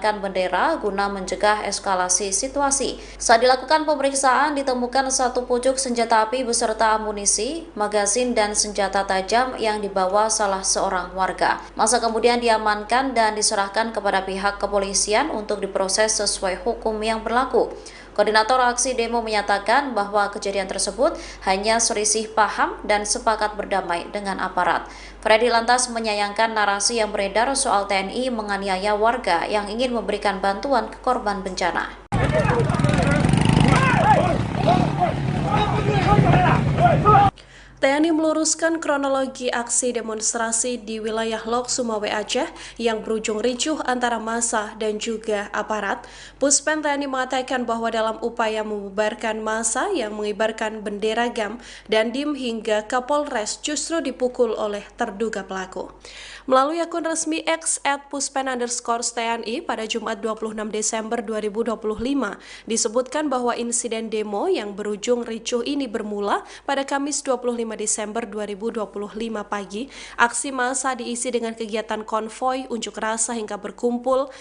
mengamankan bendera guna mencegah eskalasi situasi. Saat dilakukan pemeriksaan, ditemukan satu pucuk senjata api beserta amunisi, magazin, dan senjata tajam yang dibawa salah seorang warga. Masa kemudian diamankan dan diserahkan kepada pihak kepolisian untuk diproses sesuai hukum yang berlaku. Koordinator aksi demo menyatakan bahwa kejadian tersebut hanya selisih paham dan sepakat berdamai dengan aparat. Freddy lantas menyayangkan narasi yang beredar soal TNI menganiaya warga yang ingin memberikan bantuan ke korban bencana. TNI meluruskan kronologi aksi demonstrasi di wilayah Lok Sumawe Aceh yang berujung ricuh antara massa dan juga aparat. Puspen TNI mengatakan bahwa dalam upaya membubarkan massa yang mengibarkan bendera GAM dan DIM hingga Kapolres justru dipukul oleh terduga pelaku. Melalui akun resmi X @puspen_TNI pada Jumat 26 Desember 2025, disebutkan bahwa insiden demo yang berujung ricuh ini bermula pada Kamis 25 Desember 2025 pagi. Aksi massa diisi dengan kegiatan konvoi, unjuk rasa hingga berkumpul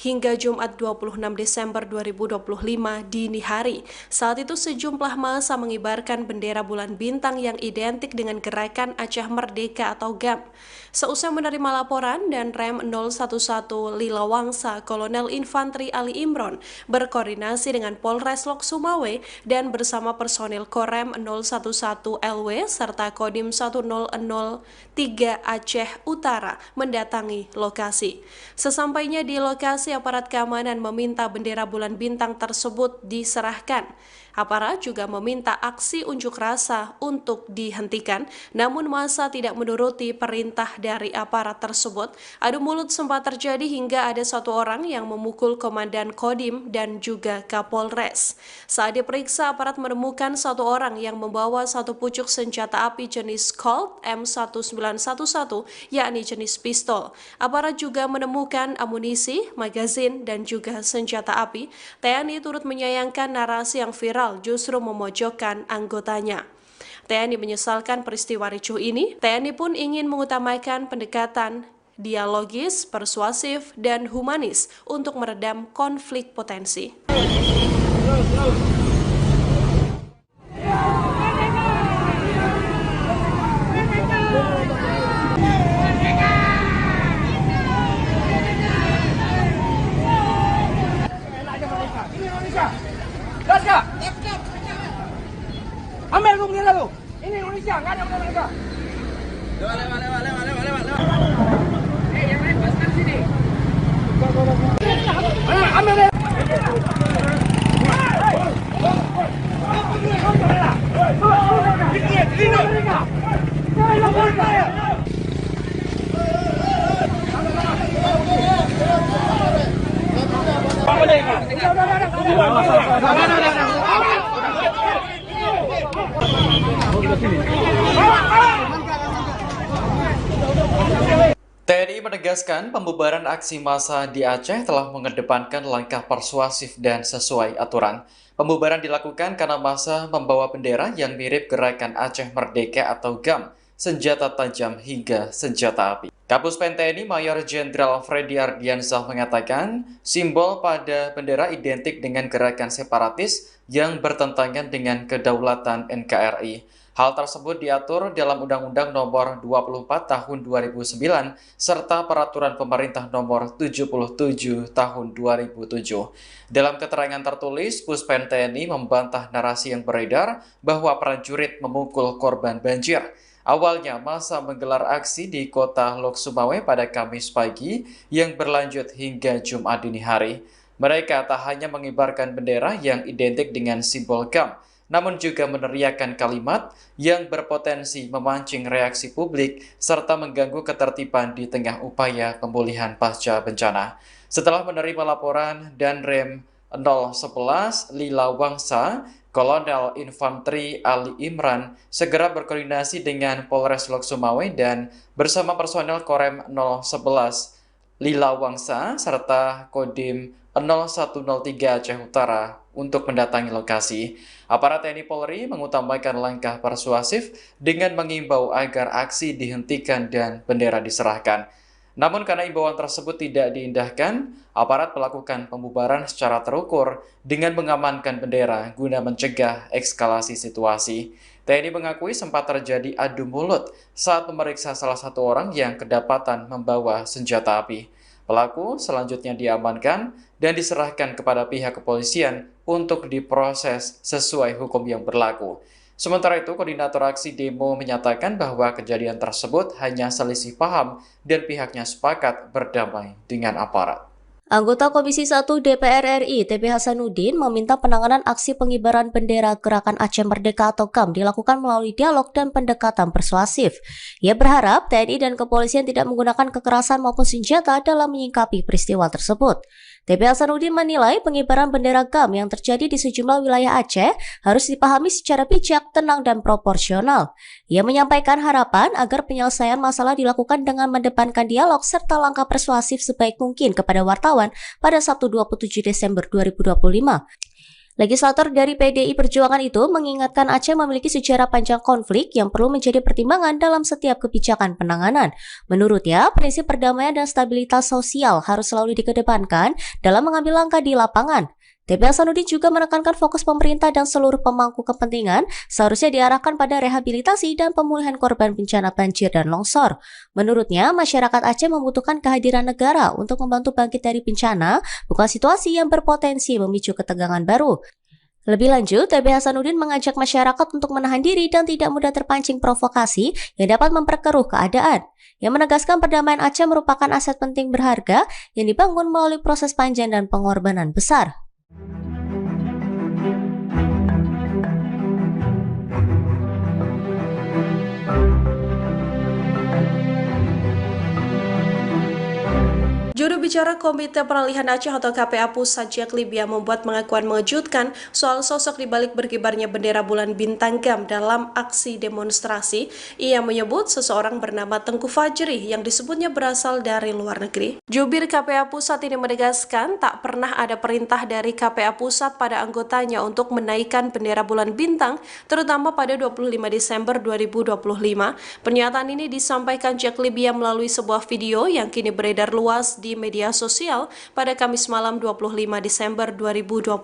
hingga Jumat 26 Desember 2025 dini hari. Saat itu sejumlah massa mengibarkan bendera bulan bintang yang identik dengan gerakan Aceh Merdeka atau GAM. Seusai menerima laporan dan Rem 011 Lila Wangsa, Kolonel Infanteri Ali Imron berkoordinasi dengan Polres Lok Sumawe dan bersama personil Korem 011 LW serta Kodim 1003 Aceh Utara mendatangi lokasi. Sesampainya di lokasi, aparat keamanan meminta bendera bulan bintang tersebut diserahkan. Aparat juga meminta aksi unjuk rasa untuk dihentikan, namun massa tidak menuruti perintah dari aparat tersebut. Adu mulut sempat terjadi hingga ada satu orang yang memukul Komandan Kodim dan juga Kapolres. Saat diperiksa, aparat menemukan satu orang yang membawa satu pucuk senjata api jenis Colt M1911, yakni jenis pistol. Aparat juga menemukan amunisi, magazin, dan juga senjata api. TNI turut menyayangkan narasi yang viral justru memojokkan anggotanya. TNI menyesalkan peristiwa ricuh ini. TNI pun ingin mengutamakan pendekatan dialogis, persuasif, dan humanis untuk meredam konflik potensi. Ambil lu bendera lu. Ini Indonesia, enggak ada mereka. Lewat. Yang lain paskan sini. Ambil deh. TNI menegaskan pembubaran aksi massa di Aceh telah mengedepankan langkah persuasif dan sesuai aturan. Pembubaran dilakukan karena massa membawa bendera yang mirip gerakan Aceh Merdeka atau GAM, senjata tajam hingga senjata api. Kapuspen TNI Mayor Jenderal Freddy Ardiansyah mengatakan, simbol pada bendera identik dengan gerakan separatis yang bertentangan dengan kedaulatan NKRI. Hal tersebut diatur dalam Undang-Undang Nomor 24 Tahun 2009 serta Peraturan Pemerintah Nomor 77 Tahun 2007. Dalam keterangan tertulis, Puspen TNI membantah narasi yang beredar bahwa prajurit memukul korban banjir. Awalnya massa menggelar aksi di kota Lok Sumawe pada Kamis pagi yang berlanjut hingga Jumat dini hari. Mereka tak hanya mengibarkan bendera yang identik dengan simbol GAM, namun juga meneriakkan kalimat yang berpotensi memancing reaksi publik serta mengganggu ketertiban di tengah upaya pemulihan pasca bencana. Setelah menerima laporan dan Rem 011 Lila Wangsa, Kolonel Infanteri Ali Imran segera berkoordinasi dengan Polres Lok Sumawe dan bersama personel Korem 011 Lila Wangsa serta Kodim 0103 Aceh Utara untuk mendatangi lokasi. Aparat TNI Polri mengutamakan langkah persuasif dengan mengimbau agar aksi dihentikan dan bendera diserahkan. Namun karena imbauan tersebut tidak diindahkan, aparat melakukan pembubaran secara terukur dengan mengamankan bendera guna mencegah eskalasi situasi. TNI mengakui sempat terjadi adu mulut saat memeriksa salah satu orang yang kedapatan membawa senjata api. Pelaku selanjutnya diamankan dan diserahkan kepada pihak kepolisian untuk diproses sesuai hukum yang berlaku. Sementara itu, koordinator aksi demo menyatakan bahwa kejadian tersebut hanya selisih paham dan pihaknya sepakat berdamai dengan aparat. Anggota Komisi 1 DPR RI, TB Hasanuddin, meminta penanganan aksi pengibaran bendera Gerakan Aceh Merdeka atau GAM dilakukan melalui dialog dan pendekatan persuasif. Ia berharap TNI dan kepolisian tidak menggunakan kekerasan maupun senjata dalam menyikapi peristiwa tersebut. TB Hasanuddin menilai pengibaran bendera GAM yang terjadi di sejumlah wilayah Aceh harus dipahami secara bijak, tenang, dan proporsional. Ia menyampaikan harapan agar penyelesaian masalah dilakukan dengan mendepankan dialog serta langkah persuasif sebaik mungkin kepada wartawan pada Sabtu 27 Desember 2025. Legislator dari PDI Perjuangan itu mengingatkan Aceh memiliki sejarah panjang konflik yang perlu menjadi pertimbangan dalam setiap kebijakan penanganan. Menurutnya, prinsip perdamaian dan stabilitas sosial harus selalu dikedepankan dalam mengambil langkah di lapangan. TB Hasanuddin juga menekankan fokus pemerintah dan seluruh pemangku kepentingan seharusnya diarahkan pada rehabilitasi dan pemulihan korban bencana banjir dan longsor. Menurutnya, masyarakat Aceh membutuhkan kehadiran negara untuk membantu bangkit dari bencana, bukan situasi yang berpotensi memicu ketegangan baru. Lebih lanjut, TB Hasanuddin mengajak masyarakat untuk menahan diri dan tidak mudah terpancing provokasi yang dapat memperkeruh keadaan. Ia menegaskan perdamaian Aceh merupakan aset penting berharga yang dibangun melalui proses panjang dan pengorbanan besar. Juru bicara Komite Peralihan Aceh atau KPA Pusat Jack Libya membuat pengakuan mengejutkan soal sosok di balik berkibarnya bendera bulan bintang GAM dalam aksi demonstrasi. Ia menyebut seseorang bernama Tengku Fajri yang disebutnya berasal dari luar negeri. Jubir KPA Pusat ini menegaskan tak pernah ada perintah dari KPA Pusat pada anggotanya untuk menaikkan bendera bulan bintang, terutama pada 25 Desember 2025. Pernyataan ini disampaikan Jack Libya melalui sebuah video yang kini beredar luas di media sosial pada Kamis malam 25 Desember 2025.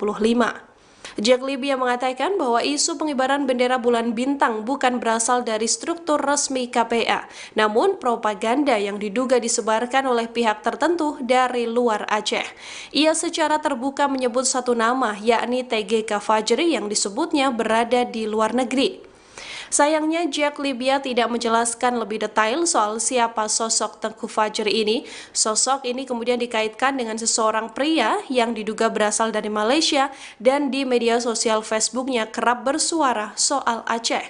Jack Libya mengatakan bahwa isu pengibaran bendera bulan bintang bukan berasal dari struktur resmi KPA, namun propaganda yang diduga disebarkan oleh pihak tertentu dari luar Aceh. Ia secara terbuka menyebut satu nama, yakni TGK Fajri yang disebutnya berada di luar negeri. Sayangnya, Jack Libya tidak menjelaskan lebih detail soal siapa sosok Tengku Fajri ini. Sosok ini kemudian dikaitkan dengan seseorang pria yang diduga berasal dari Malaysia dan di media sosial Facebooknya kerap bersuara soal Aceh.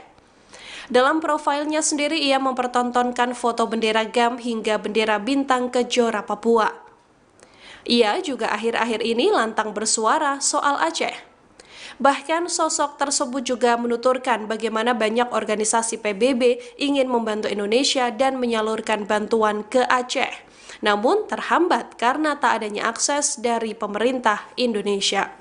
Dalam profilnya sendiri, ia mempertontonkan foto bendera GAM hingga bendera bintang Kejora, Papua. Ia juga akhir-akhir ini lantang bersuara soal Aceh. Bahkan sosok tersebut juga menuturkan bagaimana banyak organisasi PBB ingin membantu Indonesia dan menyalurkan bantuan ke Aceh, namun terhambat karena tak adanya akses dari pemerintah Indonesia.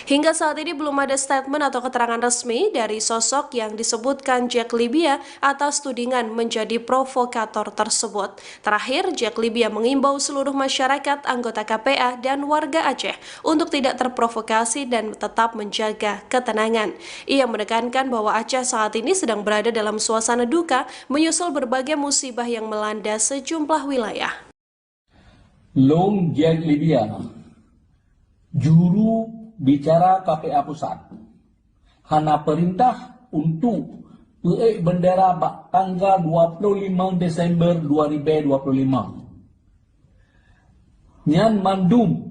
Hingga saat ini belum ada statement atau keterangan resmi dari sosok yang disebutkan Jack Libya atas tudingan menjadi provokator tersebut. Terakhir, Jack Libya mengimbau seluruh masyarakat, anggota KPA, dan warga Aceh untuk tidak terprovokasi dan tetap menjaga ketenangan. Ia menekankan bahwa Aceh saat ini sedang berada dalam suasana duka menyusul berbagai musibah yang melanda sejumlah wilayah. Long Jack Libya, juru bicara KPA Pusat, hana perintah untuk peik bendera tanggal 25 Desember 2025. Nyan mandum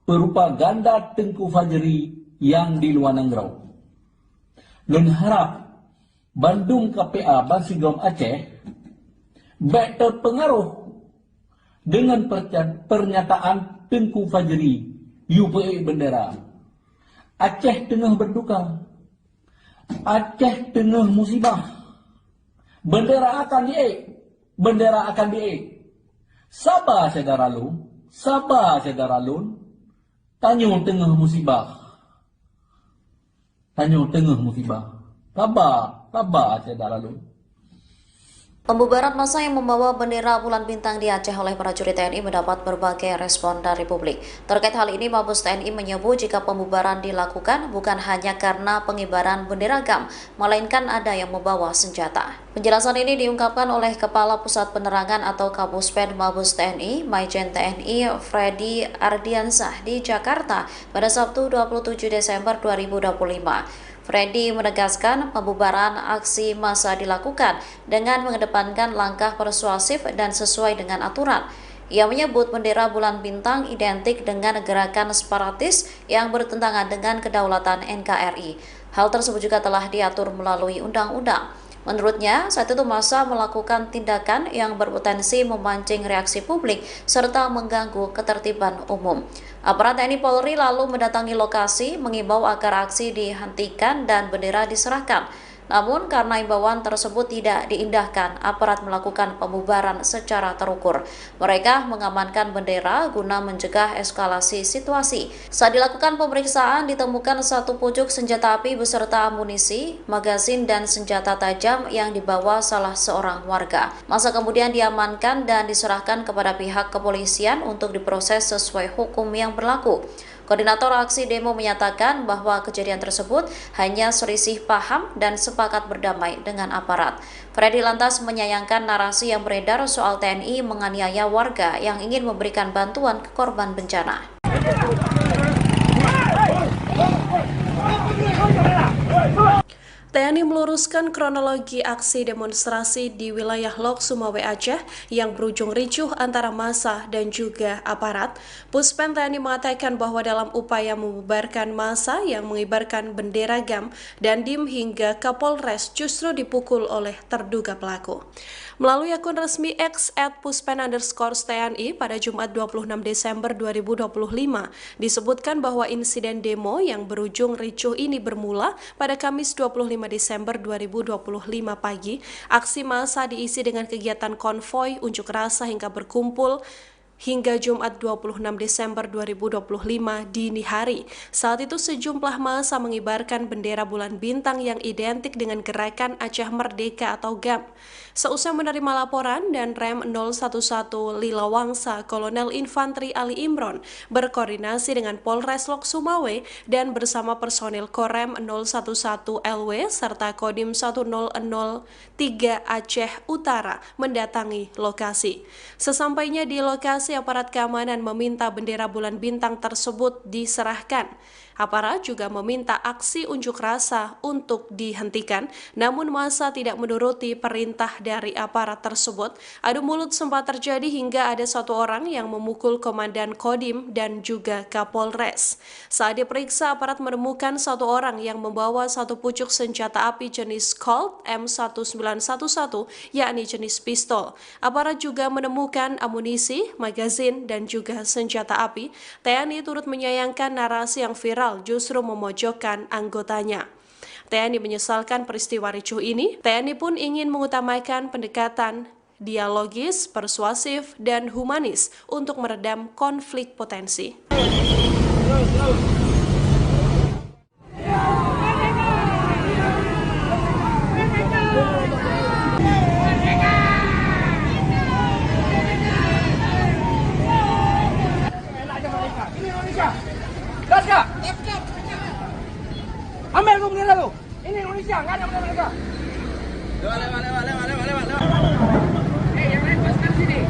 propaganda Tengku Fajri yang di luar negeri. Lun harap Bandung KPA Bansigom Aceh baik terpengaruh dengan pernyataan Tengku Fajri UPA bendera. Aceh tengah berduka. Aceh tengah musibah. Bendera akan diik. Bendera akan diik. Sabar saudara lu. Sabar saudara lu. Tanyo tengah musibah. Tanyo tengah musibah. Sabar. Sabar saudara lu. Pembubaran massa yang membawa bendera bulan bintang di Aceh oleh prajurit TNI mendapat berbagai respon dari publik. Terkait hal ini, Mabes TNI menyebut jika pembubaran dilakukan bukan hanya karena pengibaran bendera GAM, melainkan ada yang membawa senjata. Penjelasan ini diungkapkan oleh Kepala Pusat Penerangan atau Kapuspen Mabes TNI, Maijen TNI Freddy Ardiansah di Jakarta pada Sabtu 27 Desember 2025. Freddy menegaskan pembubaran aksi massa dilakukan dengan mengedepankan langkah persuasif dan sesuai dengan aturan. Ia menyebut bendera bulan bintang identik dengan gerakan separatis yang bertentangan dengan kedaulatan NKRI. Hal tersebut juga telah diatur melalui undang-undang. Menurutnya, saat itu massa melakukan tindakan yang berpotensi memancing reaksi publik serta mengganggu ketertiban umum. Aparat TNI Polri lalu mendatangi lokasi, mengimbau agar aksi dihentikan dan bendera diserahkan. Namun karena imbauan tersebut tidak diindahkan, aparat melakukan pembubaran secara terukur. Mereka mengamankan bendera guna mencegah eskalasi situasi. Saat dilakukan pemeriksaan, ditemukan satu pucuk senjata api beserta amunisi, magazin, dan senjata tajam yang dibawa salah seorang warga. Massa kemudian diamankan dan diserahkan kepada pihak kepolisian untuk diproses sesuai hukum yang berlaku. Koordinator aksi demo menyatakan bahwa kejadian tersebut hanya selisih paham dan sepakat berdamai dengan aparat. Freddy lantas menyayangkan narasi yang beredar soal TNI menganiaya warga yang ingin memberikan bantuan ke korban bencana. TNI meluruskan kronologi aksi demonstrasi di wilayah Lok Sumawe Aceh yang berujung ricuh antara massa dan juga aparat. Puspen TNI mengatakan bahwa dalam upaya membubarkan massa yang mengibarkan bendera GAM dan DIM hingga Kapolres justru dipukul oleh terduga pelaku. Melalui akun resmi X @puspen_TNI pada Jumat 26 Desember 2025, disebutkan bahwa insiden demo yang berujung ricuh ini bermula pada Kamis 25 Desember 2025 pagi. Aksi massa diisi dengan kegiatan konvoi, unjuk rasa hingga berkumpul hingga Jumat 26 Desember 2025 dini hari. Saat itu sejumlah massa mengibarkan bendera bulan bintang yang identik dengan gerakan Aceh Merdeka atau GAM. Seusai menerima laporan dan Rem 011 Lilawangsa, Kolonel Infanteri Ali Imron berkoordinasi dengan Polres Lok Sumawe dan bersama personil Korem 011 LW serta Kodim 1003 Aceh Utara mendatangi lokasi. Sesampainya di lokasi, aparat keamanan meminta bendera bulan bintang tersebut diserahkan. Aparat juga meminta aksi unjuk rasa untuk dihentikan, namun massa tidak menuruti perintah dari aparat tersebut. Adu mulut sempat terjadi hingga ada satu orang yang memukul Komandan Kodim dan juga Kapolres. Saat diperiksa, aparat menemukan satu orang yang membawa satu pucuk senjata api jenis Colt M1911, yakni jenis pistol. Aparat juga menemukan amunisi, magazin, dan juga senjata api. TNI turut menyayangkan narasi yang viral justru memojokkan anggotanya. TNI menyesalkan peristiwa ricuh ini. TNI pun ingin mengutamakan pendekatan dialogis, persuasif, dan humanis untuk meredam konflik potensi. Ambil lu bendera lu. Ini Indonesia, nggak ada bendera mereka. Lewat. Yang lain paskan sini.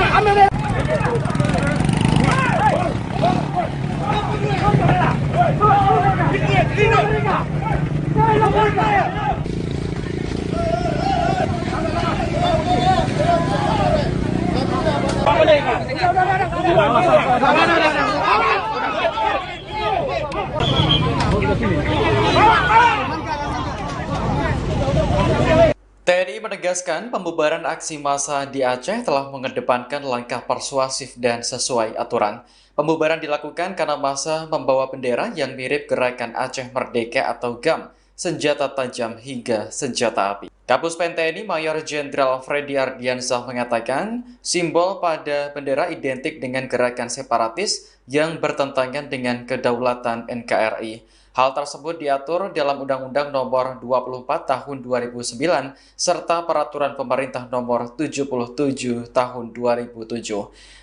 Ambil bendera. TNI menegaskan pembubaran aksi massa di Aceh telah mengedepankan langkah persuasif dan sesuai aturan. Pembubaran dilakukan karena massa membawa bendera yang mirip gerakan Aceh Merdeka atau GAM, senjata tajam hingga senjata api. Kapuspen TNI Mayor Jenderal Freddy Ardiansyah mengatakan, simbol pada bendera identik dengan gerakan separatis yang bertentangan dengan kedaulatan NKRI. Hal tersebut diatur dalam Undang-Undang Nomor 24 Tahun 2009 serta Peraturan Pemerintah Nomor 77 Tahun 2007.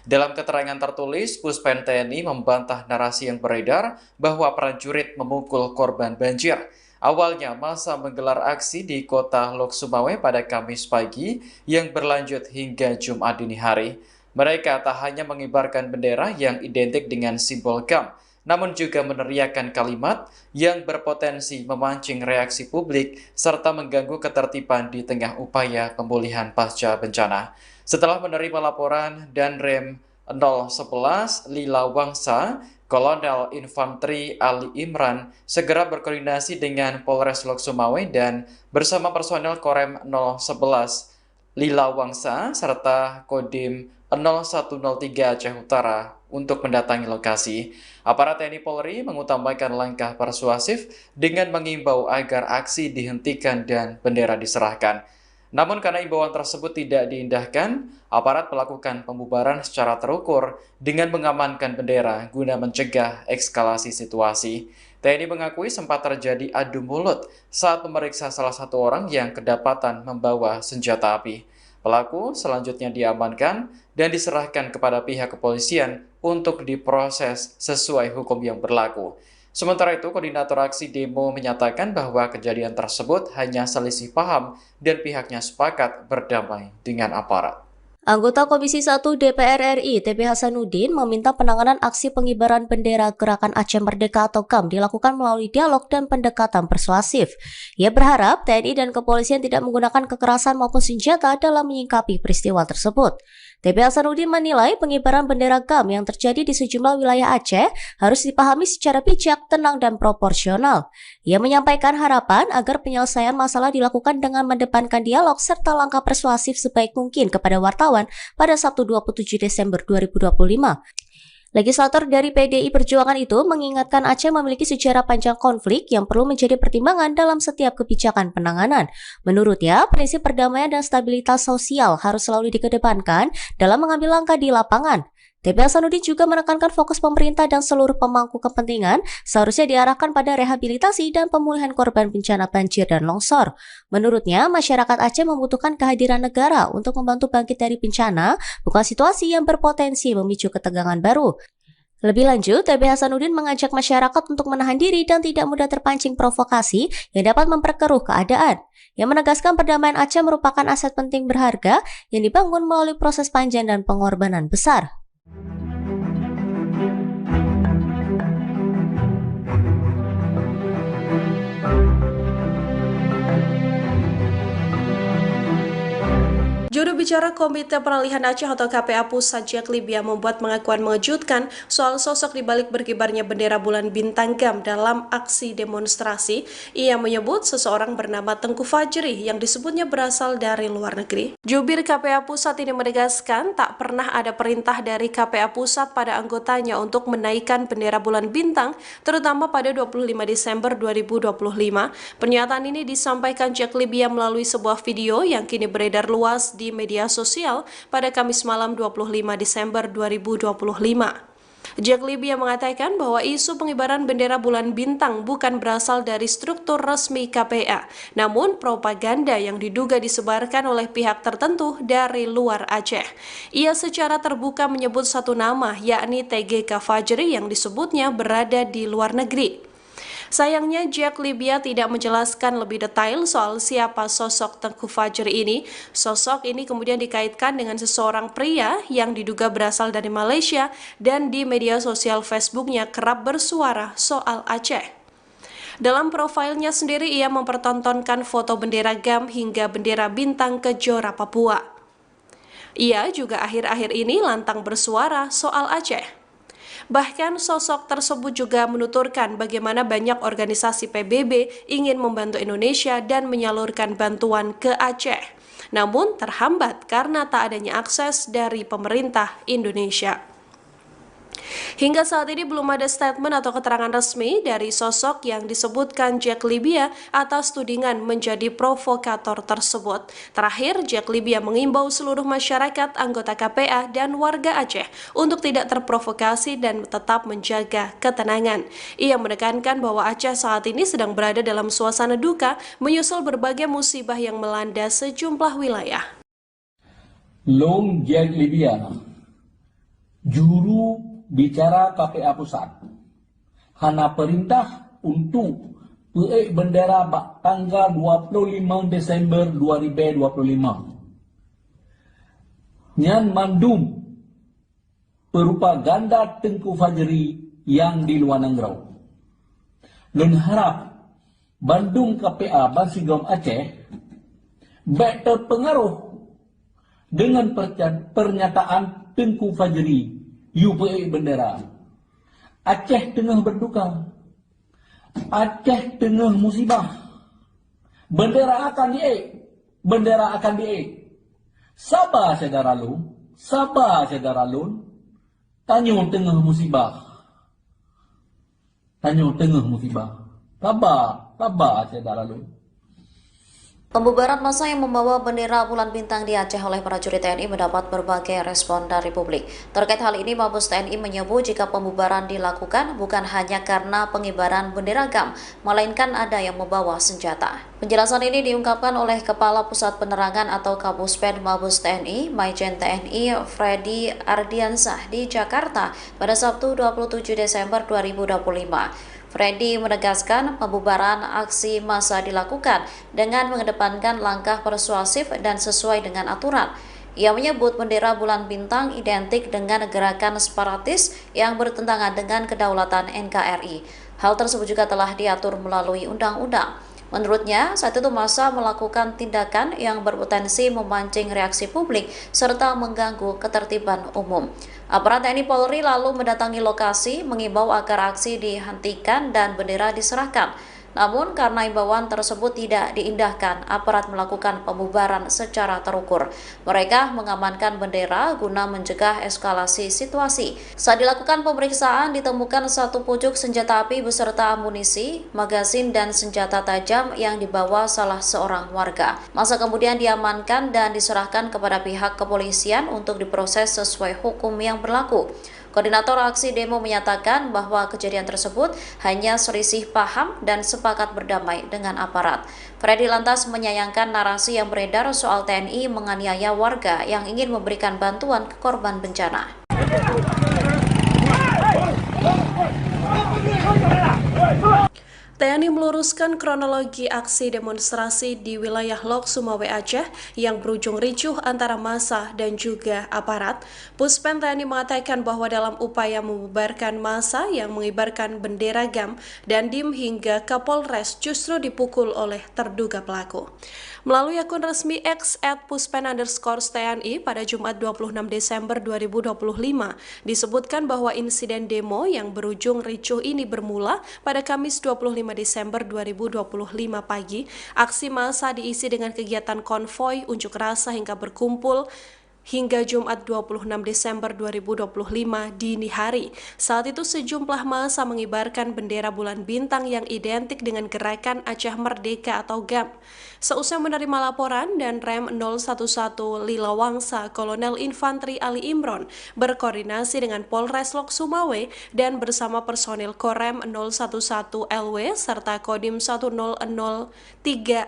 Dalam keterangan tertulis, Puspen TNI membantah narasi yang beredar bahwa prajurit memukul korban banjir. Awalnya, massa menggelar aksi di kota Lok Sumawe pada Kamis pagi yang berlanjut hingga Jumat dini hari. Mereka tak hanya mengibarkan bendera yang identik dengan simbol GAM, namun juga meneriakkan kalimat yang berpotensi memancing reaksi publik serta mengganggu ketertiban di tengah upaya pemulihan pasca bencana. Setelah menerima laporan Danrem 011 Lila Wangsa, Kolonel Infanteri Ali Imran segera berkoordinasi dengan Polres Lok Sumawe dan bersama personel Korem 011 Lila Wangsa serta Kodim 0103 Aceh Utara untuk mendatangi lokasi. Aparat TNI Polri mengutamakan langkah persuasif dengan mengimbau agar aksi dihentikan dan bendera diserahkan. Namun karena imbauan tersebut tidak diindahkan, aparat melakukan pembubaran secara terukur dengan mengamankan bendera guna mencegah eskalasi situasi. TNI mengakui sempat terjadi adu mulut saat memeriksa salah satu orang yang kedapatan membawa senjata api. Pelaku selanjutnya diamankan dan diserahkan kepada pihak kepolisian untuk diproses sesuai hukum yang berlaku. Sementara itu, koordinator aksi demo menyatakan bahwa kejadian tersebut hanya selisih paham dan pihaknya sepakat berdamai dengan aparat. Anggota Komisi 1 DPR RI TP Hasanuddin meminta penanganan aksi pengibaran bendera Gerakan Aceh Merdeka atau GAM dilakukan melalui dialog dan pendekatan persuasif. Ia berharap TNI dan kepolisian tidak menggunakan kekerasan maupun senjata dalam menyikapi peristiwa tersebut. TP Hasanuddin menilai pengibaran bendera GAM yang terjadi di sejumlah wilayah Aceh harus dipahami secara bijak, tenang, dan proporsional. Ia menyampaikan harapan agar penyelesaian masalah dilakukan dengan mendepankan dialog serta langkah persuasif sebaik mungkin kepada wartawan pada Sabtu 27 Desember 2025. Legislator dari PDI Perjuangan itu mengingatkan Aceh memiliki sejarah panjang konflik yang perlu menjadi pertimbangan dalam setiap kebijakan penanganan. Menurutnya, prinsip perdamaian dan stabilitas sosial harus selalu dikedepankan dalam mengambil langkah di lapangan. TP Hasanuddin juga menekankan fokus pemerintah dan seluruh pemangku kepentingan seharusnya diarahkan pada rehabilitasi dan pemulihan korban bencana banjir dan longsor. Menurutnya, masyarakat Aceh membutuhkan kehadiran negara untuk membantu bangkit dari bencana, bukan situasi yang berpotensi memicu ketegangan baru. Lebih lanjut, TP Hasanuddin mengajak masyarakat untuk menahan diri dan tidak mudah terpancing provokasi yang dapat memperkeruh keadaan. Yang menegaskan perdamaian Aceh merupakan aset penting berharga yang dibangun melalui proses panjang dan pengorbanan besar. Juru bicara Komite Peralihan Aceh atau KPA Pusat Jack Libya membuat pengakuan mengejutkan soal sosok dibalik berkibarnya bendera bulan bintang GAM dalam aksi demonstrasi. Ia menyebut seseorang bernama Tengku Fajri yang disebutnya berasal dari luar negeri. Jubir KPA Pusat ini menegaskan tak pernah ada perintah dari KPA Pusat pada anggotanya untuk menaikkan bendera bulan bintang, terutama pada 25 Desember 2025. Pernyataan ini disampaikan Jack Libya melalui sebuah video yang kini beredar luas di media sosial pada Kamis malam 25 Desember 2025. Jack Libya mengatakan bahwa isu pengibaran bendera bulan bintang bukan berasal dari struktur resmi KPA, namun propaganda yang diduga disebarkan oleh pihak tertentu dari luar Aceh. Ia secara terbuka menyebut satu nama, yakni TGK Fajri yang disebutnya berada di luar negeri. Sayangnya, Jack Libya tidak menjelaskan lebih detail soal siapa sosok Tengku Fajri ini. Sosok ini kemudian dikaitkan dengan seseorang pria yang diduga berasal dari Malaysia dan di media sosial Facebooknya kerap bersuara soal Aceh. Dalam profilnya sendiri, ia mempertontonkan foto bendera GAM hingga bendera bintang Kejora Papua. Ia juga akhir-akhir ini lantang bersuara soal Aceh. Bahkan sosok tersebut juga menuturkan bagaimana banyak organisasi PBB ingin membantu Indonesia dan menyalurkan bantuan ke Aceh, namun terhambat karena tak adanya akses dari pemerintah Indonesia. Hingga saat ini belum ada statement atau keterangan resmi dari sosok yang disebutkan Jack Libya atas tudingan menjadi provokator tersebut. Terakhir, Jack Libya mengimbau seluruh masyarakat, anggota KPA, dan warga Aceh untuk tidak terprovokasi dan tetap menjaga ketenangan. Ia menekankan bahwa Aceh saat ini sedang berada dalam suasana duka menyusul berbagai musibah yang melanda sejumlah wilayah. Long Jack Libya, juru bicara KPA Pusat, hana perintah untuk peik bendera tanggal 25 Desember 2025. Nyan mandum propaganda Tengku Fajri yang di luar negeri. Dan harap Bandung KPA Bansigom Aceh baik terpengaruh dengan pernyataan Tengku Fajri UPA bendera. Aceh tengah berduka. Aceh tengah musibah. Bendera akan diik. Bendera akan diik. Sabar saudara lu. Sabar saudara lu. Tanya tengah musibah. Tanya tengah musibah. Sabar. Sabar saudara lu. Pembubaran massa yang membawa bendera bulan bintang di Aceh oleh prajurit TNI mendapat berbagai respon dari publik. Terkait hal ini, Mabes TNI menyebut jika pembubaran dilakukan bukan hanya karena pengibaran bendera GAM, melainkan ada yang membawa senjata. Penjelasan ini diungkapkan oleh Kepala Pusat Penerangan atau Kapuspen Mabes TNI, Maijen TNI Freddy Ardiansah di Jakarta pada Sabtu 27 Desember 2025. Freddy menegaskan pembubaran aksi massa dilakukan dengan mengedepankan langkah persuasif dan sesuai dengan aturan. Ia menyebut bendera bulan bintang identik dengan gerakan separatis yang bertentangan dengan kedaulatan NKRI. Hal tersebut juga telah diatur melalui undang-undang. Menurutnya, saat itu massa melakukan tindakan yang berpotensi memancing reaksi publik serta mengganggu ketertiban umum. Aparat TNI Polri lalu mendatangi lokasi, mengimbau agar aksi dihentikan dan bendera diserahkan. Namun karena imbauan tersebut tidak diindahkan, aparat melakukan pembubaran secara terukur. Mereka mengamankan bendera guna mencegah eskalasi situasi. Saat dilakukan pemeriksaan, ditemukan satu pucuk senjata api beserta amunisi, magasin, dan senjata tajam yang dibawa salah seorang warga. Massa kemudian diamankan dan diserahkan kepada pihak kepolisian untuk diproses sesuai hukum yang berlaku. Koordinator aksi demo menyatakan bahwa kejadian tersebut hanya selisih paham dan sepakat berdamai dengan aparat. Freddy lantas menyayangkan narasi yang beredar soal TNI menganiaya warga yang ingin memberikan bantuan ke korban bencana. TNI meluruskan kronologi aksi demonstrasi di wilayah Lok Sumawe Aceh yang berujung ricuh antara massa dan juga aparat. Puspen TNI mengatakan bahwa dalam upaya membubarkan massa yang mengibarkan bendera GAM dan DIM hingga Kapolres justru dipukul oleh terduga pelaku. Melalui akun resmi X @puspen_TNI pada Jumat 26 Desember 2025, disebutkan bahwa insiden demo yang berujung ricuh ini bermula pada Kamis 25 Desember 2025 pagi. Aksi massa diisi dengan kegiatan konvoi, unjuk rasa hingga berkumpul hingga Jumat 26 Desember 2025 dini hari. Saat itu sejumlah massa mengibarkan bendera bulan bintang yang identik dengan gerakan Aceh Merdeka atau GAM. Seusai menerima laporan, dan Rem 011 Lilawangsa Kolonel Infanteri Ali Imron berkoordinasi dengan Polres Lok Sumawe dan bersama personil Korem 011 LW serta Kodim 1003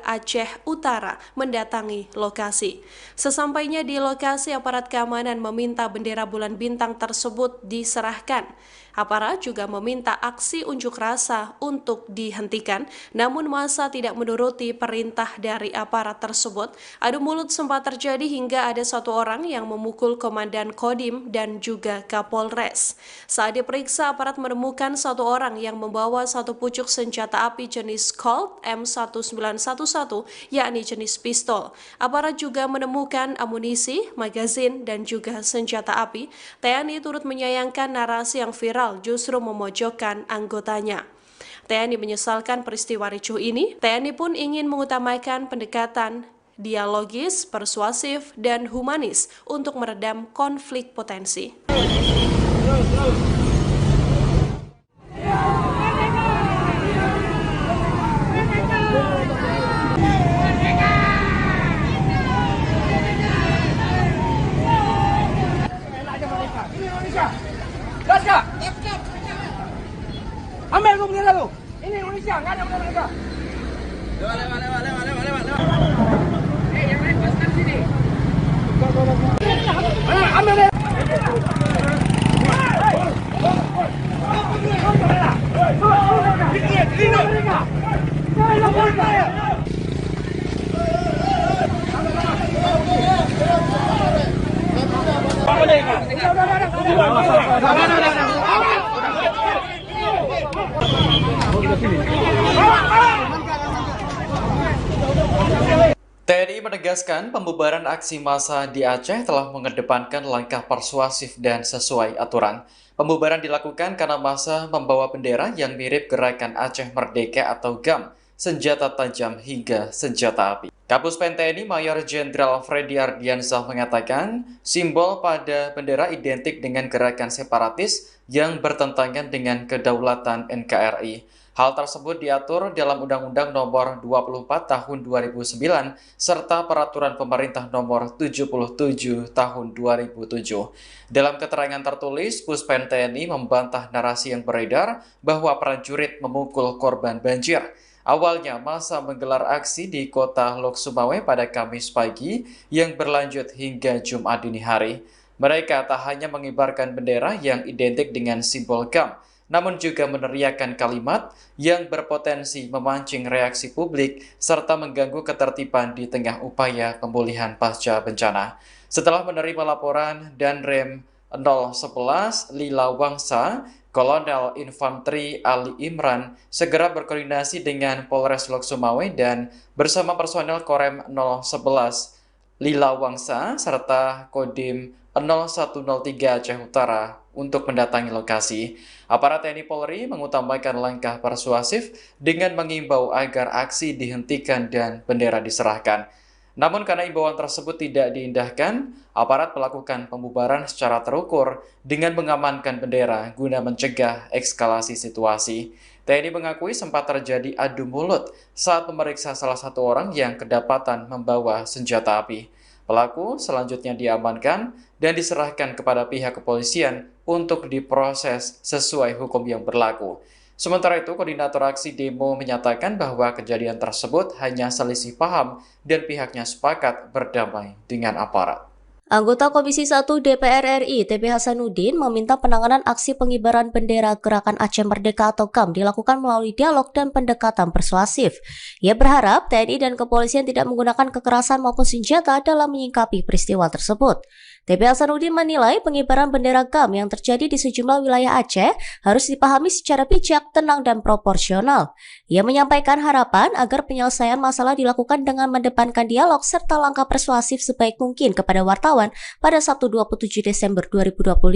Aceh Utara mendatangi lokasi. Sesampainya di lokasi, aparat keamanan meminta bendera bulan bintang tersebut diserahkan. Aparat juga meminta aksi unjuk rasa untuk dihentikan, namun massa tidak menuruti perintah dari aparat tersebut. Adu mulut sempat terjadi hingga ada satu orang yang memukul Komandan Kodim dan juga Kapolres. Saat diperiksa, aparat menemukan satu orang yang membawa satu pucuk senjata api jenis Colt M1911, yakni jenis pistol. Aparat juga menemukan amunisi, magazin, dan juga senjata api. TNI turut menyayangkan narasi yang viral justru memojokkan anggotanya. TNI menyesalkan peristiwa ricuh ini. TNI pun ingin mengutamakan pendekatan dialogis, persuasif, dan humanis untuk meredam konflik potensi. Ini Indonesia. Gas kak? Ambil lu bendera lu. Ini Indonesia, nggak ada bendera mereka. Lewat. Yang lain paskan sini. Ambil bendera. TNI menegaskan pembubaran aksi massa di Aceh telah mengedepankan langkah persuasif dan sesuai aturan. Pembubaran dilakukan karena massa membawa bendera yang mirip Gerakan Aceh Merdeka atau GAM, senjata tajam hingga senjata api. Kapuspen TNI Mayor Jenderal Freddy Ardiansyah mengatakan, simbol pada bendera identik dengan gerakan separatis yang bertentangan dengan kedaulatan NKRI. Hal tersebut diatur dalam Undang-Undang Nomor 24 Tahun 2009 serta Peraturan Pemerintah Nomor 77 Tahun 2007. Dalam keterangan tertulis, Puspen TNI membantah narasi yang beredar bahwa prajurit memukul korban banjir. Awalnya, massa menggelar aksi di kota Lok Sumawe pada Kamis pagi yang berlanjut hingga Jumat dini hari. Mereka tak hanya mengibarkan bendera yang identik dengan simbol GAM, namun juga meneriakkan kalimat yang berpotensi memancing reaksi publik serta mengganggu ketertiban di tengah upaya pemulihan pasca bencana. Setelah menerima laporan Danrem 011 Lila Wangsa, Kolonel Infanteri Ali Imran segera berkoordinasi dengan Polres Lok Sumawe dan bersama personel Korem 011 Lila Wangsa serta Kodim 0103 Aceh Utara untuk mendatangi lokasi. Aparat TNI Polri mengutamakan langkah persuasif dengan mengimbau agar aksi dihentikan dan bendera diserahkan. Namun karena imbauan tersebut tidak diindahkan, aparat melakukan pembubaran secara terukur dengan mengamankan bendera guna mencegah eskalasi situasi. TNI mengakui sempat terjadi adu mulut saat memeriksa salah satu orang yang kedapatan membawa senjata api. Pelaku selanjutnya diamankan dan diserahkan kepada pihak kepolisian untuk diproses sesuai hukum yang berlaku. Sementara itu, koordinator aksi demo menyatakan bahwa kejadian tersebut hanya selisih paham dan pihaknya sepakat berdamai dengan aparat. Anggota Komisi 1 DPR RI, TP Hasanuddin, meminta penanganan aksi pengibaran bendera Gerakan Aceh Merdeka atau GAM dilakukan melalui dialog dan pendekatan persuasif. Ia berharap TNI dan kepolisian tidak menggunakan kekerasan maupun senjata dalam menyikapi peristiwa tersebut. TP Hasanuddin menilai pengibaran bendera GAM yang terjadi di sejumlah wilayah Aceh harus dipahami secara bijak, tenang, dan proporsional. Ia menyampaikan harapan agar penyelesaian masalah dilakukan dengan mendepankan dialog serta langkah persuasif sebaik mungkin kepada wartawan pada Sabtu 27 Desember 2025.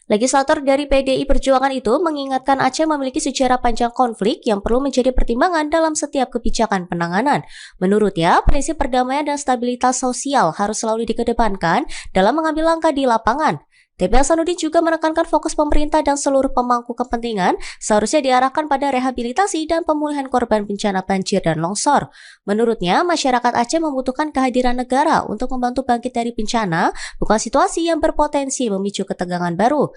Legislator dari PDI Perjuangan itu mengingatkan Aceh memiliki sejarah panjang konflik yang perlu menjadi pertimbangan dalam setiap kebijakan penanganan. Menurutnya, prinsip perdamaian dan stabilitas sosial harus selalu dikedepankan dalam mengambil langkah di lapangan. TP Hasanuddin juga menekankan fokus pemerintah dan seluruh pemangku kepentingan seharusnya diarahkan pada rehabilitasi dan pemulihan korban bencana banjir dan longsor. Menurutnya, masyarakat Aceh membutuhkan kehadiran negara untuk membantu bangkit dari bencana, bukan situasi yang berpotensi memicu ketegangan baru.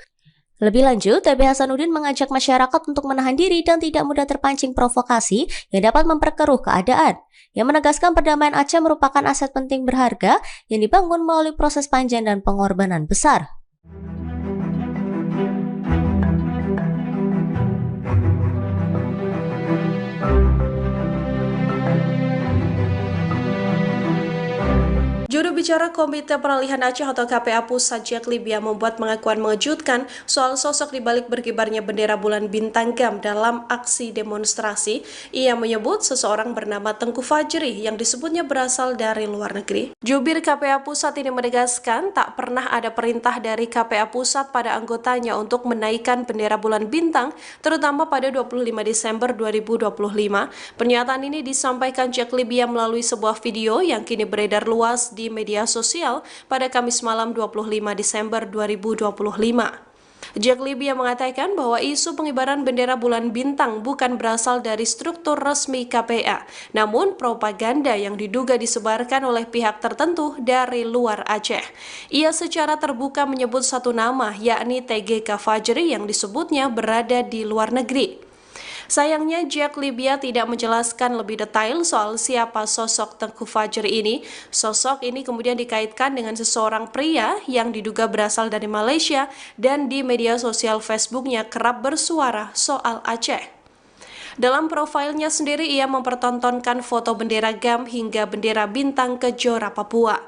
Lebih lanjut, TP Hasanuddin mengajak masyarakat untuk menahan diri dan tidak mudah terpancing provokasi yang dapat memperkeruh keadaan. Yang menegaskan perdamaian Aceh merupakan aset penting berharga yang dibangun melalui proses panjang dan pengorbanan besar. Juru bicara Komite Peralihan Aceh atau KPA Pusat Jack Libya membuat pengakuan mengejutkan soal sosok dibalik berkibarnya bendera bulan bintang GAM dalam aksi demonstrasi. Ia menyebut seseorang bernama Tengku Fajri yang disebutnya berasal dari luar negeri. Jubir KPA Pusat ini menegaskan tak pernah ada perintah dari KPA Pusat pada anggotanya untuk menaikkan bendera bulan bintang, terutama pada 25 Desember 2025. Pernyataan ini disampaikan Jack Libya melalui sebuah video yang kini beredar luas di media sosial pada Kamis malam 25 Desember 2025. Jack Libya mengatakan bahwa isu pengibaran bendera bulan bintang bukan berasal dari struktur resmi KPA, namun propaganda yang diduga disebarkan oleh pihak tertentu dari luar Aceh. Ia secara terbuka menyebut satu nama, yakni TGK Fajri yang disebutnya berada di luar negeri. Sayangnya Jack Libya tidak menjelaskan lebih detail soal siapa sosok Tengku Fajri ini. Sosok ini kemudian dikaitkan dengan seseorang pria yang diduga berasal dari Malaysia dan di media sosial Facebooknya kerap bersuara soal Aceh. Dalam profilnya sendiri ia mempertontonkan foto bendera GAM hingga bendera bintang Kejora Papua.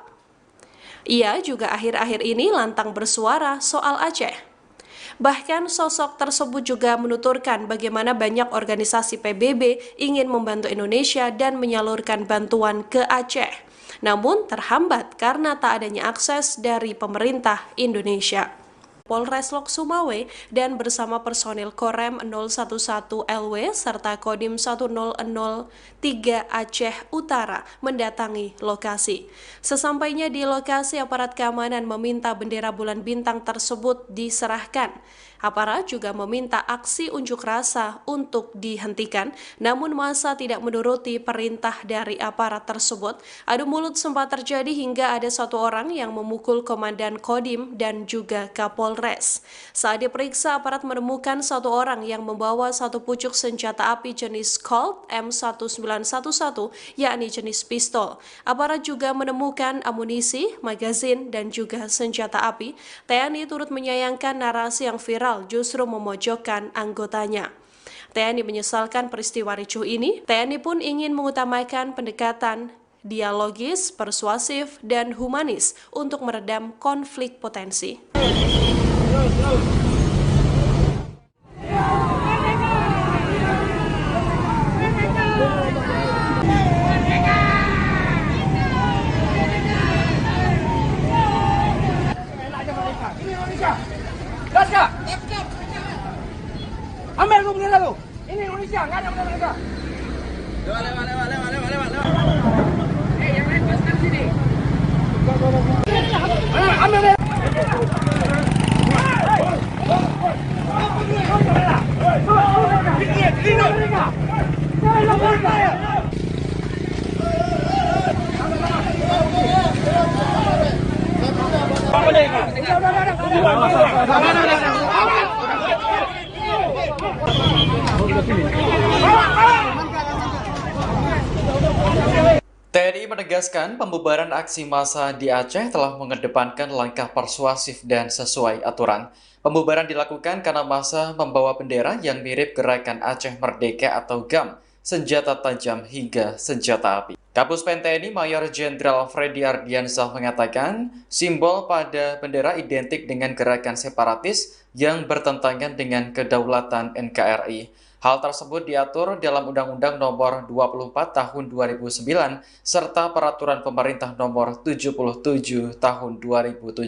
Ia juga akhir-akhir ini lantang bersuara soal Aceh. Bahkan sosok tersebut juga menuturkan bagaimana banyak organisasi PBB ingin membantu Indonesia dan menyalurkan bantuan ke Aceh, namun terhambat karena tak adanya akses dari pemerintah Indonesia. Polres Lok Sumawe dan bersama personil Korem 011 LW serta Kodim 1003 Aceh Utara mendatangi lokasi. Sesampainya di lokasi, aparat keamanan meminta bendera bulan bintang tersebut diserahkan. Aparat juga meminta aksi unjuk rasa untuk dihentikan, namun massa tidak menuruti perintah dari aparat tersebut. Adu mulut sempat terjadi hingga ada satu orang yang memukul komandan Kodim dan juga Kapolres. Saat diperiksa, aparat menemukan satu orang yang membawa satu pucuk senjata api jenis Colt M1911, yakni jenis pistol. Aparat juga menemukan amunisi, magazin, dan juga senjata api. TNI turut menyayangkan narasi yang viral justru memojokkan anggotanya. TNI menyesalkan peristiwa ricuh ini. TNI pun ingin mengutamakan pendekatan dialogis, persuasif, dan humanis untuk meredam konflik potensi. Laskar! Ambil lu bendera lu. Ini Indonesia, nggak ada bendera mereka. Lewat. Yang lain paskan sini. Ambil bendera. TNI menegaskan pembubaran aksi massa di Aceh telah mengedepankan langkah persuasif dan sesuai aturan. Pembubaran dilakukan karena massa membawa bendera yang mirip Gerakan Aceh Merdeka atau GAM, senjata tajam hingga senjata api. Kapuspen TNI Mayor Jenderal Freddy Ardiansyah mengatakan, simbol pada bendera identik dengan gerakan separatis yang bertentangan dengan kedaulatan NKRI. Hal tersebut diatur dalam Undang-Undang Nomor 24 Tahun 2009 serta Peraturan Pemerintah Nomor 77 Tahun 2007.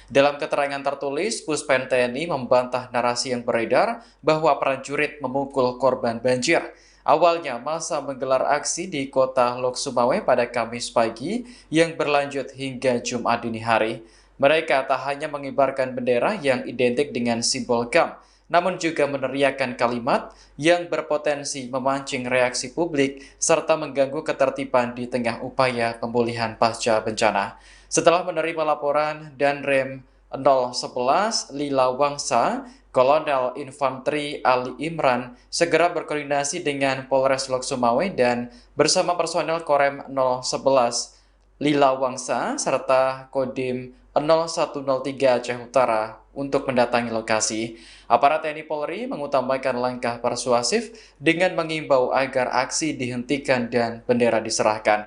Dalam keterangan tertulis, Puspen TNI membantah narasi yang beredar bahwa prajurit memukul korban banjir. Awalnya, massa menggelar aksi di kota Lok Sumawe pada Kamis pagi yang berlanjut hingga Jumat dini hari. Mereka tak hanya mengibarkan bendera yang identik dengan simbol GAM, namun juga meneriakkan kalimat yang berpotensi memancing reaksi publik serta mengganggu ketertiban di tengah upaya pemulihan pasca bencana. Setelah menerima laporan Danrem 011 Lila Wangsa, Kolonel Infanteri Ali Imran segera berkoordinasi dengan Polres Lok Sumawe dan bersama personel Korem 011 Lila Wangsa serta Kodim 0103 Aceh Utara untuk mendatangi lokasi. Aparat TNI Polri mengutamakan langkah persuasif dengan mengimbau agar aksi dihentikan dan bendera diserahkan.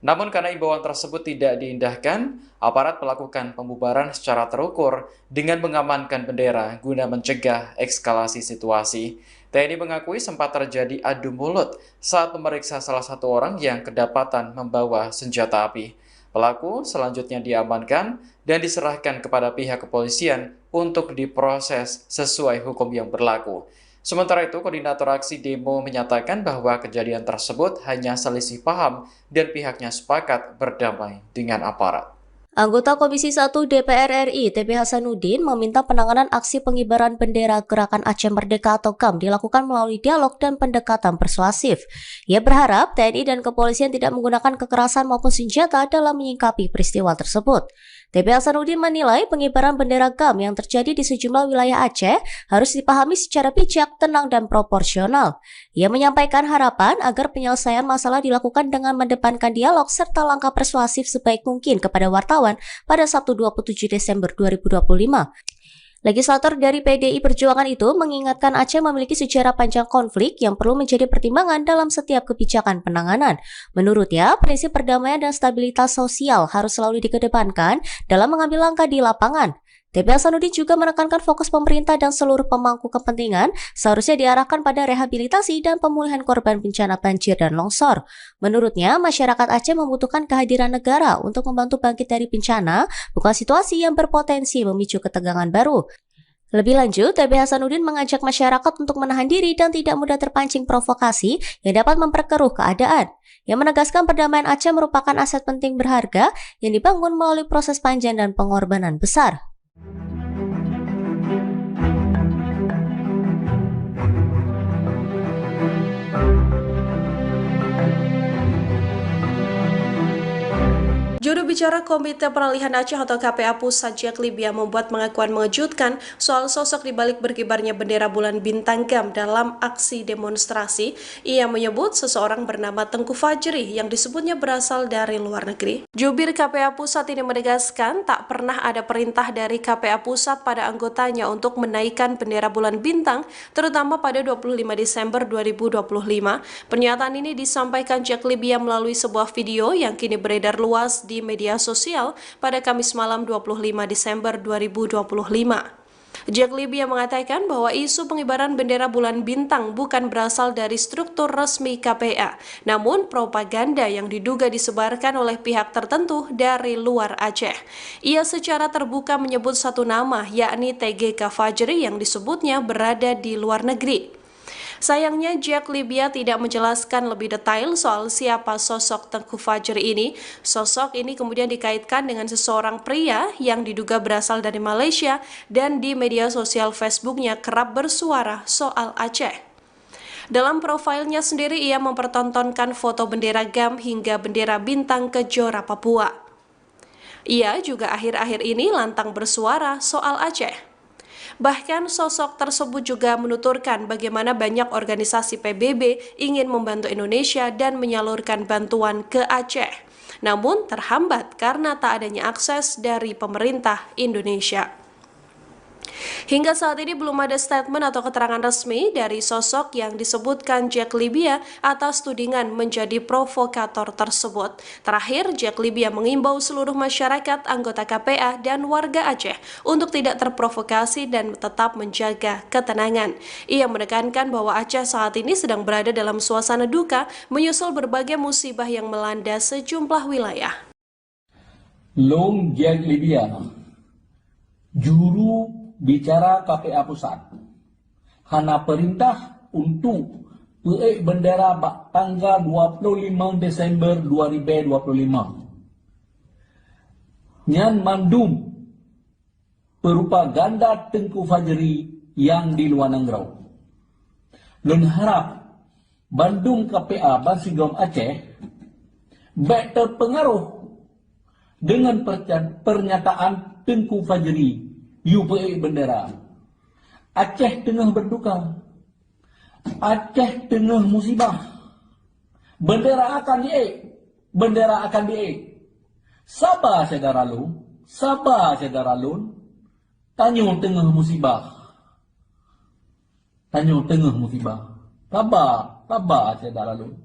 Namun karena imbauan tersebut tidak diindahkan, aparat melakukan pembubaran secara terukur dengan mengamankan bendera guna mencegah eskalasi situasi. TNI mengakui sempat terjadi adu mulut saat memeriksa salah satu orang yang kedapatan membawa senjata api. Pelaku selanjutnya diamankan dan diserahkan kepada pihak kepolisian untuk diproses sesuai hukum yang berlaku. Sementara itu, koordinator aksi demo menyatakan bahwa kejadian tersebut hanya selisih paham dan pihaknya sepakat berdamai dengan aparat. Anggota Komisi 1 DPR RI TP Hasanuddin meminta penanganan aksi pengibaran bendera Gerakan Aceh Merdeka atau GAM dilakukan melalui dialog dan pendekatan persuasif. Ia berharap TNI dan kepolisian tidak menggunakan kekerasan maupun senjata dalam menyikapi peristiwa tersebut. TP Hasanuddin menilai pengibaran bendera GAM yang terjadi di sejumlah wilayah Aceh harus dipahami secara bijak, tenang, dan proporsional. Ia menyampaikan harapan agar penyelesaian masalah dilakukan dengan mendepankan dialog serta langkah persuasif sebaik mungkin kepada wartawan pada Sabtu 27 Desember 2025. Legislator dari PDI Perjuangan itu mengingatkan Aceh memiliki sejarah panjang konflik yang perlu menjadi pertimbangan dalam setiap kebijakan penanganan. Menurutnya, prinsip perdamaian dan stabilitas sosial harus selalu dikedepankan dalam mengambil langkah di lapangan. TP Hasanuddin juga menekankan fokus pemerintah dan seluruh pemangku kepentingan seharusnya diarahkan pada rehabilitasi dan pemulihan korban bencana banjir dan longsor. Menurutnya, masyarakat Aceh membutuhkan kehadiran negara untuk membantu bangkit dari bencana, bukan situasi yang berpotensi memicu ketegangan baru. Lebih lanjut, TP Hasanuddin mengajak masyarakat untuk menahan diri dan tidak mudah terpancing provokasi yang dapat memperkeruh keadaan. Yang menegaskan perdamaian Aceh merupakan aset penting berharga yang dibangun melalui proses panjang dan pengorbanan besar. Juru bicara Komite Peralihan Aceh atau KPA Pusat Jack Libya membuat pengakuan mengejutkan soal sosok dibalik berkibarnya bendera bulan bintang GAM dalam aksi demonstrasi. Ia menyebut seseorang bernama Tengku Fajri yang disebutnya berasal dari luar negeri. Jubir KPA Pusat ini menegaskan tak pernah ada perintah dari KPA Pusat pada anggotanya untuk menaikkan bendera bulan bintang, terutama pada 25 Desember 2025. Pernyataan ini disampaikan Jack Libya melalui sebuah video yang kini beredar luas di media sosial pada Kamis malam 25 Desember 2025. Jack Libya mengatakan bahwa isu pengibaran bendera bulan bintang bukan berasal dari struktur resmi KPA, namun propaganda yang diduga disebarkan oleh pihak tertentu dari luar Aceh. Ia secara terbuka menyebut satu nama, yakni TGK Fajri yang disebutnya berada di luar negeri. Sayangnya, Jack Libya tidak menjelaskan lebih detail soal siapa sosok Tengku Fajri ini. Sosok ini kemudian dikaitkan dengan seseorang pria yang diduga berasal dari Malaysia dan di media sosial Facebooknya kerap bersuara soal Aceh. Dalam profilnya sendiri, ia mempertontonkan foto bendera GAM hingga bendera bintang Kejora Papua. Ia juga akhir-akhir ini lantang bersuara soal Aceh. Bahkan sosok tersebut juga menuturkan bagaimana banyak organisasi PBB ingin membantu Indonesia dan menyalurkan bantuan ke Aceh, namun terhambat karena tak adanya akses dari pemerintah Indonesia. Hingga saat ini belum ada statement atau keterangan resmi dari sosok yang disebutkan Jack Libya atas tudingan menjadi provokator tersebut. Terakhir, Jack Libya mengimbau seluruh masyarakat, anggota KPA, dan warga Aceh untuk tidak terprovokasi dan tetap menjaga ketenangan. Ia menekankan bahwa Aceh saat ini sedang berada dalam suasana duka menyusul berbagai musibah yang melanda sejumlah wilayah. Long Jack Libya, juru bicara KPA Pusat, hana perintah untuk peik bendera tanggal 25 Desember 2025. Nyan mandum propaganda Tengku Fajri yang di luar Nangrau. Lun harap Bandung KPA Bansigom Aceh baik terpengaruh dengan pernyataan Tengku Fajri UPA bendera. Aceh tengah berduka. Aceh tengah musibah. Bendera akan diik. Bendera akan diik. Sabar saudara lu. Sabar saudara lu. Tanya tengah musibah. Tanya tengah musibah. Sabar. Sabar saudara lu.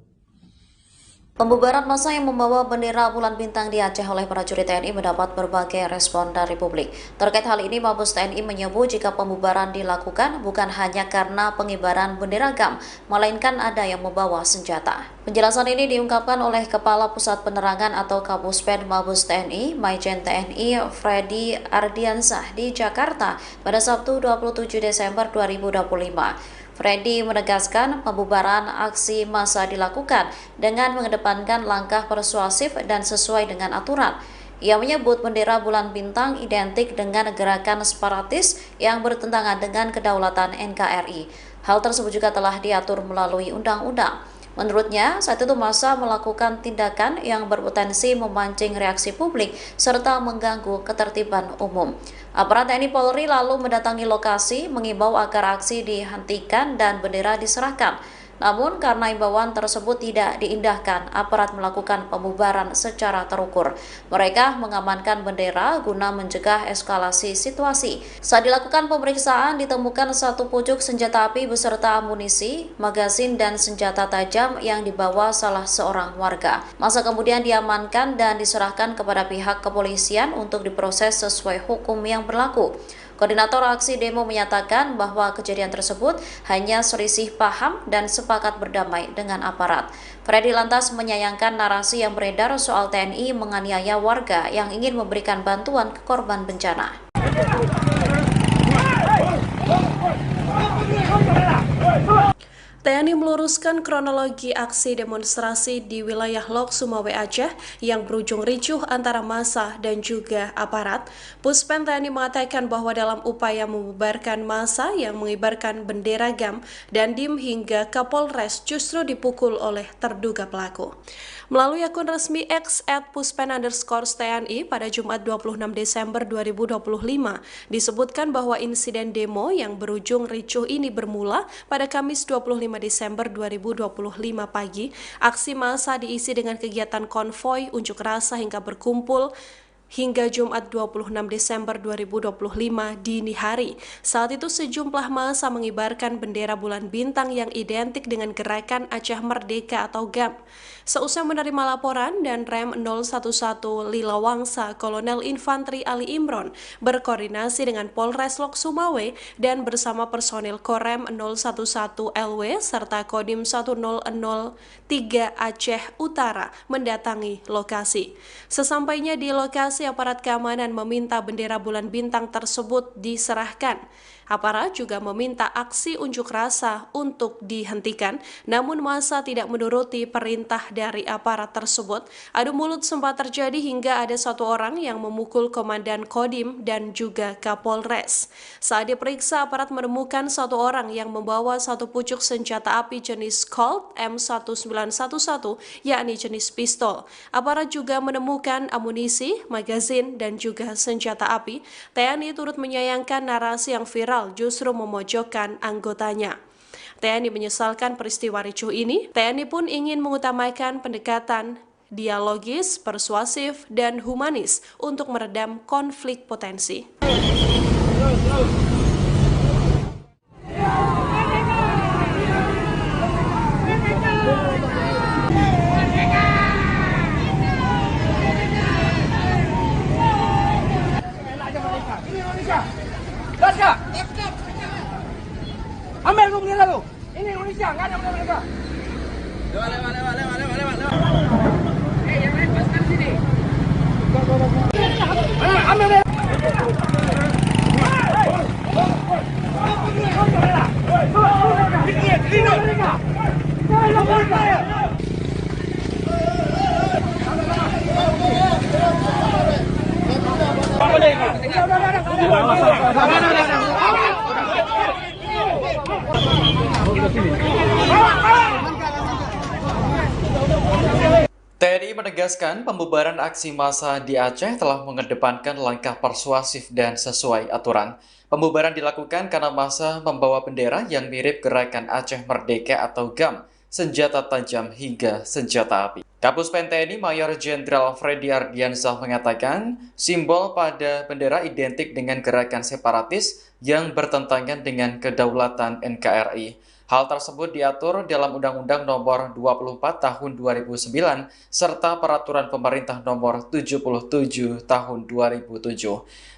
Pembubaran massa yang membawa bendera bulan bintang di Aceh oleh prajurit TNI mendapat berbagai respon dari publik. Terkait hal ini, Mabes TNI menyebut jika pembubaran dilakukan bukan hanya karena pengibaran bendera GAM, melainkan ada yang membawa senjata. Penjelasan ini diungkapkan oleh Kepala Pusat Penerangan atau Kapuspen Mabes TNI, Maijen TNI Freddy Ardiansah di Jakarta pada Sabtu 27 Desember 2025. Freddy menegaskan pembubaran aksi massa dilakukan dengan mengedepankan langkah persuasif dan sesuai dengan aturan. Ia menyebut bendera bulan bintang identik dengan gerakan separatis yang bertentangan dengan kedaulatan NKRI. Hal tersebut juga telah diatur melalui undang-undang. Menurutnya, saat itu massa melakukan tindakan yang berpotensi memancing reaksi publik serta mengganggu ketertiban umum. Aparat TNI Polri lalu mendatangi lokasi, mengimbau agar aksi dihentikan dan bendera diserahkan. Namun karena imbauan tersebut tidak diindahkan, aparat melakukan pembubaran secara terukur. Mereka mengamankan bendera guna mencegah eskalasi situasi. Saat dilakukan pemeriksaan, ditemukan satu pucuk senjata api beserta amunisi, magazin, dan senjata tajam yang dibawa salah seorang warga. Massa kemudian diamankan dan diserahkan kepada pihak kepolisian untuk diproses sesuai hukum yang berlaku. Koordinator aksi demo menyatakan bahwa kejadian tersebut hanya selisih paham dan sepakat berdamai dengan aparat. Freddy lantas menyayangkan narasi yang beredar soal TNI menganiaya warga yang ingin memberikan bantuan ke korban bencana. TNI meluruskan kronologi aksi demonstrasi di wilayah Lok Sumawe Aceh yang berujung ricuh antara massa dan juga aparat. Puspen TNI mengatakan bahwa dalam upaya membubarkan massa yang mengibarkan bendera GAM dan DIM hingga Kapolres justru dipukul oleh terduga pelaku. Melalui akun resmi X @puspen_TNI pada Jumat 26 Desember 2025, disebutkan bahwa insiden demo yang berujung ricuh ini bermula pada Kamis 25 Desember 2025 pagi. Aksi massa diisi dengan kegiatan konvoi, unjuk rasa hingga berkumpul hingga Jumat 26 Desember 2025 dini hari. Saat itu sejumlah massa mengibarkan bendera bulan bintang yang identik dengan gerakan Aceh Merdeka atau GAM. Seusai menerima laporan, dan Rem 011 Lila Wangsa, Kolonel Infanteri Ali Imron, berkoordinasi dengan Polres Lok Sumawe dan bersama personil Korem 011 LW serta Kodim 1003 Aceh Utara mendatangi lokasi. Sesampainya di lokasi, aparat keamanan meminta bendera bulan bintang tersebut diserahkan. Aparat juga meminta aksi unjuk rasa untuk dihentikan, namun massa tidak menuruti perintah dari aparat tersebut. Adu mulut sempat terjadi hingga ada satu orang yang memukul Komandan Kodim dan juga Kapolres. Saat diperiksa, aparat menemukan satu orang yang membawa satu pucuk senjata api jenis Colt M1911, yakni jenis pistol. Aparat juga menemukan amunisi, magazin, dan juga senjata api. TNI turut menyayangkan narasi yang viral justru memojokkan anggotanya. TNI menyesalkan peristiwa ricuh ini. TNI pun ingin mengutamakan pendekatan dialogis, persuasif, dan humanis untuk meredam konflik potensi. Ambil lu bendera lu. Ini Indonesia, nggak ada bendera mereka. Lewat. Yang lain paskan sini. Ambil bendera. TNI menegaskan pembubaran aksi massa di Aceh telah mengedepankan langkah persuasif dan sesuai aturan. Pembubaran dilakukan karena massa membawa bendera yang mirip gerakan Aceh Merdeka atau GAM, senjata tajam hingga senjata api. Kapuspen TNI Mayor Jenderal Freddy Ardiansyah mengatakan, simbol pada bendera identik dengan gerakan separatis yang bertentangan dengan kedaulatan NKRI. Hal tersebut diatur dalam Undang-Undang Nomor 24 Tahun 2009 serta Peraturan Pemerintah Nomor 77 Tahun 2007.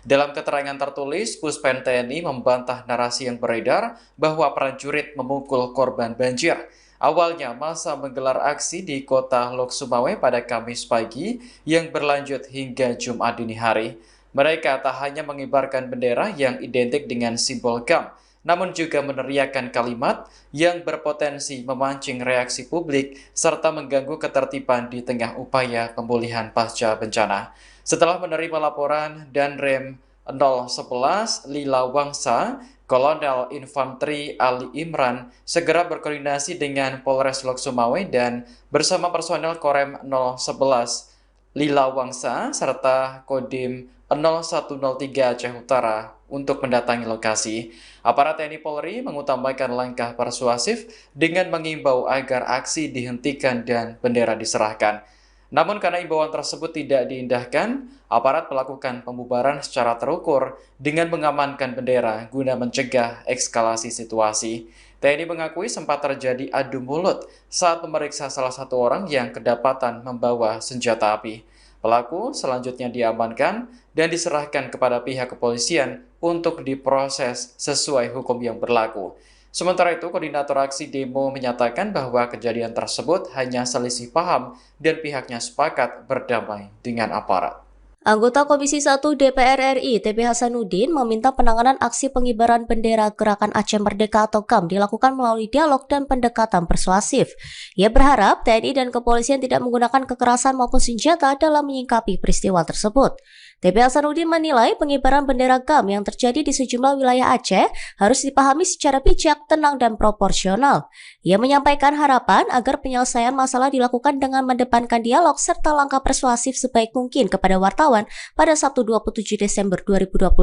Dalam keterangan tertulis, Puspen TNI membantah narasi yang beredar bahwa prajurit memukul korban banjir. Awalnya, massa menggelar aksi di kota Lok Sumawe pada Kamis pagi yang berlanjut hingga Jumat dini hari. Mereka tak hanya mengibarkan bendera yang identik dengan simbol GAM, namun juga meneriakkan kalimat yang berpotensi memancing reaksi publik serta mengganggu ketertiban di tengah upaya pemulihan pasca bencana. Setelah menerima laporan Danrem 011 Lila Wangsa, Kolonel Infanteri Ali Imran segera berkoordinasi dengan Polres Lok Sumawe dan bersama personel Korem 011 Lila Wangsa serta Kodim 0103 Aceh Utara untuk mendatangi lokasi. Aparat TNI Polri mengutamakan langkah persuasif dengan mengimbau agar aksi dihentikan dan bendera diserahkan. Namun karena imbauan tersebut tidak diindahkan, aparat melakukan pembubaran secara terukur dengan mengamankan bendera guna mencegah eskalasi situasi. TNI mengakui sempat terjadi adu mulut saat memeriksa salah satu orang yang kedapatan membawa senjata api. Pelaku selanjutnya diamankan dan diserahkan kepada pihak kepolisian untuk diproses sesuai hukum yang berlaku. Sementara itu, koordinator aksi demo menyatakan bahwa kejadian tersebut hanya selisih paham dan pihaknya sepakat berdamai dengan aparat. Anggota Komisi 1 DPR RI TP Hasanuddin meminta penanganan aksi pengibaran bendera Gerakan Aceh Merdeka atau GAM dilakukan melalui dialog dan pendekatan persuasif. Ia berharap TNI dan kepolisian tidak menggunakan kekerasan maupun senjata dalam menyikapi peristiwa tersebut. TP Hasanuddin menilai pengibaran bendera GAM yang terjadi di sejumlah wilayah Aceh harus dipahami secara bijak, tenang, dan proporsional. Ia menyampaikan harapan agar penyelesaian masalah dilakukan dengan mendepankan dialog serta langkah persuasif sebaik mungkin kepada wartawan pada Sabtu 27 Desember 2025.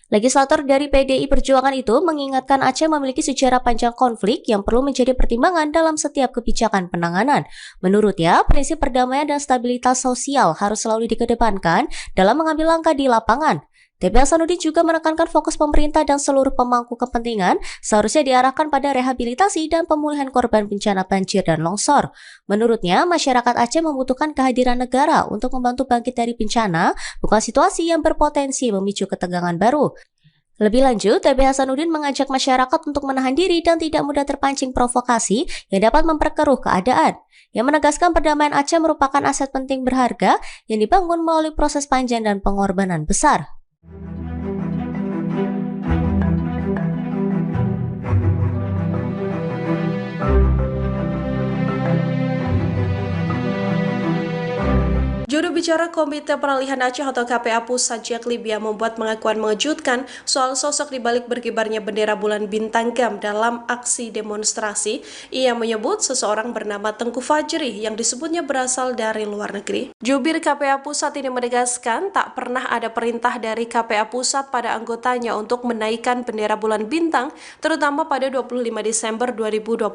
Legislator dari PDI Perjuangan itu mengingatkan Aceh memiliki sejarah panjang konflik yang perlu menjadi pertimbangan dalam setiap kebijakan penanganan. Menurutnya, prinsip perdamaian dan stabilitas sosial harus selalu dikedepankan dalam mengambil langkah di lapangan. TP Hasanuddin juga menekankan fokus pemerintah dan seluruh pemangku kepentingan seharusnya diarahkan pada rehabilitasi dan pemulihan korban bencana banjir dan longsor. Menurutnya, masyarakat Aceh membutuhkan kehadiran negara untuk membantu bangkit dari bencana, bukan situasi yang berpotensi memicu ketegangan baru. Lebih lanjut, TP Hasanuddin mengajak masyarakat untuk menahan diri dan tidak mudah terpancing provokasi yang dapat memperkeruh keadaan. Yang menegaskan perdamaian Aceh merupakan aset penting berharga yang dibangun melalui proses panjang dan pengorbanan besar. Juru bicara Komite Peralihan Aceh atau KPA Pusat Jack Libya membuat pengakuan mengejutkan soal sosok di balik berkibarnya bendera bulan bintang GAM dalam aksi demonstrasi. Ia menyebut seseorang bernama Tengku Fajri yang disebutnya berasal dari luar negeri. Jubir KPA Pusat ini menegaskan tak pernah ada perintah dari KPA Pusat pada anggotanya untuk menaikkan bendera bulan bintang, terutama pada 25 Desember 2025.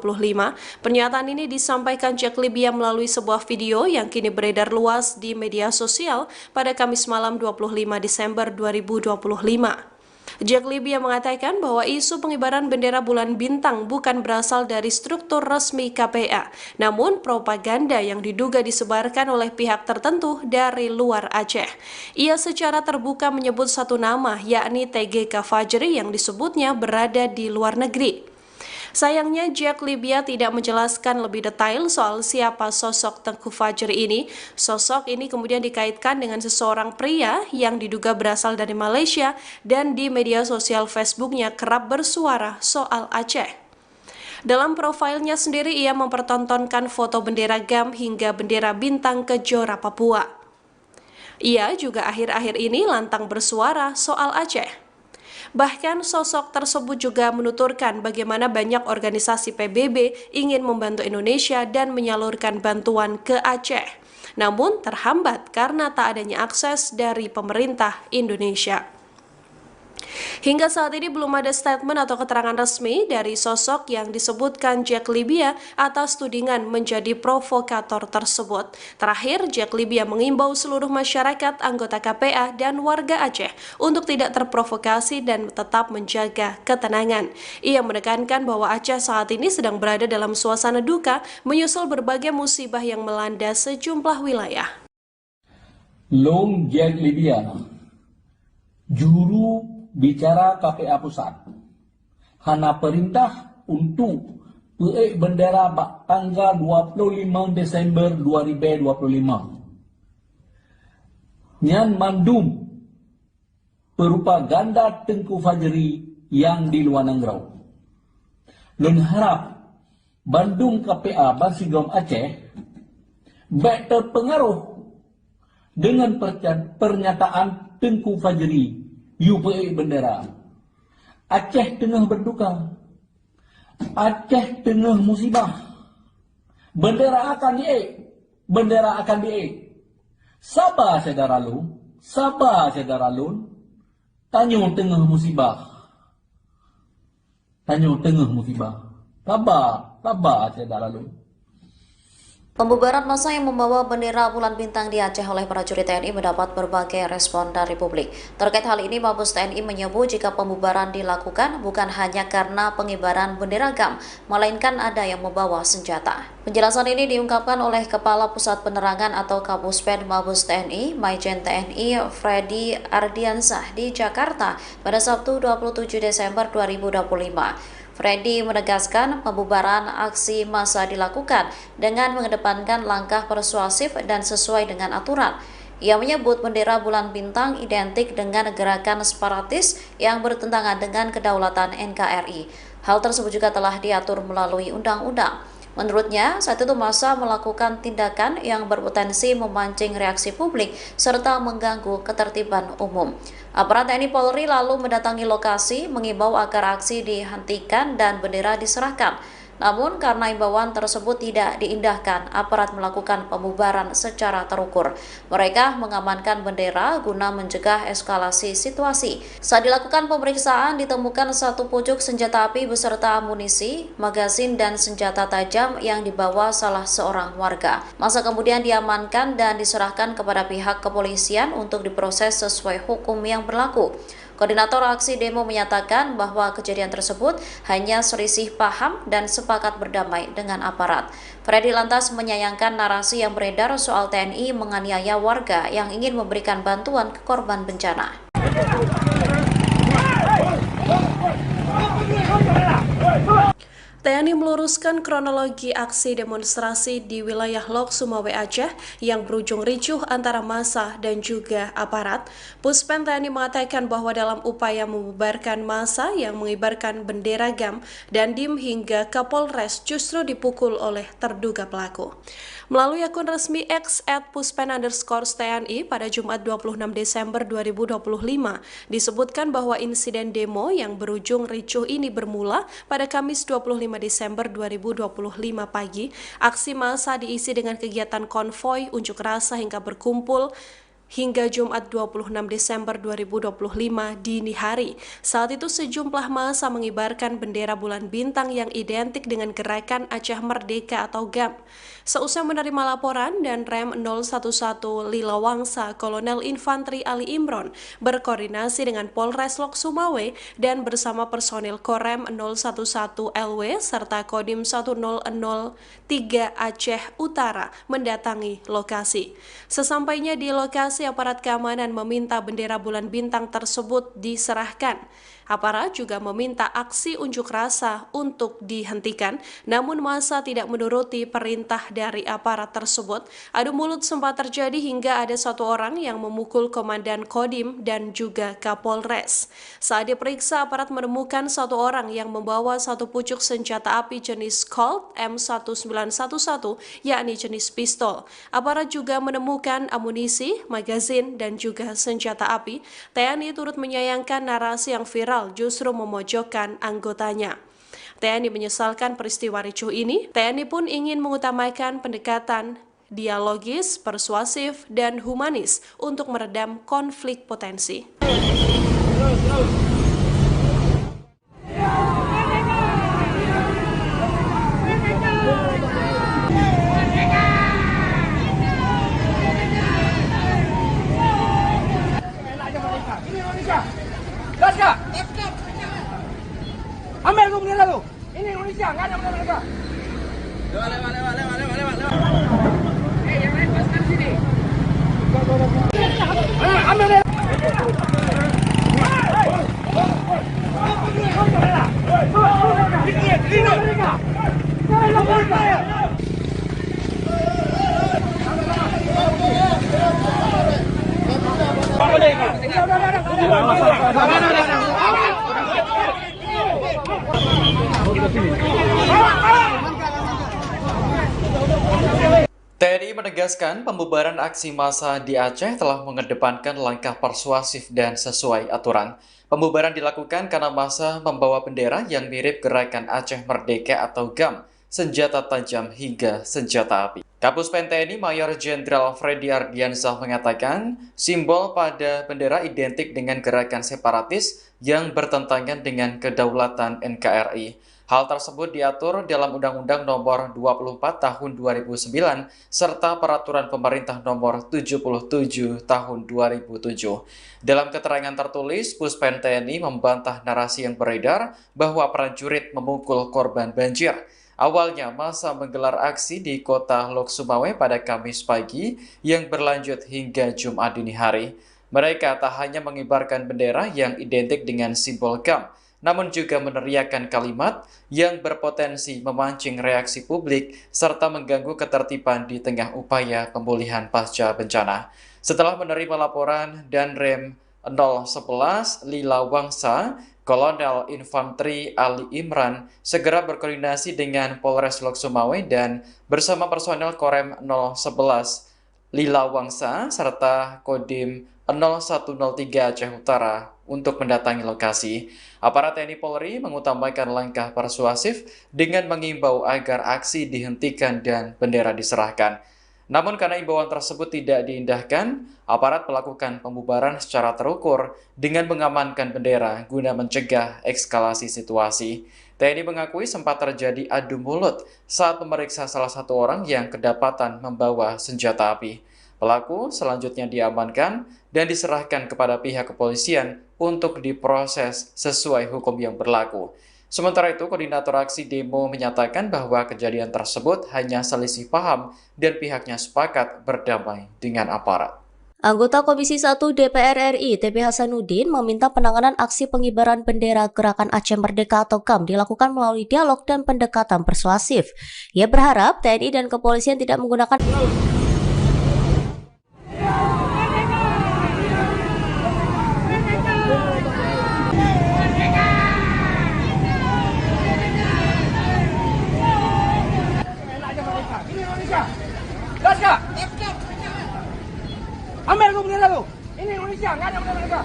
Pernyataan ini disampaikan Jack Libya melalui sebuah video yang kini beredar luas di media sosial pada Kamis malam 25 Desember 2025. Jack Libya mengatakan bahwa isu pengibaran bendera bulan bintang bukan berasal dari struktur resmi KPA, namun propaganda yang diduga disebarkan oleh pihak tertentu dari luar Aceh. Ia secara terbuka menyebut satu nama, yakni TGK Fajri yang disebutnya berada di luar negeri. Sayangnya Jack Libya tidak menjelaskan lebih detail soal siapa sosok Tengku Fajri ini. Sosok ini kemudian dikaitkan dengan seseorang pria yang diduga berasal dari Malaysia dan di media sosial Facebooknya kerap bersuara soal Aceh. Dalam profilnya sendiri ia mempertontonkan foto bendera GAM hingga bendera bintang Kejora Papua. Ia juga akhir-akhir ini lantang bersuara soal Aceh. Bahkan sosok tersebut juga menuturkan bagaimana banyak organisasi PBB ingin membantu Indonesia dan menyalurkan bantuan ke Aceh, namun terhambat karena tak adanya akses dari pemerintah Indonesia. Hingga saat ini belum ada statement atau keterangan resmi dari sosok yang disebutkan Jack Libya atas tudingan menjadi provokator tersebut. Terakhir, Jack Libya mengimbau seluruh masyarakat, anggota KPA, dan warga Aceh untuk tidak terprovokasi dan tetap menjaga ketenangan. Ia menekankan bahwa Aceh saat ini sedang berada dalam suasana duka menyusul berbagai musibah yang melanda sejumlah wilayah. Long Jack Libya, juru bicara KPA Pusat, hana perintah untuk peik bendera tanggal 25 Desember 2025. Nyan mandum propaganda Tengku Fajri yang di luar negeri. Lun harap Bandung KPA Bansigom Aceh baik terpengaruh dengan pernyataan Tengku Fajri, UPA bendera. Aceh tengah berduka, Aceh tengah musibah, bendera akan diek, bendera akan diek. Sabar saudara lun, tanya tengah musibah, sabar saudara lun. Pembubaran massa yang membawa bendera bulan bintang di Aceh oleh prajurit TNI mendapat berbagai respon dari publik. Terkait hal ini, Mabes TNI menyebut jika pembubaran dilakukan bukan hanya karena pengibaran bendera GAM, melainkan ada yang membawa senjata. Penjelasan ini diungkapkan oleh Kepala Pusat Penerangan atau Kapuspen Mabes TNI, Maijen TNI Freddy Ardiansah di Jakarta pada Sabtu 27 Desember 2025. Freddy menegaskan pembubaran aksi massa dilakukan dengan mengedepankan langkah persuasif dan sesuai dengan aturan. Ia menyebut bendera bulan bintang identik dengan gerakan separatis yang bertentangan dengan kedaulatan NKRI. Hal tersebut juga telah diatur melalui undang-undang. Menurutnya, saat itu massa melakukan tindakan yang berpotensi memancing reaksi publik serta mengganggu ketertiban umum. Aparat TNI Polri lalu mendatangi lokasi, mengimbau agar aksi dihentikan dan bendera diserahkan. Namun karena imbauan tersebut tidak diindahkan, aparat melakukan pembubaran secara terukur. Mereka mengamankan bendera guna mencegah eskalasi situasi. Saat dilakukan pemeriksaan, ditemukan satu pucuk senjata api beserta amunisi, magazin, dan senjata tajam yang dibawa salah seorang warga. Massa kemudian diamankan dan diserahkan kepada pihak kepolisian untuk diproses sesuai hukum yang berlaku. Koordinator aksi demo menyatakan bahwa kejadian tersebut hanya selisih paham dan sepakat berdamai dengan aparat. Freddy lantas menyayangkan narasi yang beredar soal TNI menganiaya warga yang ingin memberikan bantuan ke korban bencana. TNI meluruskan kronologi aksi demonstrasi di wilayah Lok Sumawe Aceh yang berujung ricuh antara massa dan juga aparat. Puspen TNI mengatakan bahwa dalam upaya membubarkan massa yang mengibarkan bendera GAM dan DIM hingga Kapolres justru dipukul oleh terduga pelaku. Melalui akun resmi X @puspen_TNI pada Jumat 26 Desember 2025, disebutkan bahwa insiden demo yang berujung ricuh ini bermula pada Kamis 25 Desember 2025 pagi. Aksi massa diisi dengan kegiatan konvoi, unjuk rasa hingga berkumpul hingga Jumat 26 Desember 2025 dini hari. Saat itu sejumlah massa mengibarkan bendera bulan bintang yang identik dengan gerakan Aceh Merdeka atau GAM. Seusai menerima laporan, dan Rem 011 Lila Wangsa, Kolonel Infanteri Ali Imron, berkoordinasi dengan Polres Lok Sumawe dan bersama personil Korem 011 LW serta Kodim 1003 Aceh Utara mendatangi lokasi. Sesampainya di lokasi, aparat keamanan meminta bendera bulan bintang tersebut diserahkan. Aparat juga meminta aksi unjuk rasa untuk dihentikan, namun massa tidak menuruti perintah dari aparat tersebut. Adu mulut sempat terjadi hingga ada satu orang yang memukul Komandan Kodim dan juga Kapolres. Saat diperiksa, aparat menemukan satu orang yang membawa satu pucuk senjata api jenis Colt M1911, yakni jenis pistol. Aparat juga menemukan amunisi, magazin, dan juga senjata api. TNI turut menyayangkan narasi yang viral justru memojokkan anggotanya. TNI menyesalkan peristiwa ricuh ini. TNI pun ingin mengutamakan pendekatan dialogis, persuasif, dan humanis untuk meredam konflik potensi. Gas kak? Ambil lu bendera lu. Ini Indonesia, nggak ada bendera mereka. Lewat. Yang lain paskan sini. Ambil bendera. TNI menegaskan pembubaran aksi massa di Aceh telah mengedepankan langkah persuasif dan sesuai aturan. Pembubaran dilakukan karena massa membawa bendera yang mirip Gerakan Aceh Merdeka atau GAM, senjata tajam hingga senjata api. Kapuspen TNI Mayor Jenderal Freddy Ardiansyah mengatakan, simbol pada bendera identik dengan gerakan separatis yang bertentangan dengan kedaulatan NKRI. Hal tersebut diatur dalam Undang-Undang Nomor 24 Tahun 2009 serta Peraturan Pemerintah Nomor 77 Tahun 2007. Dalam keterangan tertulis, Puspen TNI membantah narasi yang beredar bahwa prajurit memukul korban banjir. Awalnya, massa menggelar aksi di kota Lok Sumawe pada Kamis pagi yang berlanjut hingga Jumat dini hari. Mereka tak hanya mengibarkan bendera yang identik dengan simbol GAM, namun juga meneriakkan kalimat yang berpotensi memancing reaksi publik serta mengganggu ketertiban di tengah upaya pemulihan pasca bencana. Setelah menerima laporan, Danrem 011 Lila Wangsa, Kolonel Infanteri Ali Imran segera berkoordinasi dengan Polres Lok Sumawe dan bersama personel Korem 011 Lila Wangsa serta Kodim 0103 Aceh Utara untuk mendatangi lokasi. Aparat TNI Polri mengutamakan langkah persuasif dengan mengimbau agar aksi dihentikan dan bendera diserahkan. Namun karena imbauan tersebut tidak diindahkan, aparat melakukan pembubaran secara terukur dengan mengamankan bendera guna mencegah eskalasi situasi. TNI mengakui sempat terjadi adu mulut saat memeriksa salah satu orang yang kedapatan membawa senjata api. Pelaku selanjutnya diamankan dan diserahkan kepada pihak kepolisian untuk diproses sesuai hukum yang berlaku. Sementara itu, koordinator aksi demo menyatakan bahwa kejadian tersebut hanya selisih paham dan pihaknya sepakat berdamai dengan aparat. Anggota Komisi 1 DPR RI TP Hasanuddin meminta penanganan aksi pengibaran bendera Gerakan Aceh Merdeka atau GAM dilakukan melalui dialog dan pendekatan persuasif. Ia berharap TNI dan kepolisian tidak menggunakan Laska! Ambil lu bendera lu. Ini Indonesia, nggak ada bendera mereka.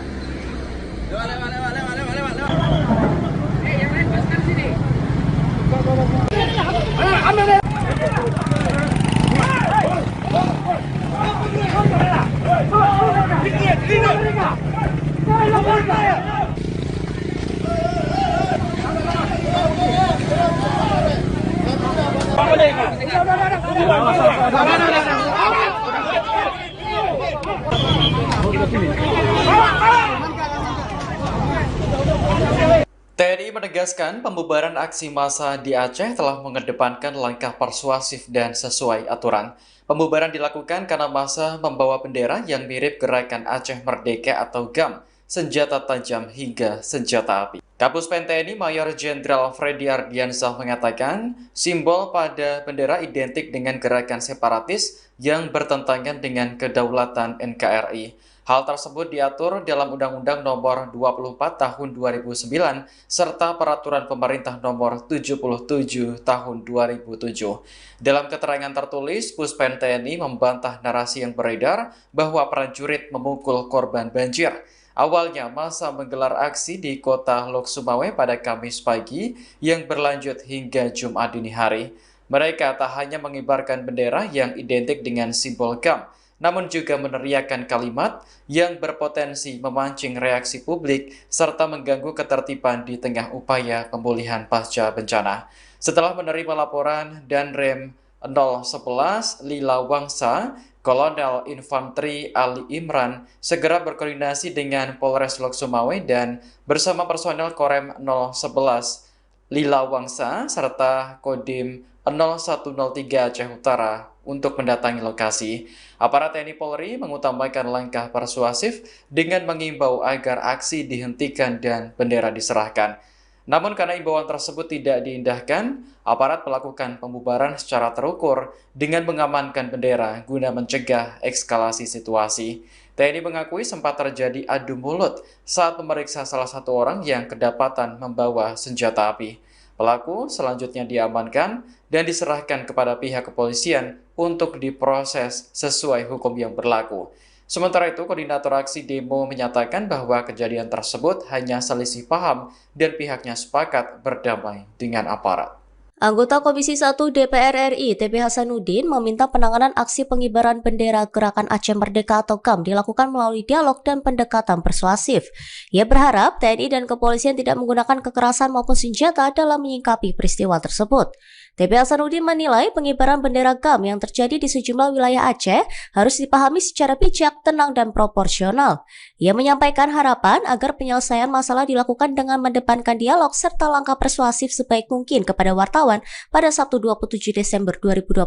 Lewat. Yang lain paskan sini. Ambil bendera. TNI menegaskan pembubaran aksi massa di Aceh telah mengedepankan langkah persuasif dan sesuai aturan. Pembubaran dilakukan karena massa membawa bendera yang mirip Gerakan Aceh Merdeka atau GAM, senjata tajam hingga senjata api. Kapuspen TNI Mayor Jenderal Freddy Ardiansyah mengatakan, simbol pada bendera identik dengan gerakan separatis yang bertentangan dengan kedaulatan NKRI. Hal tersebut diatur dalam Undang-Undang Nomor 24 Tahun 2009 serta Peraturan Pemerintah Nomor 77 Tahun 2007. Dalam keterangan tertulis, Puspen TNI membantah narasi yang beredar bahwa prajurit memukul korban banjir. Awalnya, massa menggelar aksi di kota Lok Sumawe pada Kamis pagi yang berlanjut hingga Jumat dini hari. Mereka tak hanya mengibarkan bendera yang identik dengan simbol GAM, namun juga meneriakkan kalimat yang berpotensi memancing reaksi publik serta mengganggu ketertiban di tengah upaya pemulihan pasca bencana. Setelah menerima laporan, Danrem 011 Lila Wangsa, Kolonel Infanteri Ali Imran segera berkoordinasi dengan Polres Lok Sumawe dan bersama personel Korem 011 Lila Wangsa serta Kodim 0103 Aceh Utara untuk mendatangi lokasi. Aparat TNI Polri mengutamakan langkah persuasif dengan mengimbau agar aksi dihentikan dan bendera diserahkan. Namun karena imbauan tersebut tidak diindahkan, aparat melakukan pembubaran secara terukur dengan mengamankan bendera guna mencegah eskalasi situasi. TNI mengakui sempat terjadi adu mulut saat memeriksa salah satu orang yang kedapatan membawa senjata api. Pelaku selanjutnya diamankan dan diserahkan kepada pihak kepolisian untuk diproses sesuai hukum yang berlaku. Sementara itu, koordinator aksi demo menyatakan bahwa kejadian tersebut hanya selisih paham dan pihaknya sepakat berdamai dengan aparat. Anggota Komisi 1 DPR RI TP Hasanuddin meminta penanganan aksi pengibaran bendera Gerakan Aceh Merdeka atau GAM dilakukan melalui dialog dan pendekatan persuasif. Ia berharap TNI dan kepolisian tidak menggunakan kekerasan maupun senjata dalam menyikapi peristiwa tersebut. TP Hasanuddin menilai pengibaran bendera GAM yang terjadi di sejumlah wilayah Aceh harus dipahami secara bijak, tenang, dan proporsional. Ia menyampaikan harapan agar penyelesaian masalah dilakukan dengan mendepankan dialog serta langkah persuasif sebaik mungkin kepada wartawan pada Sabtu 27 Desember 2025.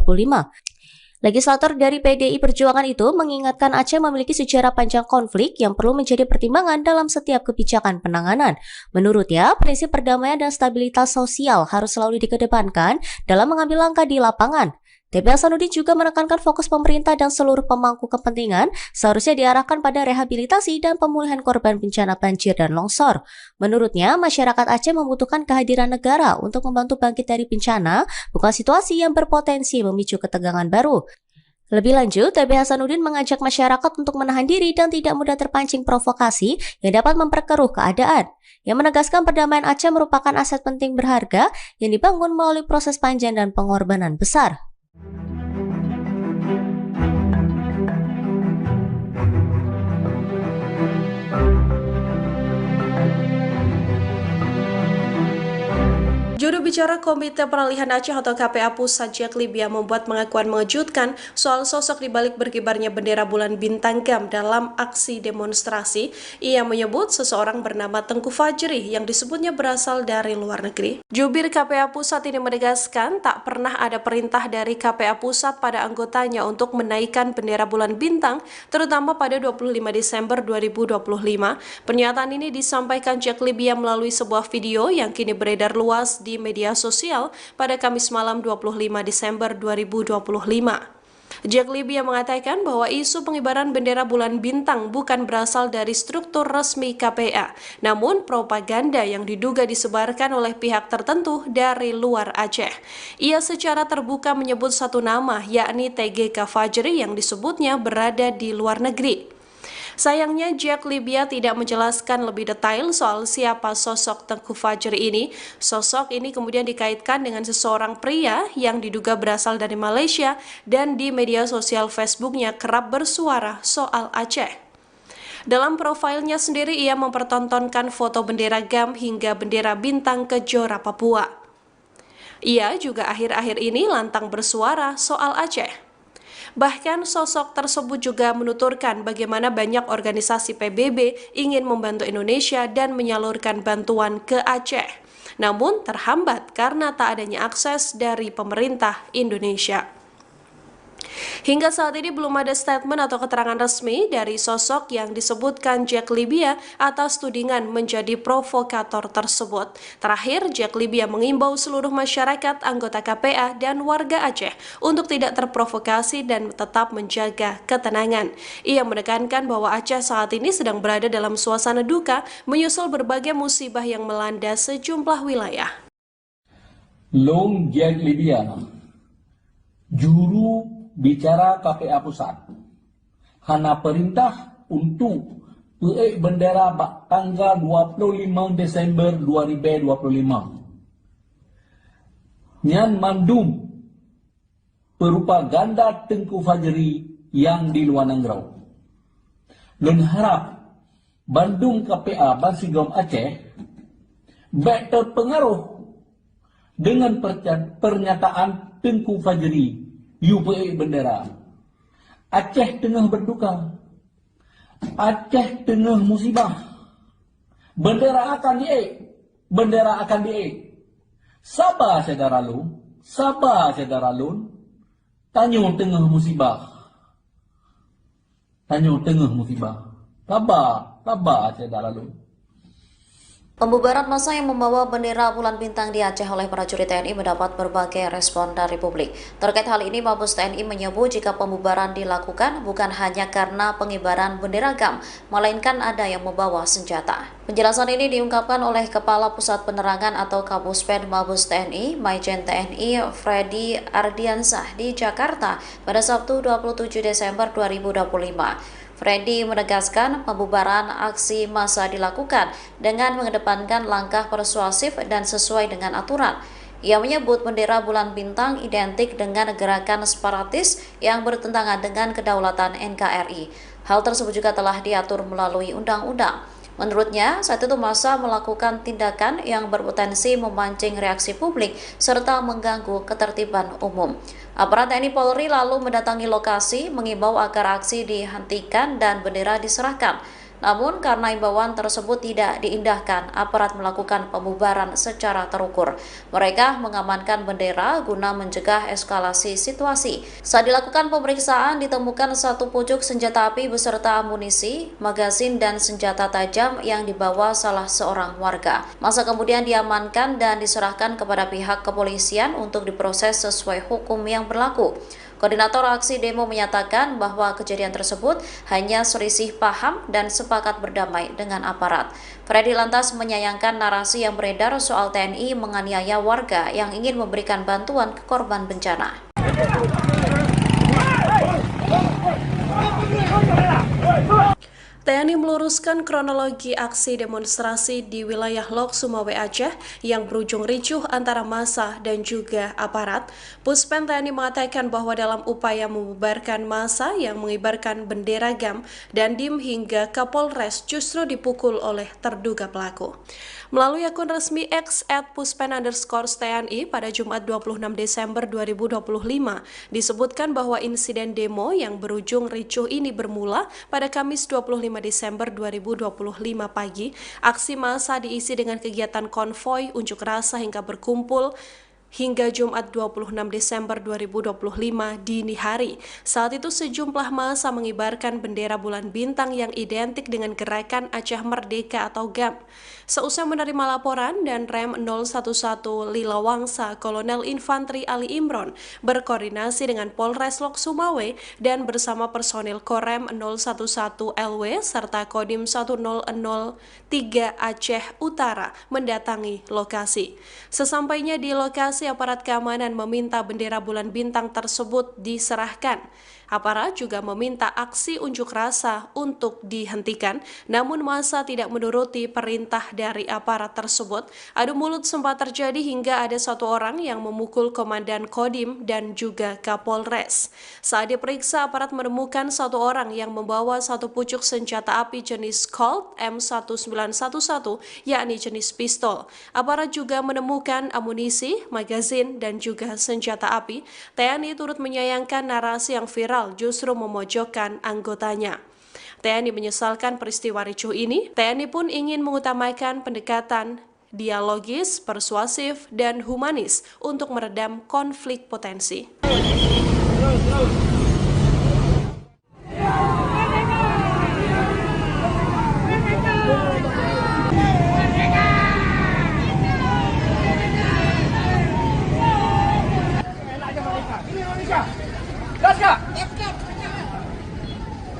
Legislator dari PDI Perjuangan itu mengingatkan Aceh memiliki sejarah panjang konflik yang perlu menjadi pertimbangan dalam setiap kebijakan penanganan. Menurutnya, prinsip perdamaian dan stabilitas sosial harus selalu dikedepankan dalam mengambil langkah di lapangan. TP Hasanuddin juga menekankan fokus pemerintah dan seluruh pemangku kepentingan seharusnya diarahkan pada rehabilitasi dan pemulihan korban bencana banjir dan longsor. Menurutnya, masyarakat Aceh membutuhkan kehadiran negara untuk membantu bangkit dari bencana, bukan situasi yang berpotensi memicu ketegangan baru. Lebih lanjut, TP Hasanuddin mengajak masyarakat untuk menahan diri dan tidak mudah terpancing provokasi yang dapat memperkeruh keadaan. Yang menegaskan perdamaian Aceh merupakan aset penting berharga yang dibangun melalui proses panjang dan pengorbanan besar. Juru bicara Komite Peralihan Aceh atau KPA Pusat Jack Libya membuat pengakuan mengejutkan soal sosok di balik berkibarnya bendera bulan bintang GAM dalam aksi demonstrasi. Ia menyebut seseorang bernama Tengku Fajri yang disebutnya berasal dari luar negeri. Jubir KPA Pusat ini menegaskan tak pernah ada perintah dari KPA Pusat pada anggotanya untuk menaikkan bendera bulan bintang, terutama pada 25 Desember 2025. Pernyataan ini disampaikan Jack Libya melalui sebuah video yang kini beredar luas di media sosial pada Kamis malam 25 Desember 2025. Jack Libya mengatakan bahwa isu pengibaran bendera bulan bintang bukan berasal dari struktur resmi KPA, namun propaganda yang diduga disebarkan oleh pihak tertentu dari luar Aceh. Ia secara terbuka menyebut satu nama, yakni TGK Fajri yang disebutnya berada di luar negeri. Sayangnya, Jack Libya tidak menjelaskan lebih detail soal siapa sosok Tengku Fajri ini. Sosok ini kemudian dikaitkan dengan seseorang pria yang diduga berasal dari Malaysia dan di media sosial Facebooknya kerap bersuara soal Aceh. Dalam profilnya sendiri, ia mempertontonkan foto bendera GAM hingga bendera bintang Kejora Papua. Ia juga akhir-akhir ini lantang bersuara soal Aceh. Bahkan sosok tersebut juga menuturkan bagaimana banyak organisasi PBB ingin membantu Indonesia dan menyalurkan bantuan ke Aceh, namun terhambat karena tak adanya akses dari pemerintah Indonesia. Hingga saat ini belum ada statement atau keterangan resmi dari sosok yang disebutkan Jack Libya atas tudingan menjadi provokator tersebut. Terakhir, Jack Libya mengimbau seluruh masyarakat, anggota KPA, dan warga Aceh untuk tidak terprovokasi dan tetap menjaga ketenangan. Ia menekankan bahwa Aceh saat ini sedang berada dalam suasana duka menyusul berbagai musibah yang melanda sejumlah wilayah. Long Jack Libya, juru bicara KPA Pusat, hana perintah untuk peik bendera tanggal 25 Desember 2025. Nyan mandum propaganda Tengku Fajri yang di luar negeri. Lun harap Bandung KPA Bansigom Aceh baik terpengaruh dengan pernyataan Tengku Fajri UPA bendera. Aceh tengah berduka. Aceh tengah musibah. Bendera akan diik. Bendera akan diik. Sabar saudara lu. Sabar saudara lu. Tanyo tengah musibah. Tanyo tengah musibah. Sabar. Sabar saudara lu. Pembubaran massa yang membawa bendera bulan bintang di Aceh oleh prajurit TNI mendapat berbagai respon dari publik. Terkait hal ini, Mabes TNI menyebut jika pembubaran dilakukan bukan hanya karena pengibaran bendera GAM, melainkan ada yang membawa senjata. Penjelasan ini diungkapkan oleh Kepala Pusat Penerangan atau Kapuspen Mabes TNI, Maijen TNI Freddy Ardiansah di Jakarta pada Sabtu 27 Desember 2025. Freddy menegaskan pembubaran aksi massa dilakukan dengan mengedepankan langkah persuasif dan sesuai dengan aturan. Ia menyebut bendera bulan bintang identik dengan gerakan separatis yang bertentangan dengan kedaulatan NKRI. Hal tersebut juga telah diatur melalui undang-undang. Menurutnya, saat itu massa melakukan tindakan yang berpotensi memancing reaksi publik serta mengganggu ketertiban umum. Aparat TNI Polri lalu mendatangi lokasi, mengimbau agar aksi dihentikan dan bendera diserahkan. Namun karena imbauan tersebut tidak diindahkan, aparat melakukan pembubaran secara terukur. Mereka mengamankan bendera guna mencegah eskalasi situasi. Saat dilakukan pemeriksaan, ditemukan satu pucuk senjata api beserta amunisi, magazin, dan senjata tajam yang dibawa salah seorang warga. Massa kemudian diamankan dan diserahkan kepada pihak kepolisian untuk diproses sesuai hukum yang berlaku. Koordinator aksi demo menyatakan bahwa kejadian tersebut hanya selisih paham dan sepakat berdamai dengan aparat. Freddy lantas menyayangkan narasi yang beredar soal TNI menganiaya warga yang ingin memberikan bantuan ke korban bencana. TNI meluruskan kronologi aksi demonstrasi di wilayah Lok Sumawe Aceh yang berujung ricuh antara massa dan juga aparat. Puspen TNI mengatakan bahwa dalam upaya membubarkan massa yang mengibarkan bendera GAM dan DIM hingga Kapolres justru dipukul oleh terduga pelaku. Melalui akun resmi X @puspen_TNI pada Jumat 26 Desember 2025, disebutkan bahwa insiden demo yang berujung ricuh ini bermula pada Kamis 25 Desember 2025 pagi. Aksi massa diisi dengan kegiatan konvoi, unjuk rasa hingga berkumpul hingga Jumat 26 Desember 2025 dini hari. Saat itu sejumlah massa mengibarkan bendera bulan bintang yang identik dengan gerakan Aceh Merdeka atau GAM. Seusai menerima laporan dan Rem 011 Lilawangsa, Kolonel Infanteri Ali Imron berkoordinasi dengan Polres Lok Sumawe dan bersama personil Korem 011 LW serta Kodim 1003 Aceh Utara mendatangi lokasi. Sesampainya di lokasi, aparat keamanan meminta bendera bulan bintang tersebut diserahkan. Aparat juga meminta aksi unjuk rasa untuk dihentikan, namun massa tidak menuruti perintah dari aparat tersebut. Adu mulut sempat terjadi hingga ada satu orang yang memukul Komandan Kodim dan juga Kapolres. Saat diperiksa, aparat menemukan satu orang yang membawa satu pucuk senjata api jenis Colt M1911, yakni jenis pistol. Aparat juga menemukan amunisi, magazin, dan juga senjata api. TNI turut menyayangkan narasi yang viral justru memojokkan anggotanya. TNI menyesalkan peristiwa ricuh ini. TNI pun ingin mengutamakan pendekatan dialogis, persuasif, dan humanis untuk meredam konflik potensi.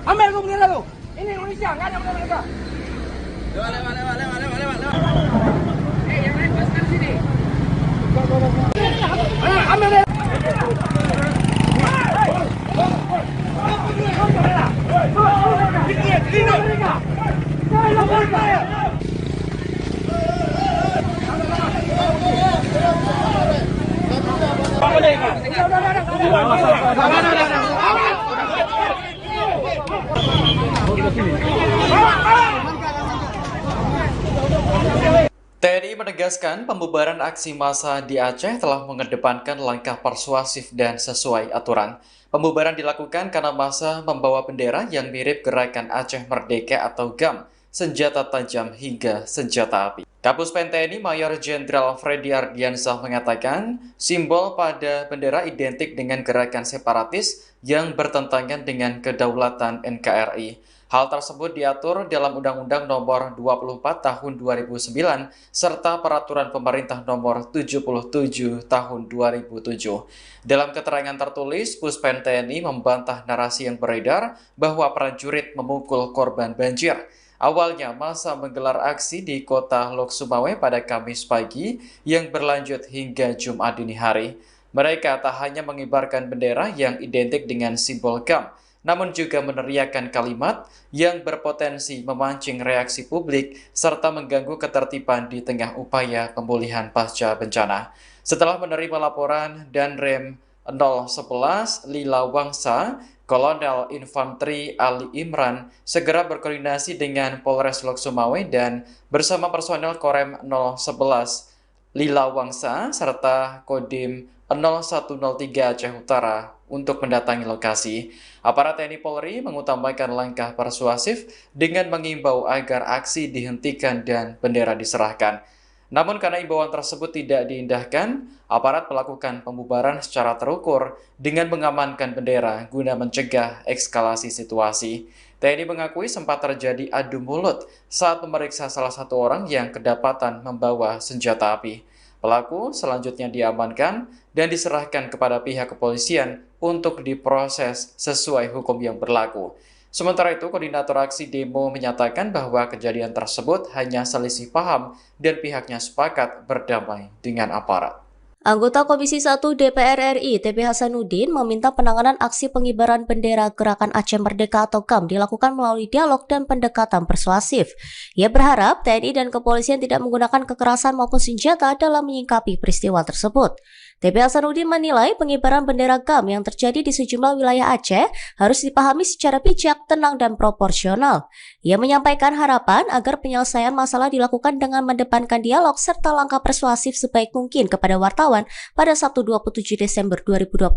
Ambil lu bendera lu. Ini Indonesia, nggak ada bendera mereka. Lewat. Yang lain paskan sini. Ambil bendera. TNI menegaskan pembubaran aksi massa di Aceh telah mengedepankan langkah persuasif dan sesuai aturan. Pembubaran dilakukan karena massa membawa bendera yang mirip gerakan Aceh Merdeka atau GAM, senjata tajam hingga senjata api. Kapuspen TNI Mayor Jenderal Freddy Ardiansah mengatakan simbol pada bendera identik dengan gerakan separatis yang bertentangan dengan kedaulatan NKRI. Hal tersebut diatur dalam Undang-Undang Nomor 24 Tahun 2009 serta Peraturan Pemerintah Nomor 77 Tahun 2007. Dalam keterangan tertulis, Puspen TNI membantah narasi yang beredar bahwa prajurit memukul korban banjir. Awalnya massa menggelar aksi di kota Lok Sumawe pada Kamis pagi yang berlanjut hingga Jumat dini hari. Mereka tak hanya mengibarkan bendera yang identik dengan simbol GAM, namun juga meneriakkan kalimat yang berpotensi memancing reaksi publik serta mengganggu ketertiban di tengah upaya pemulihan pasca bencana. Setelah menerima laporan, Danrem 011 Lila Wangsa, Kolonel Infanteri Ali Imran segera berkoordinasi dengan Polres Lok Sumawe dan bersama personel Korem 011 Lila Wangsa serta Kodim 0103 Aceh Utara untuk mendatangi lokasi. Aparat TNI Polri mengutamakan langkah persuasif dengan mengimbau agar aksi dihentikan dan bendera diserahkan. Namun karena imbauan tersebut tidak diindahkan, aparat melakukan pembubaran secara terukur dengan mengamankan bendera guna mencegah eskalasi situasi. TNI mengakui sempat terjadi adu mulut saat memeriksa salah satu orang yang kedapatan membawa senjata api. Pelaku selanjutnya diamankan dan diserahkan kepada pihak kepolisian untuk diproses sesuai hukum yang berlaku. Sementara itu, koordinator aksi demo menyatakan bahwa kejadian tersebut hanya selisih paham dan pihaknya sepakat berdamai dengan aparat. Anggota Komisi 1 DPR RI TP Hasanuddin meminta penanganan aksi pengibaran bendera Gerakan Aceh Merdeka atau GAM dilakukan melalui dialog dan pendekatan persuasif. Ia berharap TNI dan kepolisian tidak menggunakan kekerasan maupun senjata dalam menyikapi peristiwa tersebut. TP Hasanuddin menilai pengibaran bendera GAM yang terjadi di sejumlah wilayah Aceh harus dipahami secara bijak, tenang, dan proporsional. Ia menyampaikan harapan agar penyelesaian masalah dilakukan dengan mendepankan dialog serta langkah persuasif sebaik mungkin kepada wartawan pada Sabtu 27 Desember 2025.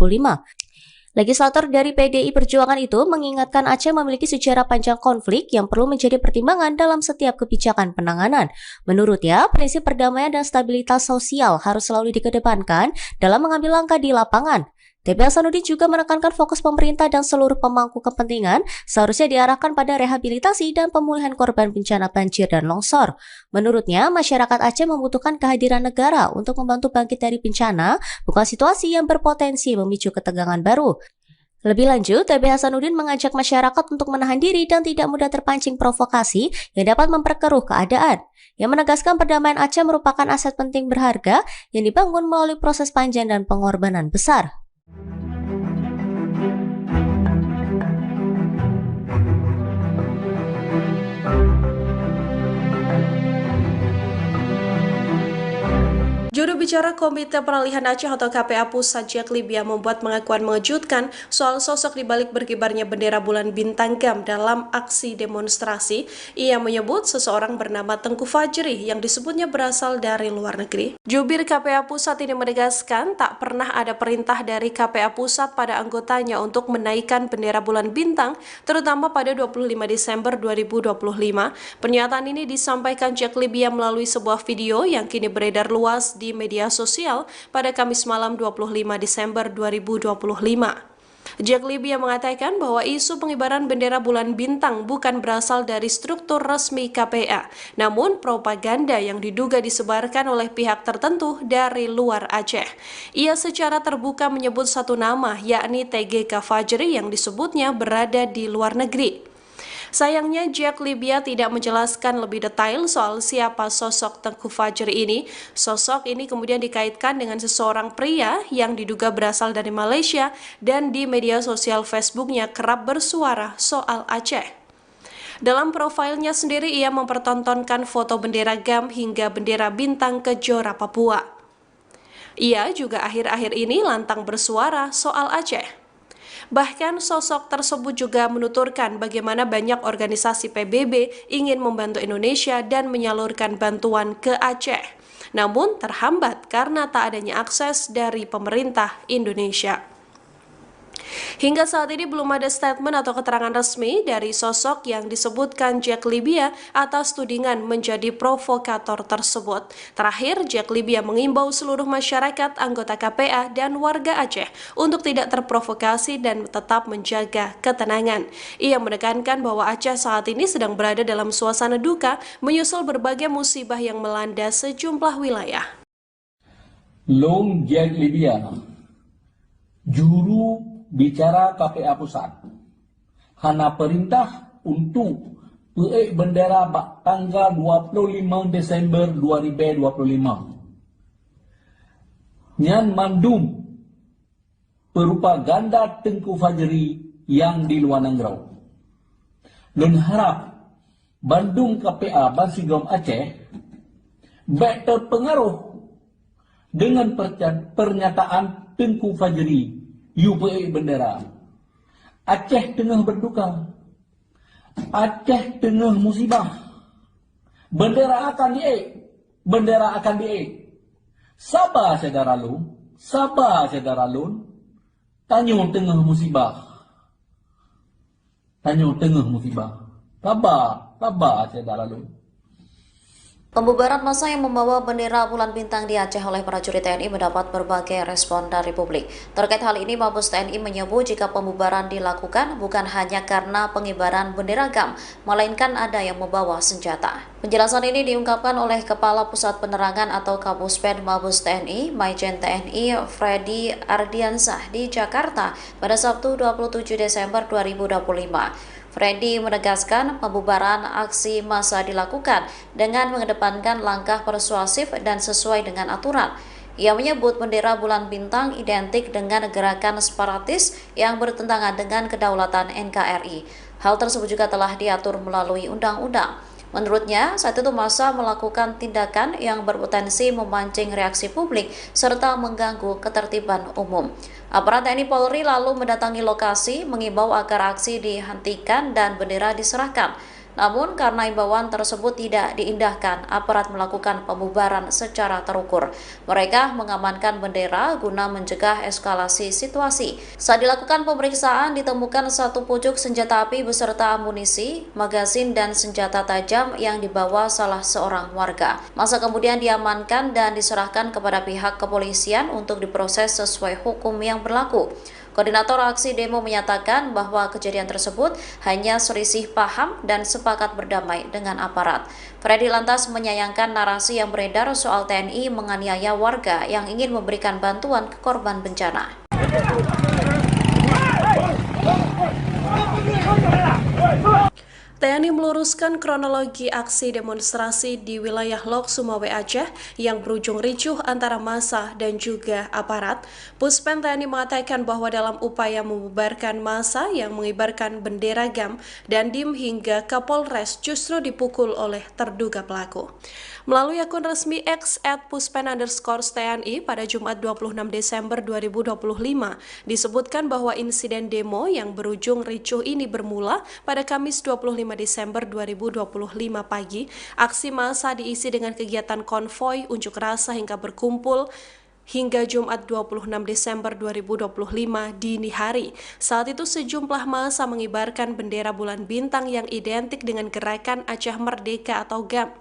Legislator dari PDI Perjuangan itu mengingatkan Aceh memiliki sejarah panjang konflik yang perlu menjadi pertimbangan dalam setiap kebijakan penanganan. Menurutnya, prinsip perdamaian dan stabilitas sosial harus selalu dikedepankan dalam mengambil langkah di lapangan. TP Hasanuddin juga menekankan fokus pemerintah dan seluruh pemangku kepentingan seharusnya diarahkan pada rehabilitasi dan pemulihan korban bencana banjir dan longsor. Menurutnya, masyarakat Aceh membutuhkan kehadiran negara untuk membantu bangkit dari bencana, bukan situasi yang berpotensi memicu ketegangan baru. Lebih lanjut, TP Hasanuddin mengajak masyarakat untuk menahan diri dan tidak mudah terpancing provokasi yang dapat memperkeruh keadaan. Yang menegaskan perdamaian Aceh merupakan aset penting berharga yang dibangun melalui proses panjang dan pengorbanan besar. Juru bicara Komite Peralihan Aceh atau KPA Pusat Jack Libya membuat pengakuan mengejutkan soal sosok dibalik berkibarnya bendera bulan bintang GAM dalam aksi demonstrasi. Ia menyebut seseorang bernama Tengku Fajri yang disebutnya berasal dari luar negeri. Jubir KPA Pusat ini menegaskan tak pernah ada perintah dari KPA Pusat pada anggotanya untuk menaikkan bendera bulan bintang, terutama pada 25 Desember 2025. Pernyataan ini disampaikan Jack Libya melalui sebuah video yang kini beredar luas di media sosial pada Kamis malam 25 Desember 2025. Jack Libya mengatakan bahwa isu pengibaran bendera bulan bintang bukan berasal dari struktur resmi KPA, namun propaganda yang diduga disebarkan oleh pihak tertentu dari luar Aceh. Ia secara terbuka menyebut satu nama, yakni TGK Fajri yang disebutnya berada di luar negeri. Sayangnya Jack Libya tidak menjelaskan lebih detail soal siapa sosok Tengku Fajri ini. Sosok ini kemudian dikaitkan dengan seseorang pria yang diduga berasal dari Malaysia dan di media sosial Facebooknya kerap bersuara soal Aceh. Dalam profilnya sendiri ia mempertontonkan foto bendera GAM hingga bendera bintang Kejora Papua. Ia juga akhir-akhir ini lantang bersuara soal Aceh. Bahkan sosok tersebut juga menuturkan bagaimana banyak organisasi PBB ingin membantu Indonesia dan menyalurkan bantuan ke Aceh, namun terhambat karena tak adanya akses dari pemerintah Indonesia. Hingga saat ini belum ada statement atau keterangan resmi dari sosok yang disebutkan Jack Libya atas tudingan menjadi provokator tersebut. Terakhir, Jack Libya mengimbau seluruh masyarakat, anggota KPA, dan warga Aceh untuk tidak terprovokasi dan tetap menjaga ketenangan. Ia menekankan bahwa Aceh saat ini sedang berada dalam suasana duka menyusul berbagai musibah yang melanda sejumlah wilayah. Long Jack Libya, juru bicara KPA Pusat, hana perintah untuk peik bendera tanggal 25 Desember 2025. Nyan mandum propaganda Tengku Fajri yang di luar Nangrau. Dan harap Bandung KPA Bansigom Aceh baik terpengaruh dengan pernyataan Tengku Fajri UPI bendera. Aceh tengah berduka. Aceh tengah musibah. Bendera akan diik. Bendera akan diik. Sabar saudara lu. Sabar saudara lu. Tanya tengah musibah. Tanya tengah musibah. Sabar. Sabar saudara lu. Pembubaran massa yang membawa bendera bulan bintang di Aceh oleh prajurit TNI mendapat berbagai respon dari publik. Terkait hal ini, Mabes TNI menyebut jika pembubaran dilakukan bukan hanya karena pengibaran bendera GAM, melainkan ada yang membawa senjata. Penjelasan ini diungkapkan oleh Kepala Pusat Penerangan atau Kapuspen Mabes TNI, Maijen TNI Freddy Ardiansah di Jakarta pada Sabtu 27 Desember 2025. Freddy menegaskan pembubaran aksi massa dilakukan dengan mengedepankan langkah persuasif dan sesuai dengan aturan. Ia menyebut bendera bulan bintang identik dengan gerakan separatis yang bertentangan dengan kedaulatan NKRI. Hal tersebut juga telah diatur melalui undang-undang. Menurutnya, saat itu massa melakukan tindakan yang berpotensi memancing reaksi publik serta mengganggu ketertiban umum. Aparat TNI Polri lalu mendatangi lokasi, mengimbau agar aksi dihentikan dan bendera diserahkan. Namun karena imbauan tersebut tidak diindahkan, aparat melakukan pembubaran secara terukur. Mereka mengamankan bendera guna mencegah eskalasi situasi. Saat dilakukan pemeriksaan, ditemukan satu pucuk senjata api beserta amunisi, magazin, dan senjata tajam yang dibawa salah seorang warga. Massa kemudian diamankan dan diserahkan kepada pihak kepolisian untuk diproses sesuai hukum yang berlaku. Koordinator aksi demo menyatakan bahwa kejadian tersebut hanya selisih paham dan sepakat berdamai dengan aparat. Freddy lantas menyayangkan narasi yang beredar soal TNI menganiaya warga yang ingin memberikan bantuan ke korban bencana. TNI meluruskan kronologi aksi demonstrasi di wilayah Lok Sumawe Aceh yang berujung ricuh antara massa dan juga aparat. Puspen TNI mengatakan bahwa dalam upaya membubarkan massa yang mengibarkan bendera GAM dan DIM hingga Kapolres justru dipukul oleh terduga pelaku. Melalui akun resmi X @puspen_TNI pada Jumat 26 Desember 2025, disebutkan bahwa insiden demo yang berujung ricuh ini bermula pada Kamis 25 Desember 2025 pagi. Aksi massa diisi dengan kegiatan konvoi, unjuk rasa hingga berkumpul hingga Jumat 26 Desember 2025 dini hari. Saat itu sejumlah massa mengibarkan bendera bulan bintang yang identik dengan gerakan Aceh Merdeka atau GAM.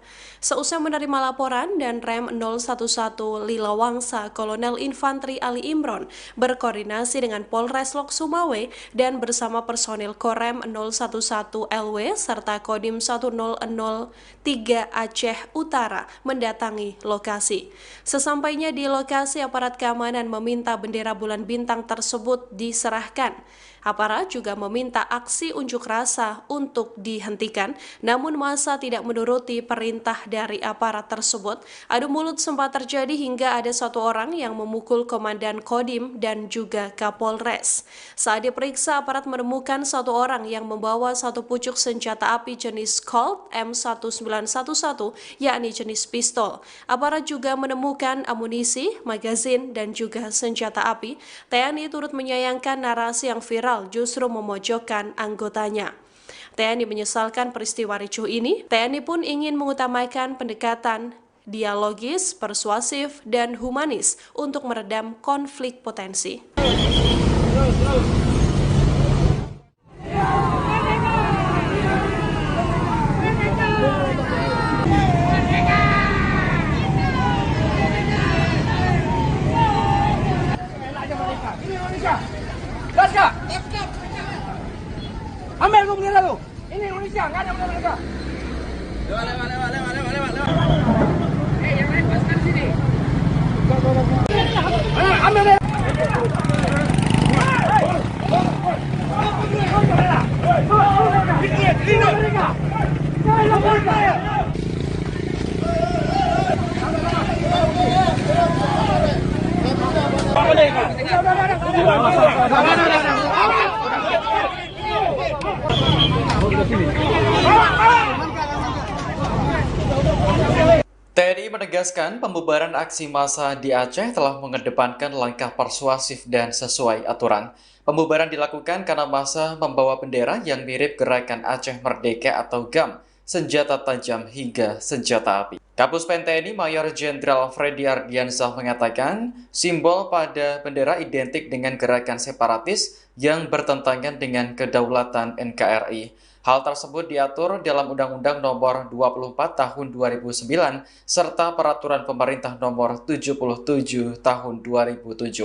Seusai menerima laporan, dan Rem 011 Lilawangsa Kolonel Infantri Ali Imron berkoordinasi dengan Polres Lok Sumawe dan bersama personil Korem 011 LW serta Kodim 1003 Aceh Utara mendatangi lokasi. Sesampainya di lokasi, aparat keamanan meminta bendera bulan bintang tersebut diserahkan. Aparat juga meminta aksi unjuk rasa untuk dihentikan, namun massa tidak menuruti perintah dari aparat tersebut. Adu mulut sempat terjadi hingga ada satu orang yang memukul Komandan Kodim dan juga Kapolres. Saat diperiksa, aparat menemukan satu orang yang membawa satu pucuk senjata api jenis Colt M1911, yakni jenis pistol. Aparat juga menemukan amunisi, magazin, dan juga senjata api. TNI turut menyayangkan narasi yang viral justru memojokkan anggotanya. TNI menyesalkan peristiwa ricuh ini. TNI pun ingin mengutamakan pendekatan dialogis, persuasif, dan humanis untuk meredam konflik potensi. TNI menegaskan pembubaran aksi massa di Aceh telah mengedepankan langkah persuasif dan sesuai aturan. Pembubaran dilakukan karena massa membawa bendera yang mirip Gerakan Aceh Merdeka atau GAM, senjata tajam hingga senjata api. Kapuspen TNI Mayor Jenderal Freddy Ardiansyah mengatakan, simbol pada bendera identik dengan gerakan separatis yang bertentangan dengan kedaulatan NKRI. Hal tersebut diatur dalam Undang-Undang Nomor 24 Tahun 2009 serta Peraturan Pemerintah Nomor 77 Tahun 2007.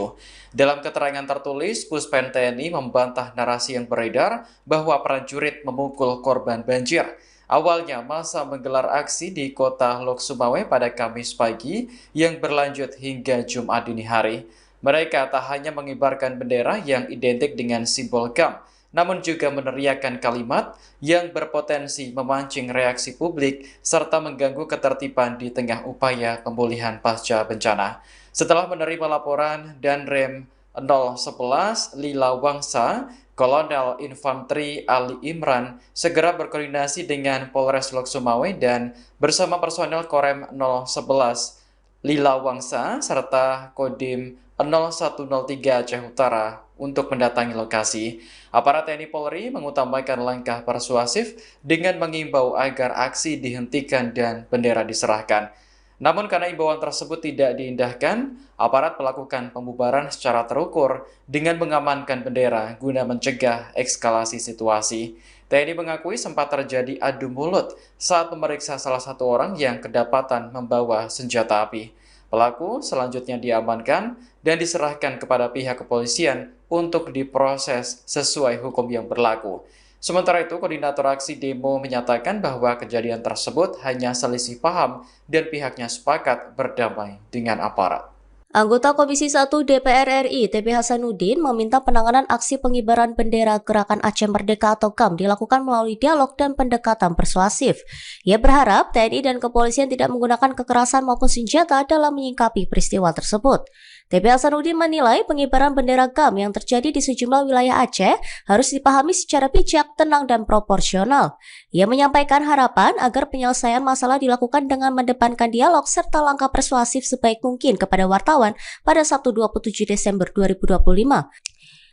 Dalam keterangan tertulis, Puspen TNI membantah narasi yang beredar bahwa prajurit memukul korban banjir. Awalnya, massa menggelar aksi di kota Lok Sumawe pada Kamis pagi yang berlanjut hingga Jumat dini hari. Mereka tak hanya mengibarkan bendera yang identik dengan simbol GAM, namun juga meneriakkan kalimat yang berpotensi memancing reaksi publik serta mengganggu ketertiban di tengah upaya pemulihan pasca bencana. Setelah menerima laporan Danrem 011 Lila Wangsa, Kolonel Infanteri Ali Imran segera berkoordinasi dengan Polres Lok Sumawe dan bersama personel Korem 011 Lila Wangsa serta Kodim 0103 Aceh Utara untuk mendatangi lokasi. Aparat TNI Polri mengutamakan langkah persuasif dengan mengimbau agar aksi dihentikan dan bendera diserahkan. Namun karena imbauan tersebut tidak diindahkan, aparat melakukan pembubaran secara terukur dengan mengamankan bendera guna mencegah eskalasi situasi. TNI mengakui sempat terjadi adu mulut saat memeriksa salah satu orang yang kedapatan membawa senjata api. Pelaku selanjutnya diamankan dan diserahkan kepada pihak kepolisian untuk diproses sesuai hukum yang berlaku. Sementara itu, koordinator aksi demo menyatakan bahwa kejadian tersebut hanya selisih paham dan pihaknya sepakat berdamai dengan aparat. Anggota Komisi 1 DPR RI TP Hasanuddin meminta penanganan aksi pengibaran bendera Gerakan Aceh Merdeka atau GAM dilakukan melalui dialog dan pendekatan persuasif. Ia berharap TNI dan kepolisian tidak menggunakan kekerasan maupun senjata dalam menyikapi peristiwa tersebut. TP Hasanuddin menilai pengibaran bendera GAM yang terjadi di sejumlah wilayah Aceh harus dipahami secara bijak, tenang, dan proporsional. Ia menyampaikan harapan agar penyelesaian masalah dilakukan dengan mendepankan dialog serta langkah persuasif sebaik mungkin kepada wartawan pada Sabtu 27 Desember 2025.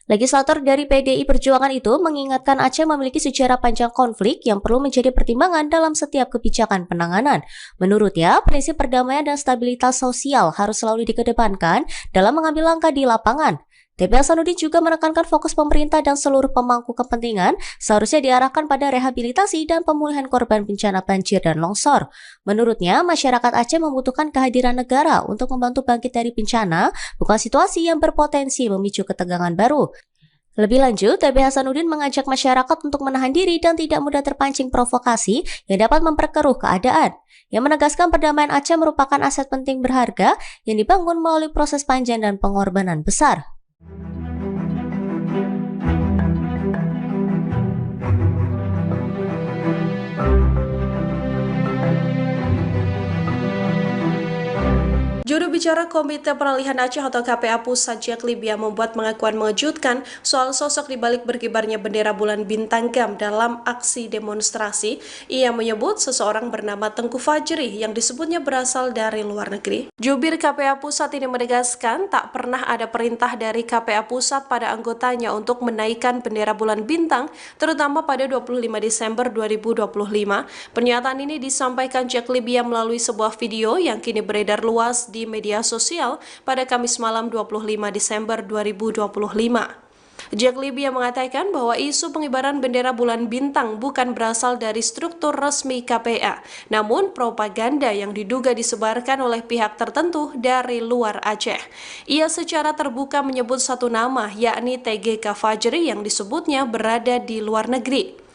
Legislator dari PDI Perjuangan itu mengingatkan Aceh memiliki sejarah panjang konflik yang perlu menjadi pertimbangan dalam setiap kebijakan penanganan. Menurutnya, prinsip perdamaian dan stabilitas sosial harus selalu dikedepankan dalam mengambil langkah di lapangan. TP Hasanuddin juga menekankan fokus pemerintah dan seluruh pemangku kepentingan seharusnya diarahkan pada rehabilitasi dan pemulihan korban bencana banjir dan longsor. Menurutnya, masyarakat Aceh membutuhkan kehadiran negara untuk membantu bangkit dari bencana, bukan situasi yang berpotensi memicu ketegangan baru. Lebih lanjut, TP Hasanuddin mengajak masyarakat untuk menahan diri dan tidak mudah terpancing provokasi yang dapat memperkeruh keadaan. Yang menegaskan perdamaian Aceh merupakan aset penting berharga yang dibangun melalui proses panjang dan pengorbanan besar. Juru bicara Komite Peralihan Aceh atau KPA Pusat Jack Libya membuat pengakuan mengejutkan soal sosok dibalik berkibarnya bendera bulan bintang GAM dalam aksi demonstrasi. Ia menyebut seseorang bernama Tengku Fajri yang disebutnya berasal dari luar negeri. Jubir KPA Pusat ini menegaskan tak pernah ada perintah dari KPA Pusat pada anggotanya untuk menaikkan bendera bulan bintang, terutama pada 25 Desember 2025. Pernyataan ini disampaikan Jack Libya melalui sebuah video yang kini beredar luas di media sosial pada Kamis malam 25 Desember 2025. Jack Libya mengatakan bahwa isu pengibaran bendera bulan bintang bukan berasal dari struktur resmi KPA, namun propaganda yang diduga disebarkan oleh pihak tertentu dari luar Aceh. Ia secara terbuka menyebut satu nama, yakni TGK Fajri yang disebutnya berada di luar negeri.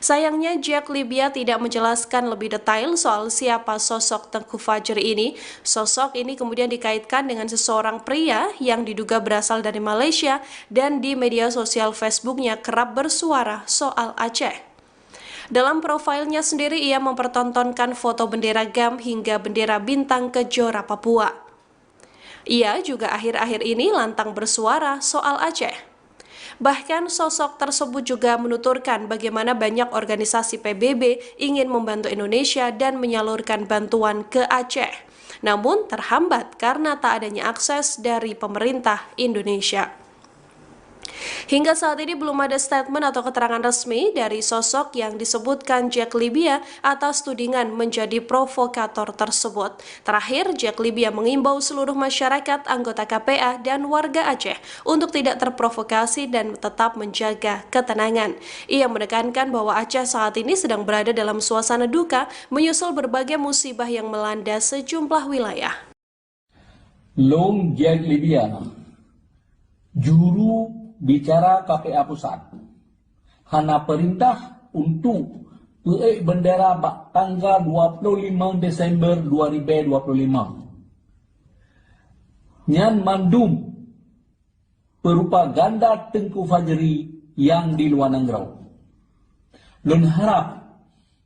Sayangnya Jack Libya tidak menjelaskan lebih detail soal siapa sosok Tengku Fajri ini. Sosok ini kemudian dikaitkan dengan seseorang pria yang diduga berasal dari Malaysia dan di media sosial Facebooknya kerap bersuara soal Aceh. Dalam profilnya sendiri ia mempertontonkan foto bendera GAM hingga bendera bintang Kejora Papua. Ia juga akhir-akhir ini lantang bersuara soal Aceh. Bahkan sosok tersebut juga menuturkan bagaimana banyak organisasi PBB ingin membantu Indonesia dan menyalurkan bantuan ke Aceh. Namun terhambat karena tak adanya akses dari pemerintah Indonesia. Hingga saat ini belum ada statement atau keterangan resmi dari sosok yang disebutkan Jack Libya atas tudingan menjadi provokator tersebut. Terakhir, Jack Libya mengimbau seluruh masyarakat, anggota KPA, dan warga Aceh untuk tidak terprovokasi dan tetap menjaga ketenangan. Ia menekankan bahwa Aceh saat ini sedang berada dalam suasana duka menyusul berbagai musibah yang melanda sejumlah wilayah. Long Jack Libya, juru bicara KPA Pusat, hana perintah untuk peik bendera tanggal 25 Desember 2025. Nyan mandum propaganda Tengku Fajri yang di luar Nangrau. Lun harap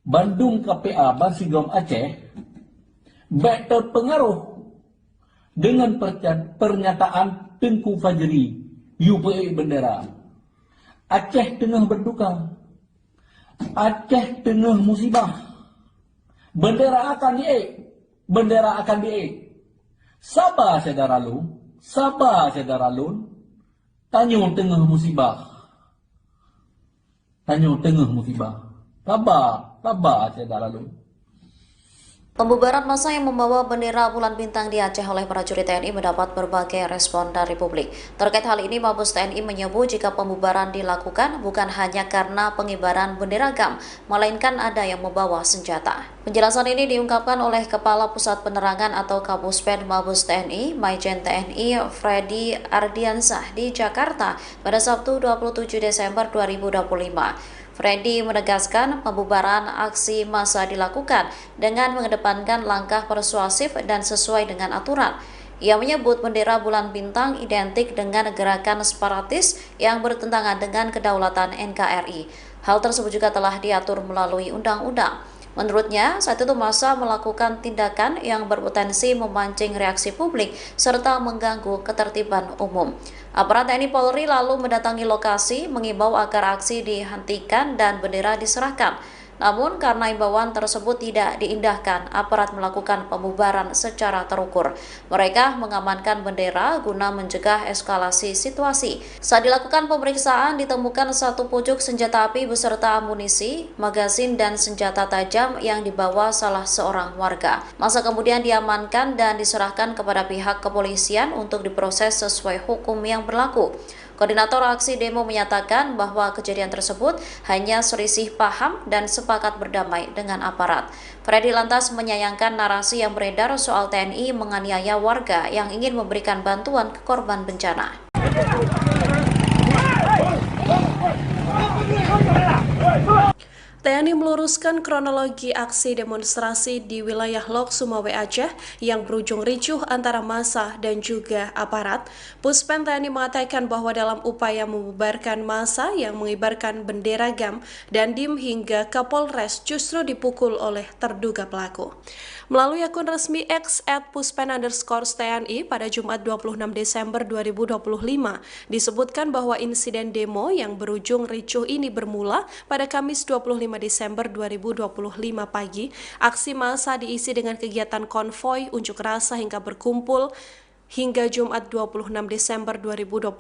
Bandung KPA Bansigom Aceh baik terpengaruh dengan pernyataan Tengku Fajri UPI bendera. Aceh tengah berduka. Aceh tengah musibah. Bendera akan diik. Bendera akan diik. Sabar saudara lu. Sabar saudara lu. Tanya tengah musibah. Tanya tengah musibah. Sabar. Sabar saudara lu. Pembubaran massa yang membawa bendera bulan bintang di Aceh oleh prajurit TNI mendapat berbagai respon dari publik. Terkait hal ini, Mabes TNI menyebut jika pembubaran dilakukan bukan hanya karena pengibaran bendera GAM, melainkan ada yang membawa senjata. Penjelasan ini diungkapkan oleh Kepala Pusat Penerangan atau Kapuspen Mabes TNI, Maijen TNI Freddy Ardiansah di Jakarta pada Sabtu 27 Desember 2025. Freddy menegaskan pembubaran aksi massa dilakukan dengan mengedepankan langkah persuasif dan sesuai dengan aturan. Ia menyebut bendera bulan bintang identik dengan gerakan separatis yang bertentangan dengan kedaulatan NKRI. Hal tersebut juga telah diatur melalui undang-undang. Menurutnya, saat itu massa melakukan tindakan yang berpotensi memancing reaksi publik serta mengganggu ketertiban umum. Aparat TNI Polri lalu mendatangi lokasi, mengimbau agar aksi dihentikan dan bendera diserahkan. Namun karena imbauan tersebut tidak diindahkan, aparat melakukan pembubaran secara terukur. Mereka mengamankan bendera guna mencegah eskalasi situasi. Saat dilakukan pemeriksaan, ditemukan satu pucuk senjata api beserta amunisi, magazin, dan senjata tajam yang dibawa salah seorang warga. Massa kemudian diamankan dan diserahkan kepada pihak kepolisian untuk diproses sesuai hukum yang berlaku. Koordinator aksi demo menyatakan bahwa kejadian tersebut hanya selisih paham dan sepakat berdamai dengan aparat. Freddy lantas menyayangkan narasi yang beredar soal TNI menganiaya warga yang ingin memberikan bantuan ke korban bencana. TNI meluruskan kronologi aksi demonstrasi di wilayah Lok Sumawe Aceh yang berujung ricuh antara massa dan juga aparat. Puspen TNI mengatakan bahwa dalam upaya membubarkan massa yang mengibarkan bendera GAM dan DIM hingga Kapolres justru dipukul oleh terduga pelaku. Melalui akun resmi X @puspen_TNI pada Jumat 26 Desember 2025, disebutkan bahwa insiden demo yang berujung ricuh ini bermula pada Kamis 25 Desember 2025 pagi. Aksi massa diisi dengan kegiatan konvoi, unjuk rasa hingga berkumpul hingga Jumat 26 Desember 2025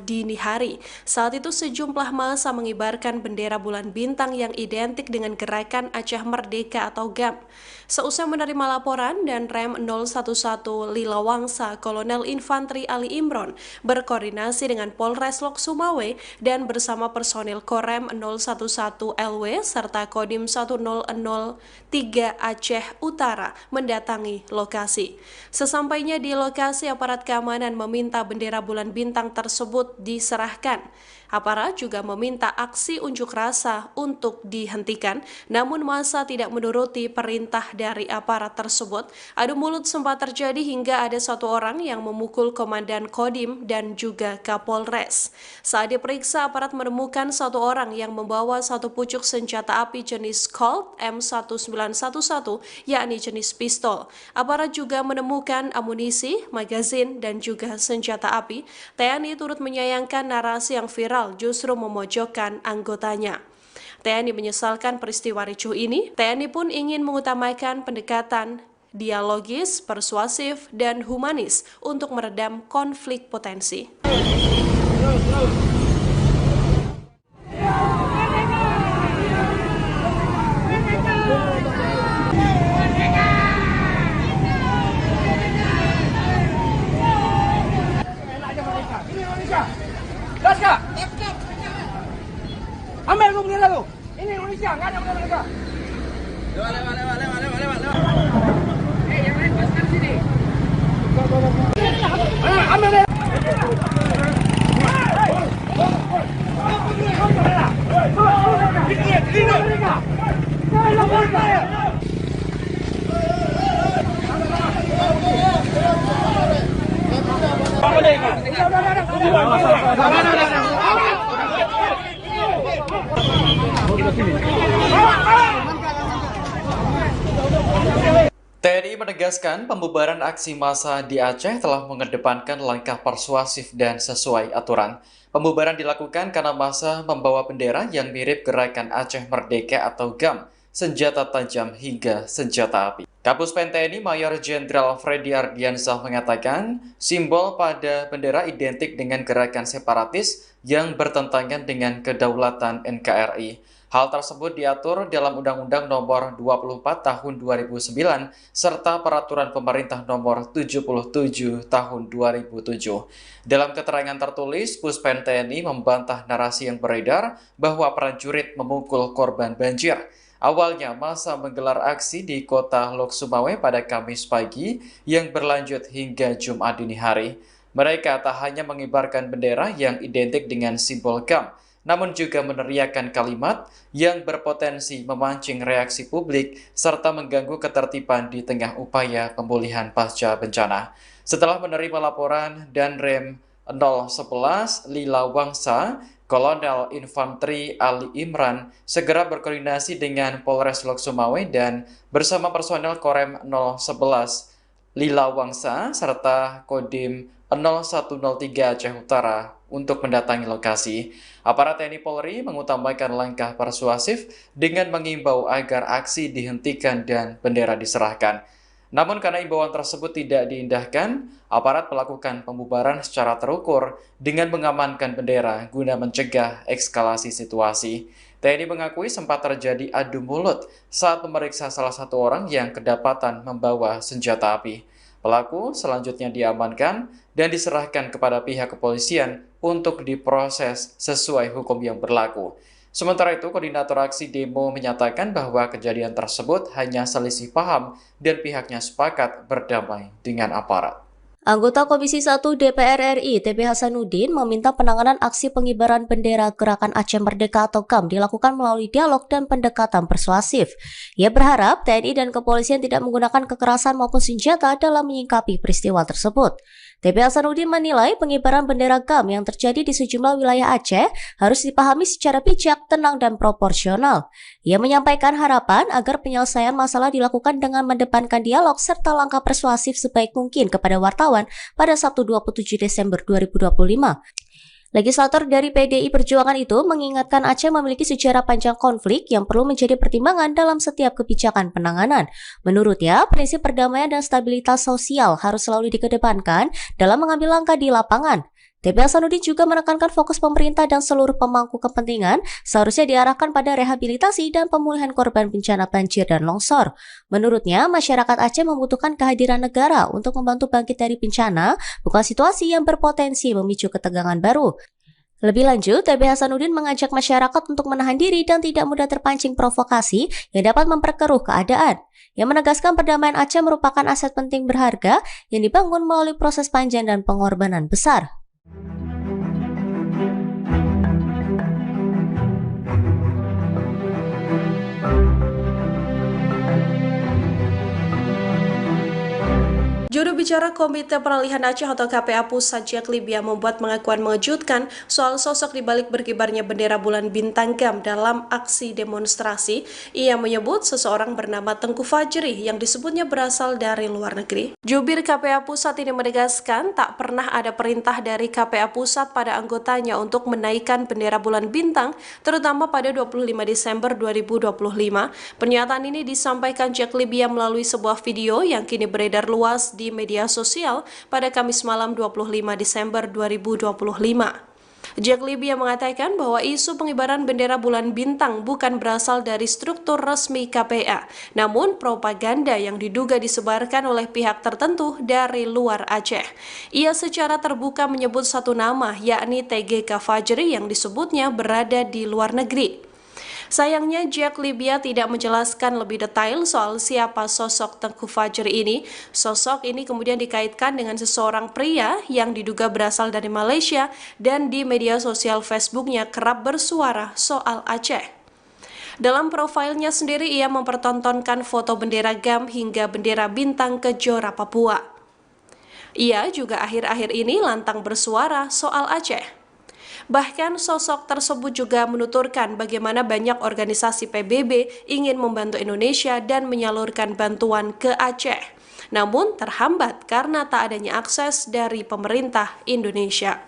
dini hari. Saat itu sejumlah massa mengibarkan bendera bulan bintang yang identik dengan gerakan Aceh Merdeka atau GAM. Seusai menerima laporan, dan Rem 011 Lilawangsa Kolonel Infanteri Ali Imron berkoordinasi dengan Polres Lok Sumawe dan bersama personil Korem 011 LW serta Kodim 1003 Aceh Utara mendatangi lokasi. Sesampainya di lokasi, narasi aparat keamanan meminta bendera bulan bintang tersebut diserahkan. Aparat juga meminta aksi unjuk rasa untuk dihentikan, namun massa tidak menuruti perintah dari aparat tersebut. Adu mulut sempat terjadi hingga ada satu orang yang memukul Komandan Kodim dan juga Kapolres. Saat diperiksa, aparat menemukan satu orang yang membawa satu pucuk senjata api jenis Colt M1911, yakni jenis pistol. Aparat juga menemukan amunisi, magazin, dan juga senjata api. TNI turut menyayangkan narasi yang viral justru memojokkan anggotanya. TNI menyesalkan peristiwa ricuh ini. TNI pun ingin mengutamakan pendekatan dialogis, persuasif, dan humanis untuk meredam konflik potensi. Laskar! Ambil tu bendera tu. Ini Indonesia, enggak ada bendera mereka. Lewat. Yang lain paskan sini. Ambil bendera. TNI menegaskan pembubaran aksi massa di Aceh telah mengedepankan langkah persuasif dan sesuai aturan. Pembubaran dilakukan karena massa membawa bendera yang mirip Gerakan Aceh Merdeka atau GAM, senjata tajam hingga senjata api. Kapuspen TNI Mayor Jenderal Freddy Ardiansyah mengatakan, simbol pada bendera identik dengan gerakan separatis yang bertentangan dengan kedaulatan NKRI. Hal tersebut diatur dalam Undang-Undang Nomor 24 Tahun 2009 serta Peraturan Pemerintah Nomor 77 Tahun 2007. Dalam keterangan tertulis, Puspen TNI membantah narasi yang beredar bahwa prajurit memukul korban banjir. Awalnya, massa menggelar aksi di kota Lok Sumawe pada Kamis pagi yang berlanjut hingga Jumat dini hari. Mereka tak hanya mengibarkan bendera yang identik dengan simbol GAM, namun juga meneriakkan kalimat yang berpotensi memancing reaksi publik serta mengganggu ketertiban di tengah upaya pemulihan pasca bencana. Setelah menerima laporan Danrem 011 Lila Wangsa, Kolonel Infanteri Ali Imran segera berkoordinasi dengan Polres Lok Sumawe dan bersama personel Korem 011 Lila Wangsa serta Kodim 0103 Aceh Utara untuk mendatangi lokasi. Aparat TNI Polri mengutamakan langkah persuasif dengan mengimbau agar aksi dihentikan dan bendera diserahkan. Namun karena imbauan tersebut tidak diindahkan, aparat melakukan pembubaran secara terukur dengan mengamankan bendera guna mencegah eskalasi situasi. TNI mengakui sempat terjadi adu mulut saat memeriksa salah satu orang yang kedapatan membawa senjata api. Pelaku selanjutnya diamankan dan diserahkan kepada pihak kepolisian untuk diproses sesuai hukum yang berlaku. Sementara itu, koordinator aksi demo menyatakan bahwa kejadian tersebut hanya selisih paham dan pihaknya sepakat berdamai dengan aparat. Anggota Komisi 1 DPR RI TP Hasanuddin meminta penanganan aksi pengibaran bendera Gerakan Aceh Merdeka atau GAM dilakukan melalui dialog dan pendekatan persuasif. Ia berharap TNI dan kepolisian tidak menggunakan kekerasan maupun senjata dalam menyikapi peristiwa tersebut. TP Hasanuddin menilai pengibaran bendera GAM yang terjadi di sejumlah wilayah Aceh harus dipahami secara bijak, tenang, dan proporsional. Ia menyampaikan harapan agar penyelesaian masalah dilakukan dengan mendepankan dialog serta langkah persuasif sebaik mungkin kepada wartawan pada Sabtu 27 Desember 2025. Legislator dari PDI Perjuangan itu mengingatkan Aceh memiliki sejarah panjang konflik yang perlu menjadi pertimbangan dalam setiap kebijakan penanganan. Menurutnya, prinsip perdamaian dan stabilitas sosial harus selalu dikedepankan dalam mengambil langkah di lapangan. TP Hasanuddin juga menekankan fokus pemerintah dan seluruh pemangku kepentingan seharusnya diarahkan pada rehabilitasi dan pemulihan korban bencana banjir dan longsor. Menurutnya, masyarakat Aceh membutuhkan kehadiran negara untuk membantu bangkit dari bencana, bukan situasi yang berpotensi memicu ketegangan baru. Lebih lanjut, TB Hasanuddin mengajak masyarakat untuk menahan diri dan tidak mudah terpancing provokasi yang dapat memperkeruh keadaan. Yang menegaskan perdamaian Aceh merupakan aset penting berharga yang dibangun melalui proses panjang dan pengorbanan besar. Juru bicara Komite Peralihan Aceh atau KPA Pusat Jack Libya membuat pengakuan mengejutkan soal sosok di balik berkibarnya bendera bulan bintang GAM dalam aksi demonstrasi. Ia menyebut seseorang bernama Tengku Fajri yang disebutnya berasal dari luar negeri. Jubir KPA Pusat ini menegaskan tak pernah ada perintah dari KPA Pusat pada anggotanya untuk menaikkan bendera bulan bintang, terutama pada 25 Desember 2025. Pernyataan ini disampaikan Jack Libya melalui sebuah video yang kini beredar luas di media sosial pada Kamis malam 25 Desember 2025. Jack Libya mengatakan bahwa isu pengibaran bendera bulan bintang bukan berasal dari struktur resmi KPA, namun propaganda yang diduga disebarkan oleh pihak tertentu dari luar Aceh. Ia secara terbuka menyebut satu nama, yakni TGK Fajri yang disebutnya berada di luar negeri. Sayangnya Jack Libya tidak menjelaskan lebih detail soal siapa sosok Tengku Fajri ini. Sosok ini kemudian dikaitkan dengan seseorang pria yang diduga berasal dari Malaysia dan di media sosial Facebooknya kerap bersuara soal Aceh. Dalam profilnya sendiri ia mempertontonkan foto bendera GAM hingga bendera bintang Kejora Papua. Ia juga akhir-akhir ini lantang bersuara soal Aceh. Bahkan sosok tersebut juga menuturkan bagaimana banyak organisasi PBB ingin membantu Indonesia dan menyalurkan bantuan ke Aceh, namun terhambat karena tak adanya akses dari pemerintah Indonesia.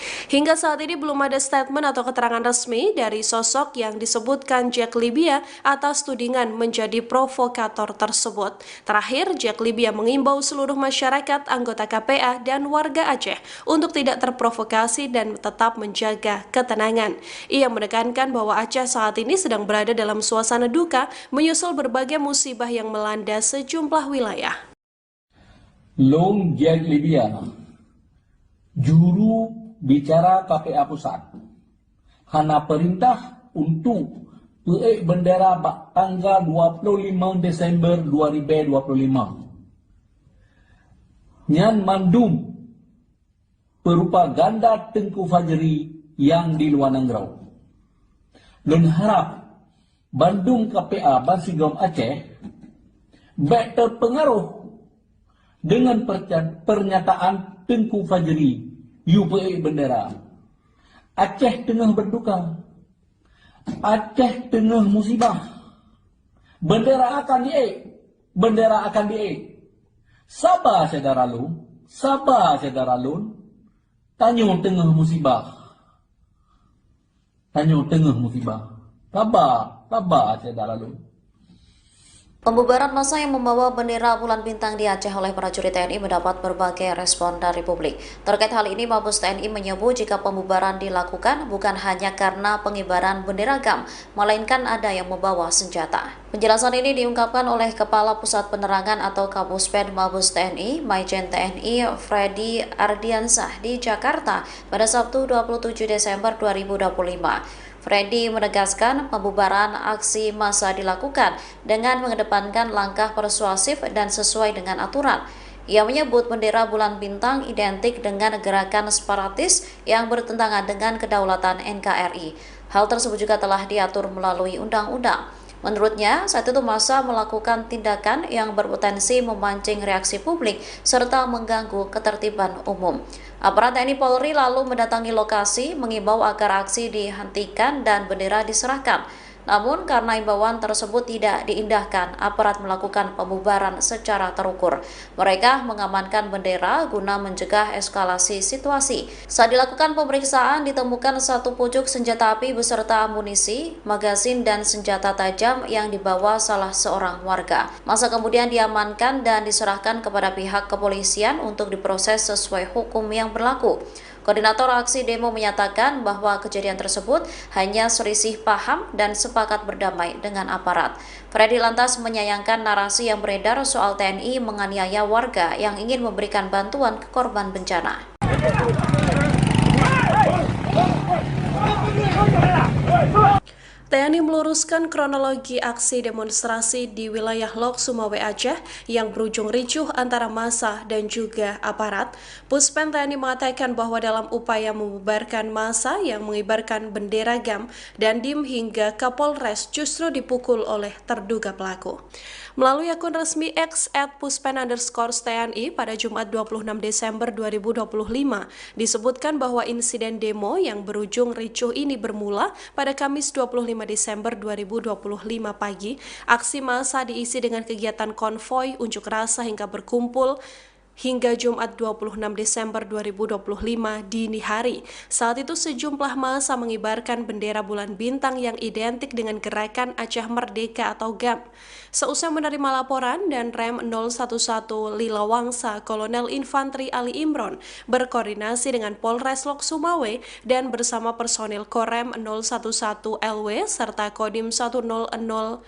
Hingga saat ini belum ada statement atau keterangan resmi dari sosok yang disebutkan Jack Libya atas tudingan menjadi provokator tersebut. Terakhir, Jack Libya mengimbau seluruh masyarakat, anggota KPA, dan warga Aceh untuk tidak terprovokasi dan tetap menjaga ketenangan. Ia menekankan bahwa Aceh saat ini sedang berada dalam suasana duka menyusul berbagai musibah yang melanda sejumlah wilayah. Long Jack Libya, juru bicara KPA Pusat, hana perintah untuk peik bendera tanggal 25 Desember 2025. Nyan mandum propaganda Tengku Fajri yang di luar negeri. Dan harap Bandung KPA Bansigom Aceh baik terpengaruh dengan pernyataan Tengku Fajri UPA bendera. Aceh tengah berduka. Aceh tengah musibah. Bendera akan diek. Bendera akan diek. Sabar saudara lu. Sabar saudara lu. Tanya tengah musibah. Tanya tengah musibah. Sabar. Sabar saudara lu. Pembubaran massa yang membawa bendera bulan bintang di Aceh oleh prajurit TNI mendapat berbagai respon dari publik. Terkait hal ini, Mabes TNI menyebut jika pembubaran dilakukan bukan hanya karena pengibaran bendera GAM, melainkan ada yang membawa senjata. Penjelasan ini diungkapkan oleh Kepala Pusat Penerangan atau Kapuspen Mabes TNI, Maijen TNI Freddy Ardiansah di Jakarta pada Sabtu 27 Desember 2025. Freddy menegaskan pembubaran aksi massa dilakukan dengan mengedepankan langkah persuasif dan sesuai dengan aturan. Ia menyebut bendera bulan bintang identik dengan gerakan separatis yang bertentangan dengan kedaulatan NKRI. Hal tersebut juga telah diatur melalui undang-undang. Menurutnya, saat itu massa melakukan tindakan yang berpotensi memancing reaksi publik serta mengganggu ketertiban umum. Aparat TNI Polri lalu mendatangi lokasi, mengimbau agar aksi dihentikan dan bendera diserahkan. Namun karena imbauan tersebut tidak diindahkan, aparat melakukan pembubaran secara terukur. Mereka mengamankan bendera guna mencegah eskalasi situasi. Saat dilakukan pemeriksaan, ditemukan satu pucuk senjata api beserta amunisi, magasin, dan senjata tajam yang dibawa salah seorang warga. Massa kemudian diamankan dan diserahkan kepada pihak kepolisian untuk diproses sesuai hukum yang berlaku. Koordinator aksi demo menyatakan bahwa kejadian tersebut hanya selisih paham dan sepakat berdamai dengan aparat. Freddy lantas menyayangkan narasi yang beredar soal TNI menganiaya warga yang ingin memberikan bantuan ke korban bencana. TNI meluruskan kronologi aksi demonstrasi di wilayah Lok Sumawe Aceh yang berujung ricuh antara massa dan juga aparat. Puspen TNI mengatakan bahwa dalam upaya membubarkan massa yang mengibarkan bendera GAM dan DIM hingga Kapolres justru dipukul oleh terduga pelaku. Melalui akun resmi X @puspen_TNI pada Jumat 26 Desember 2025, disebutkan bahwa insiden demo yang berujung ricuh ini bermula pada Kamis 25 Desember 2025 pagi. Aksi massa diisi dengan kegiatan konvoi, unjuk rasa hingga berkumpul hingga Jumat 26 Desember 2025 dini hari. Saat itu sejumlah massa mengibarkan bendera bulan bintang yang identik dengan Gerakan Aceh Merdeka atau GAM. Seusai menerima laporan, dan Rem 011 Lila Wangsa, Kolonel Infanteri Ali Imron, berkoordinasi dengan Polres Lok Sumawe dan bersama personil Korem 011 LW serta Kodim 1003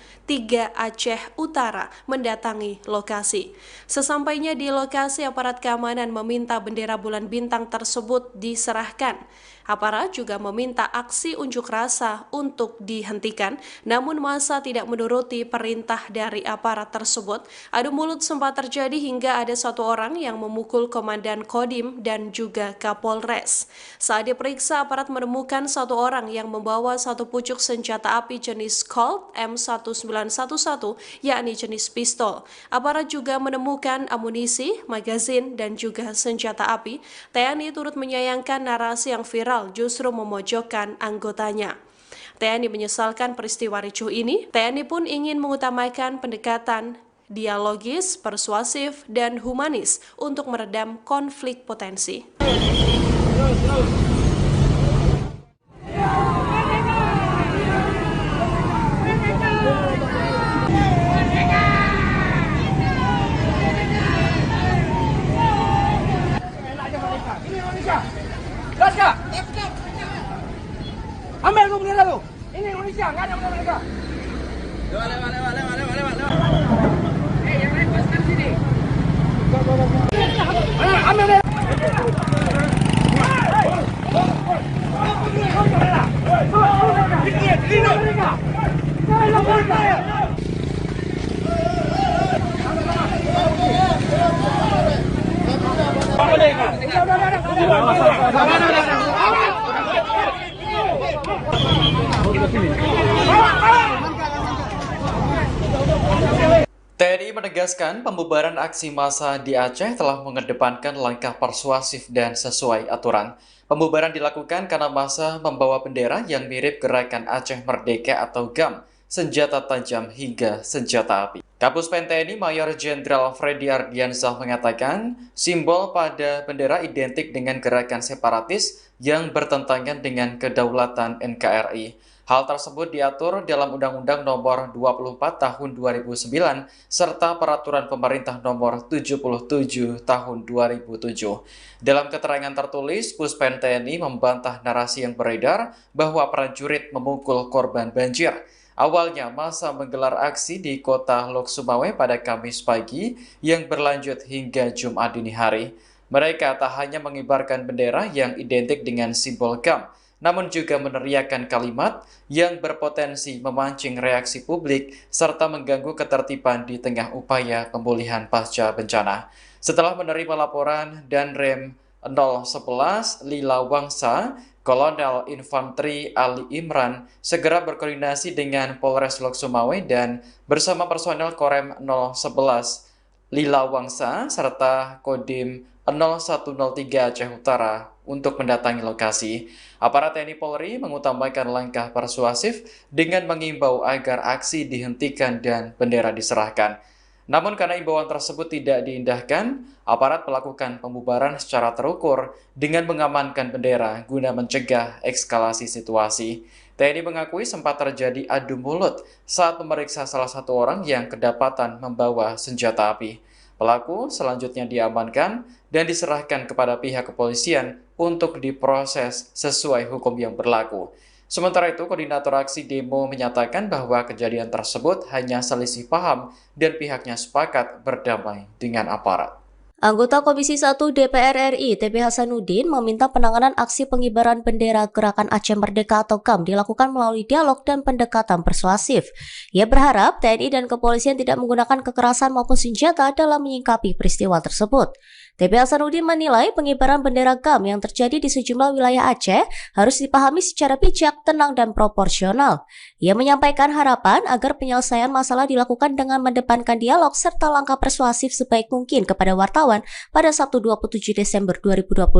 Aceh Utara mendatangi lokasi. Sesampainya di lokasi, aparat keamanan meminta bendera bulan bintang tersebut diserahkan. Aparat juga meminta aksi unjuk rasa untuk dihentikan, namun massa tidak menuruti perintah dari aparat tersebut. Adu mulut sempat terjadi hingga ada satu orang yang memukul Komandan Kodim dan juga Kapolres. Saat diperiksa, aparat menemukan satu orang yang membawa satu pucuk senjata api jenis Colt M1911, yakni jenis pistol. Aparat juga menemukan amunisi, magazin, dan juga senjata api. TNI turut menyayangkan narasi yang viral justru memojokkan anggotanya. TNI menyesalkan peristiwa ricuh ini. TNI pun ingin mengutamakan pendekatan dialogis, persuasif, dan humanis untuk meredam konflik potensi. Gas! Ambil lu bendera lu. Ini Indonesia, nggak ada bendera mereka. Lewat. Yang lain paskan sini. Ambil bendera. TNI menegaskan pembubaran aksi massa di Aceh telah mengedepankan langkah persuasif dan sesuai aturan. Pembubaran dilakukan karena massa membawa bendera yang mirip Gerakan Aceh Merdeka atau GAM, senjata tajam hingga senjata api. Kapuspen TNI Mayor Jenderal Freddy Ardiansyah mengatakan, simbol pada bendera identik dengan gerakan separatis yang bertentangan dengan kedaulatan NKRI. Hal tersebut diatur dalam Undang-Undang Nomor 24 Tahun 2009 serta Peraturan Pemerintah Nomor 77 Tahun 2007. Dalam keterangan tertulis, Puspen TNI membantah narasi yang beredar bahwa prajurit memukul korban banjir. Awalnya massa menggelar aksi di kota Lok Sumawe pada Kamis pagi yang berlanjut hingga Jumat dini hari. Mereka tak hanya mengibarkan bendera yang identik dengan simbol GAM, namun juga meneriakkan kalimat yang berpotensi memancing reaksi publik serta mengganggu ketertiban di tengah upaya pemulihan pasca bencana. Setelah menerima laporan, Danrem 011 Lila Wangsa, Kolonel Infanteri Ali Imran segera berkoordinasi dengan Polres Lok Sumawe dan bersama personel Korem 011 Lila Wangsa serta Kodim 0103 Aceh Utara untuk mendatangi lokasi. Aparat TNI Polri mengutamakan langkah persuasif dengan mengimbau agar aksi dihentikan dan bendera diserahkan. Namun karena imbauan tersebut tidak diindahkan, aparat melakukan pembubaran secara terukur dengan mengamankan bendera guna mencegah eskalasi situasi. TNI mengakui sempat terjadi adu mulut saat memeriksa salah satu orang yang kedapatan membawa senjata api. Pelaku selanjutnya diamankan dan diserahkan kepada pihak kepolisian untuk diproses sesuai hukum yang berlaku. Sementara itu, koordinator aksi demo menyatakan bahwa kejadian tersebut hanya selisih paham dan pihaknya sepakat berdamai dengan aparat. Anggota Komisi 1 DPR RI TP Hasanuddin meminta penanganan aksi pengibaran bendera Gerakan Aceh Merdeka atau GAM dilakukan melalui dialog dan pendekatan persuasif. Ia berharap TNI dan kepolisian tidak menggunakan kekerasan maupun senjata dalam menyikapi peristiwa tersebut. TP Hasanuddin menilai pengibaran bendera GAM yang terjadi di sejumlah wilayah Aceh harus dipahami secara bijak, tenang, dan proporsional. Ia menyampaikan harapan agar penyelesaian masalah dilakukan dengan mendepankan dialog serta langkah persuasif sebaik mungkin kepada wartawan pada Sabtu 27 Desember 2025.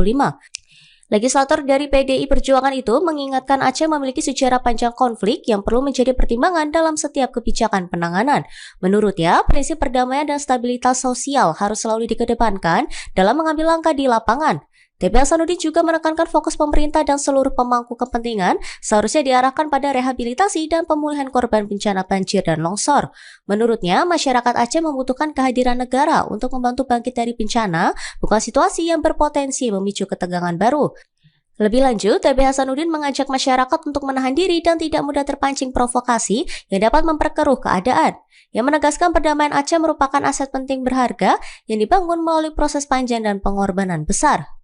Legislator dari PDI Perjuangan itu mengingatkan Aceh memiliki sejarah panjang konflik yang perlu menjadi pertimbangan dalam setiap kebijakan penanganan. Menurutnya, prinsip perdamaian dan stabilitas sosial harus selalu dikedepankan dalam mengambil langkah di lapangan. TP Hasanuddin juga menekankan fokus pemerintah dan seluruh pemangku kepentingan seharusnya diarahkan pada rehabilitasi dan pemulihan korban bencana banjir dan longsor. Menurutnya, masyarakat Aceh membutuhkan kehadiran negara untuk membantu bangkit dari bencana, bukan situasi yang berpotensi memicu ketegangan baru. Lebih lanjut, TP Hasanuddin mengajak masyarakat untuk menahan diri dan tidak mudah terpancing provokasi yang dapat memperkeruh keadaan. Ia menegaskan perdamaian Aceh merupakan aset penting berharga yang dibangun melalui proses panjang dan pengorbanan besar.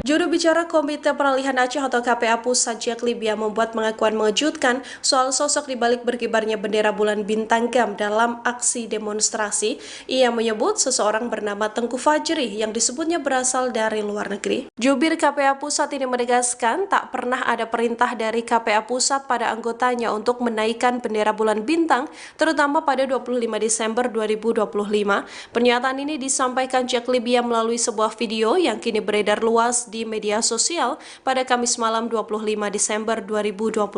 Juru bicara Komite Peralihan Aceh atau KPA Pusat Jack Libya membuat pengakuan mengejutkan soal sosok dibalik berkibarnya bendera bulan bintang GAM dalam aksi demonstrasi. Ia menyebut seseorang bernama Tengku Fajri yang disebutnya berasal dari luar negeri. Jubir KPA Pusat ini menegaskan tak pernah ada perintah dari KPA Pusat pada anggotanya untuk menaikkan bendera bulan bintang, terutama pada 25 Desember 2025. Pernyataan ini disampaikan Jack Libya melalui sebuah video yang kini beredar luas di media sosial pada Kamis malam 25 Desember 2025.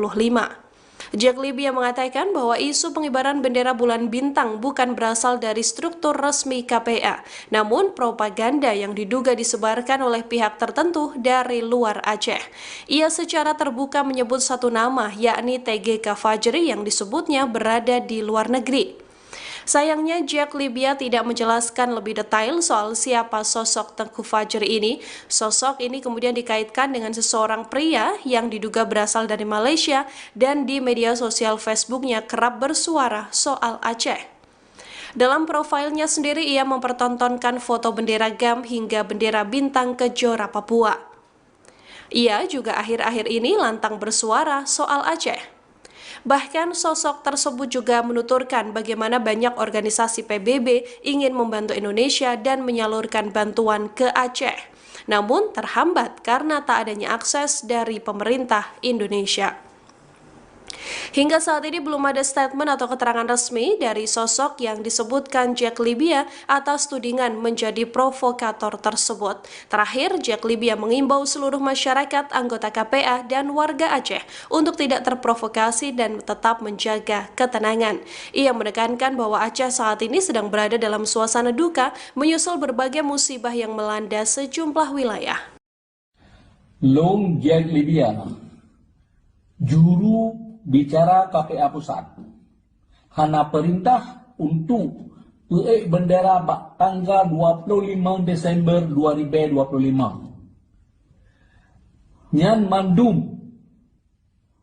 Jack Libya mengatakan bahwa isu pengibaran bendera bulan bintang bukan berasal dari struktur resmi KPA, namun propaganda yang diduga disebarkan oleh pihak tertentu dari luar Aceh. Ia secara terbuka menyebut satu nama, yakni TGK Fajri yang disebutnya berada di luar negeri. Sayangnya Jack Libya tidak menjelaskan lebih detail soal siapa sosok Tengku Fajri ini. Sosok ini kemudian dikaitkan dengan seseorang pria yang diduga berasal dari Malaysia dan di media sosial Facebooknya kerap bersuara soal Aceh. Dalam profilnya sendiri ia mempertontonkan foto bendera GAM hingga bendera bintang Kejora Papua. Ia juga akhir-akhir ini lantang bersuara soal Aceh. Bahkan sosok tersebut juga menuturkan bagaimana banyak organisasi PBB ingin membantu Indonesia dan menyalurkan bantuan ke Aceh, namun terhambat karena tak adanya akses dari pemerintah Indonesia. Hingga saat ini belum ada statement atau keterangan resmi dari sosok yang disebutkan Jack Libya atas tudingan menjadi provokator tersebut. Terakhir, Jack Libya mengimbau seluruh masyarakat, anggota KPA, dan warga Aceh untuk tidak terprovokasi dan tetap menjaga ketenangan. Ia menekankan bahwa Aceh saat ini sedang berada dalam suasana duka menyusul berbagai musibah yang melanda sejumlah wilayah. Long Jack Libya, juru bicara KPA Pusat, hana perintah untuk peik bendera tanggal 25 Desember 2025. Nyan mandum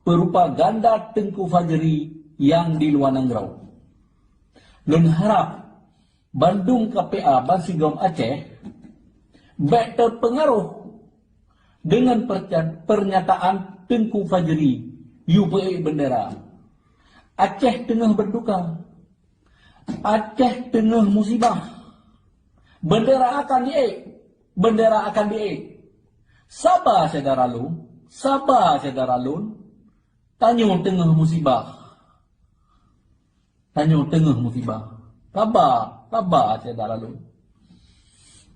propaganda Tengku Fajri yang di luar negeri. Lun harap Bandung KPA Bansigom Aceh baik terpengaruh dengan pernyataan Tengku Fajri UPA bendera. Aceh tengah berduka. Aceh tengah musibah. Bendera akan diik. Bendera akan diik. Sabar saudara lu. Sabar saudara lu. Tanyo tengah musibah. Tanyo tengah musibah. Sabar. Sabar saudara lu.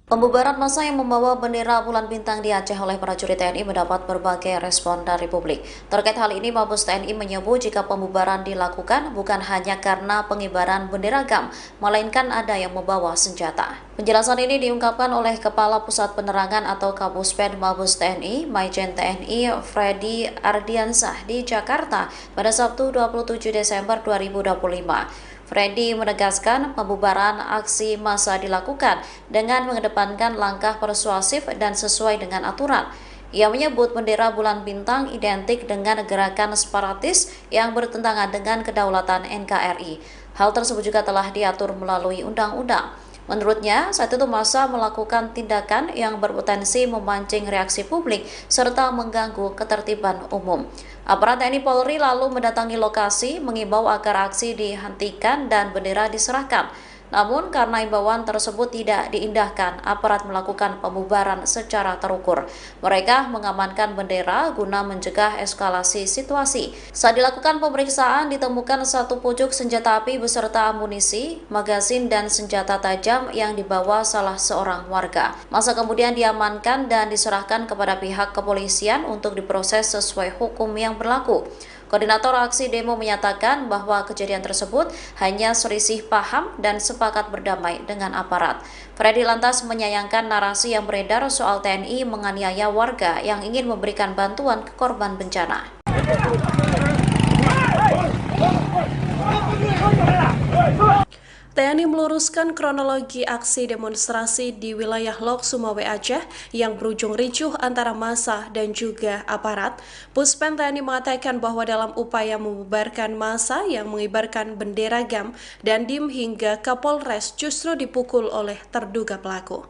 Pembubaran massa yang membawa bendera bulan bintang di Aceh oleh prajurit TNI mendapat berbagai respon dari publik. Terkait hal ini, Mabes TNI menyebut jika pembubaran dilakukan bukan hanya karena pengibaran bendera GAM, melainkan ada yang membawa senjata. Penjelasan ini diungkapkan oleh Kepala Pusat Penerangan atau Kapuspen Mabes TNI, Maijen TNI Freddy Ardiansah di Jakarta pada Sabtu 27 Desember 2025. Freddy menegaskan pembubaran aksi massa dilakukan dengan mengedepankan langkah persuasif dan sesuai dengan aturan. Ia menyebut bendera bulan bintang identik dengan gerakan separatis yang bertentangan dengan kedaulatan NKRI. Hal tersebut juga telah diatur melalui undang-undang. Menurutnya, saat itu massa melakukan tindakan yang berpotensi memancing reaksi publik serta mengganggu ketertiban umum. Aparat TNI Polri lalu mendatangi lokasi, mengimbau agar aksi dihentikan dan bendera diserahkan. Namun karena imbauan tersebut tidak diindahkan, aparat melakukan pembubaran secara terukur. Mereka mengamankan bendera guna mencegah eskalasi situasi. Saat dilakukan pemeriksaan, ditemukan satu pucuk senjata api beserta amunisi, magazin, dan senjata tajam yang dibawa salah seorang warga. Massa kemudian diamankan dan diserahkan kepada pihak kepolisian untuk diproses sesuai hukum yang berlaku. Koordinator aksi demo menyatakan bahwa kejadian tersebut hanya selisih paham dan sepakat berdamai dengan aparat. Freddy lantas menyayangkan narasi yang beredar soal TNI menganiaya warga yang ingin memberikan bantuan ke korban bencana. TNI meluruskan kronologi aksi demonstrasi di wilayah Lok Sumawe Aceh yang berujung ricuh antara massa dan juga aparat. Puspen TNI mengatakan bahwa dalam upaya membubarkan massa yang mengibarkan bendera GAM dan DIM hingga Kapolres justru dipukul oleh terduga pelaku.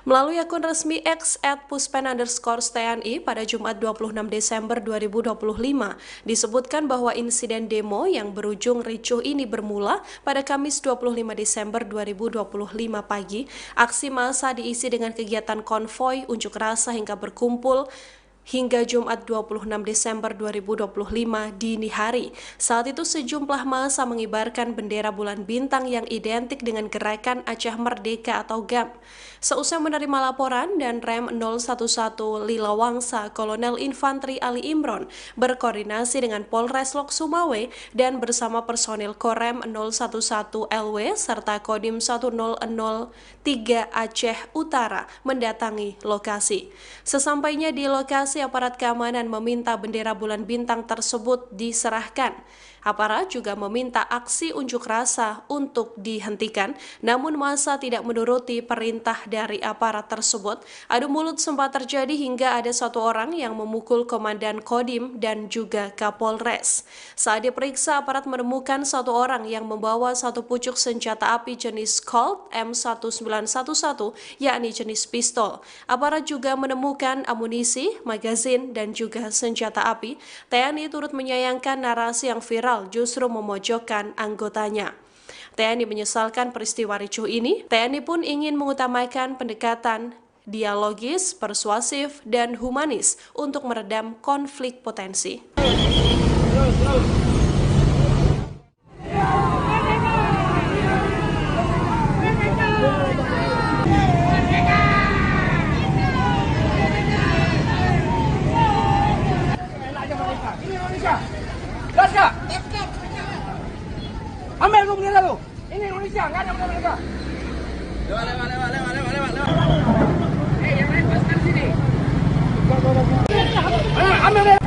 Melalui akun resmi X @puspen_TNI pada Jumat 26 Desember 2025, disebutkan bahwa insiden demo yang berujung ricuh ini bermula pada Kamis 25 Desember 2025 pagi. Aksi massa diisi dengan kegiatan konvoi, unjuk rasa hingga berkumpul hingga Jumat 26 Desember 2025 dini hari. Saat itu sejumlah massa mengibarkan bendera bulan bintang yang identik dengan gerakan Aceh Merdeka atau GAM. Seusai menerima laporan dan Rem 011 Lila Wangsa, Kolonel Infantri Ali Imron berkoordinasi dengan Polres Lok Sumawe dan bersama personil Korem 011 LW serta Kodim 1003 Aceh Utara mendatangi lokasi. Sesampainya di lokasi, aparat keamanan meminta bendera bulan bintang tersebut diserahkan. Aparat juga meminta aksi unjuk rasa untuk dihentikan, namun massa tidak menuruti perintah dari aparat tersebut. Adu mulut sempat terjadi hingga ada satu orang yang memukul Komandan Kodim dan juga Kapolres. Saat diperiksa, aparat menemukan satu orang yang membawa satu pucuk senjata api jenis Colt M1911, yakni jenis pistol. Aparat juga menemukan amunisi, magazin, dan juga senjata api. TNI turut menyayangkan narasi yang viral justru memojokkan anggotanya. TNI menyesalkan peristiwa ricuh ini. TNI pun ingin mengutamakan pendekatan dialogis, persuasif, dan humanis untuk meredam konflik potensi. Gas! Ambil lu bendera lu. Ini Indonesia, nggak ada bendera mereka. Lewat. Yang lain paskan sini. Ambil bendera.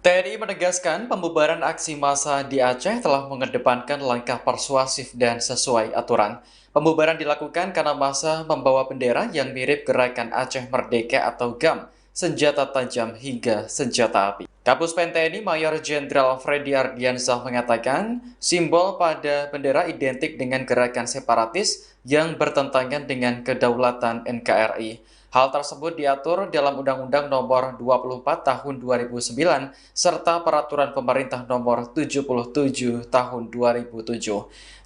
TNI menegaskan pembubaran aksi massa di Aceh telah mengedepankan langkah persuasif dan sesuai aturan. Pembubaran dilakukan karena massa membawa bendera yang mirip gerakan Aceh Merdeka atau GAM, senjata tajam hingga senjata api. Kapuspen TNI Mayor Jenderal Freddy Ardiansyah mengatakan, simbol pada bendera identik dengan gerakan separatis yang bertentangan dengan kedaulatan NKRI. Hal tersebut diatur dalam Undang-Undang Nomor 24 Tahun 2009 serta Peraturan Pemerintah Nomor 77 Tahun 2007.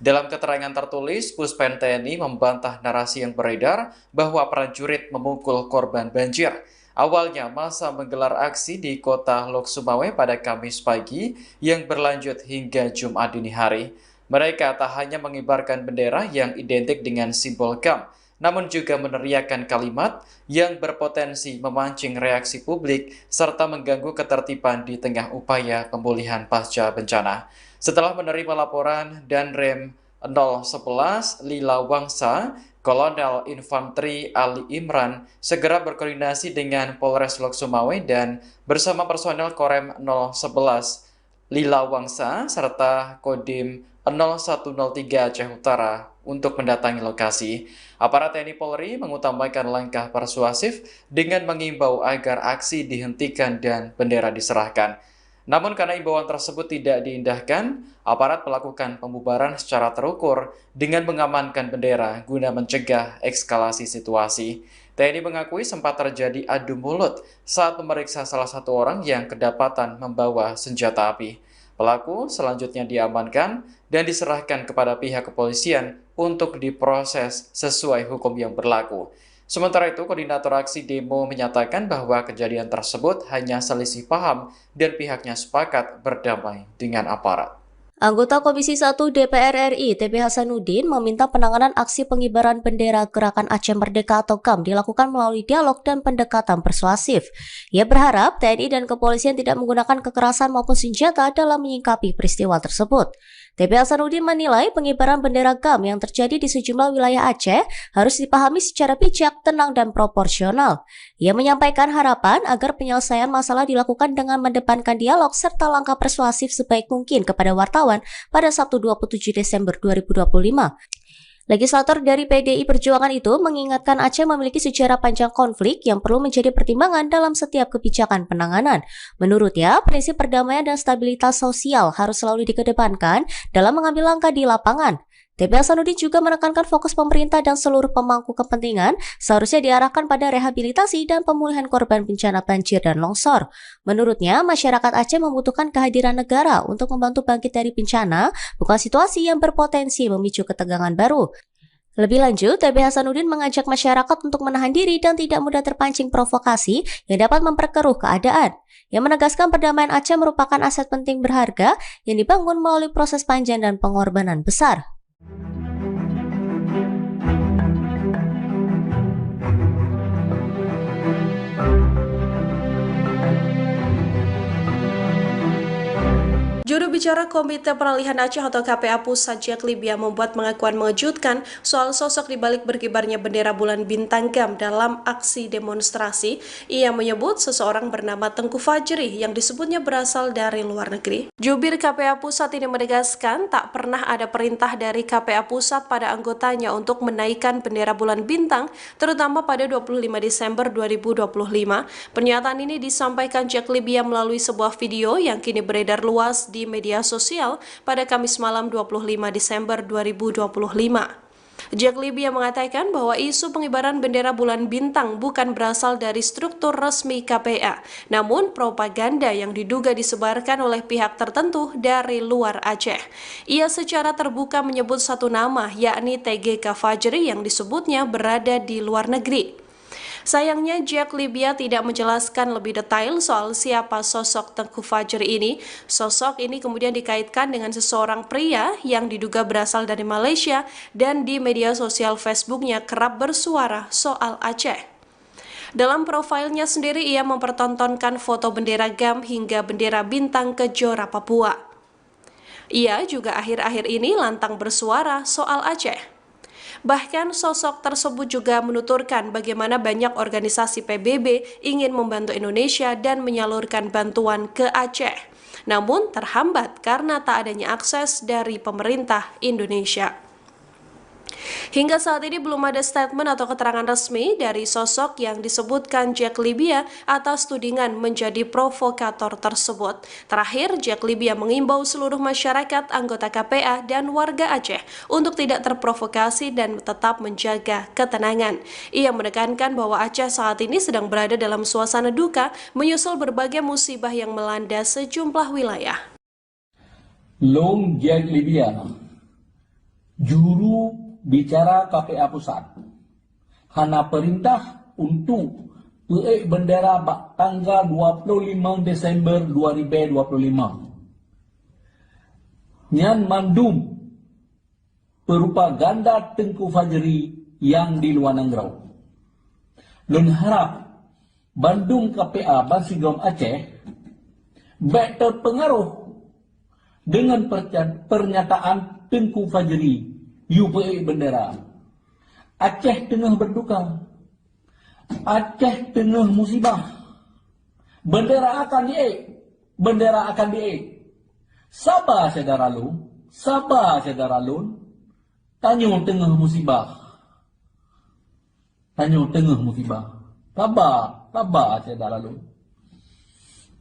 Dalam keterangan tertulis, Puspen TNI membantah narasi yang beredar bahwa prajurit memukul korban banjir. Awalnya, massa menggelar aksi di kota Lok Sumawe pada Kamis pagi yang berlanjut hingga Jumat dini hari. Mereka tak hanya mengibarkan bendera yang identik dengan simbol GAM, namun juga meneriakkan kalimat yang berpotensi memancing reaksi publik serta mengganggu ketertiban di tengah upaya pemulihan pasca bencana. Setelah menerima laporan, Danrem 011 Lila Wangsa, Kolonel Infanteri Ali Imran segera berkoordinasi dengan Polres Lok Sumawe dan bersama personel Korem 011 Lila Wangsa serta Kodim 0103 Aceh Utara untuk mendatangi lokasi. Aparat TNI Polri mengutamakan langkah persuasif dengan mengimbau agar aksi dihentikan dan bendera diserahkan. Namun karena imbauan tersebut tidak diindahkan, aparat melakukan pembubaran secara terukur dengan mengamankan bendera guna mencegah eskalasi situasi. TNI mengakui sempat terjadi adu mulut saat memeriksa salah satu orang yang kedapatan membawa senjata api. Pelaku selanjutnya diamankan dan diserahkan kepada pihak kepolisian untuk diproses sesuai hukum yang berlaku. Sementara itu, koordinator aksi demo menyatakan bahwa kejadian tersebut hanya selisih paham dan pihaknya sepakat berdamai dengan aparat. Anggota Komisi 1 DPR RI TB Hasanuddin meminta penanganan aksi pengibaran bendera Gerakan Aceh Merdeka atau GAM dilakukan melalui dialog dan pendekatan persuasif. Ia berharap TNI dan kepolisian tidak menggunakan kekerasan maupun senjata dalam menyikapi peristiwa tersebut. TB Hasanuddin menilai pengibaran bendera GAM yang terjadi di sejumlah wilayah Aceh harus dipahami secara bijak, tenang, dan proporsional. Ia menyampaikan harapan agar penyelesaian masalah dilakukan dengan mendepankan dialog serta langkah persuasif sebaik mungkin kepada wartawan pada Sabtu 27 Desember 2025. Legislator dari PDI Perjuangan itu mengingatkan Aceh memiliki sejarah panjang konflik yang perlu menjadi pertimbangan dalam setiap kebijakan penanganan. Menurutnya, prinsip perdamaian dan stabilitas sosial harus selalu dikedepankan dalam mengambil langkah di lapangan. TB Hasanuddin juga menekankan fokus pemerintah dan seluruh pemangku kepentingan seharusnya diarahkan pada rehabilitasi dan pemulihan korban bencana banjir dan longsor. Menurutnya, masyarakat Aceh membutuhkan kehadiran negara untuk membantu bangkit dari bencana, bukan situasi yang berpotensi memicu ketegangan baru. Lebih lanjut, TB Hasanuddin mengajak masyarakat untuk menahan diri dan tidak mudah terpancing provokasi yang dapat memperkeruh keadaan. Ia menegaskan perdamaian Aceh merupakan aset penting berharga yang dibangun melalui proses panjang dan pengorbanan besar. Juru bicara Komite Peralihan Aceh atau KPA Pusat Jack Libya membuat pengakuan mengejutkan soal sosok di balik berkibarnya bendera bulan bintang GAM dalam aksi demonstrasi. Ia menyebut seseorang bernama Tengku Fajri yang disebutnya berasal dari luar negeri. Jubir KPA Pusat ini menegaskan tak pernah ada perintah dari KPA Pusat pada anggotanya untuk menaikkan bendera bulan bintang, terutama pada 25 Desember 2025. Pernyataan ini disampaikan Jack Libya melalui sebuah video yang kini beredar luas di media sosial pada Kamis malam 25 Desember 2025. Jack Libya mengatakan bahwa isu pengibaran bendera bulan bintang bukan berasal dari struktur resmi KPA, namun propaganda yang diduga disebarkan oleh pihak tertentu dari luar Aceh. Ia secara terbuka menyebut satu nama, yakni TGK Fajri yang disebutnya berada di luar negeri. Sayangnya Jack Libya tidak menjelaskan lebih detail soal siapa sosok Tengku Fajri ini. Sosok ini kemudian dikaitkan dengan seseorang pria yang diduga berasal dari Malaysia dan di media sosial Facebooknya kerap bersuara soal Aceh. Dalam profilnya sendiri ia mempertontonkan foto bendera GAM hingga bendera bintang Kejora Papua. Ia juga akhir-akhir ini lantang bersuara soal Aceh. Bahkan sosok tersebut juga menuturkan bagaimana banyak organisasi PBB ingin membantu Indonesia dan menyalurkan bantuan ke Aceh, namun terhambat karena tak adanya akses dari pemerintah Indonesia. Hingga saat ini belum ada statement atau keterangan resmi dari sosok yang disebutkan Jack Libya atas tudingan menjadi provokator tersebut. Terakhir, Jack Libya mengimbau seluruh masyarakat, anggota KPA, dan warga Aceh untuk tidak terprovokasi dan tetap menjaga ketenangan. Ia menekankan bahwa Aceh saat ini sedang berada dalam suasana duka menyusul berbagai musibah yang melanda sejumlah wilayah. Long Jack Libya, juru bicara KPA Pusat, hana perintah untuk peik bendera tanggal 25 Desember 2025. Nyan mandum propaganda Tengku Fajri yang di luar negeri. Lun harap Bandung KPA Bansigom Aceh baik terpengaruh dengan pernyataan Tengku Fajri, UPE bendera. Aceh tengah berduka, Aceh tengah musibah, bendera akan diek, bendera akan diek. Sabar saudara Lun, tanya tengah musibah, sabar saudara Lun.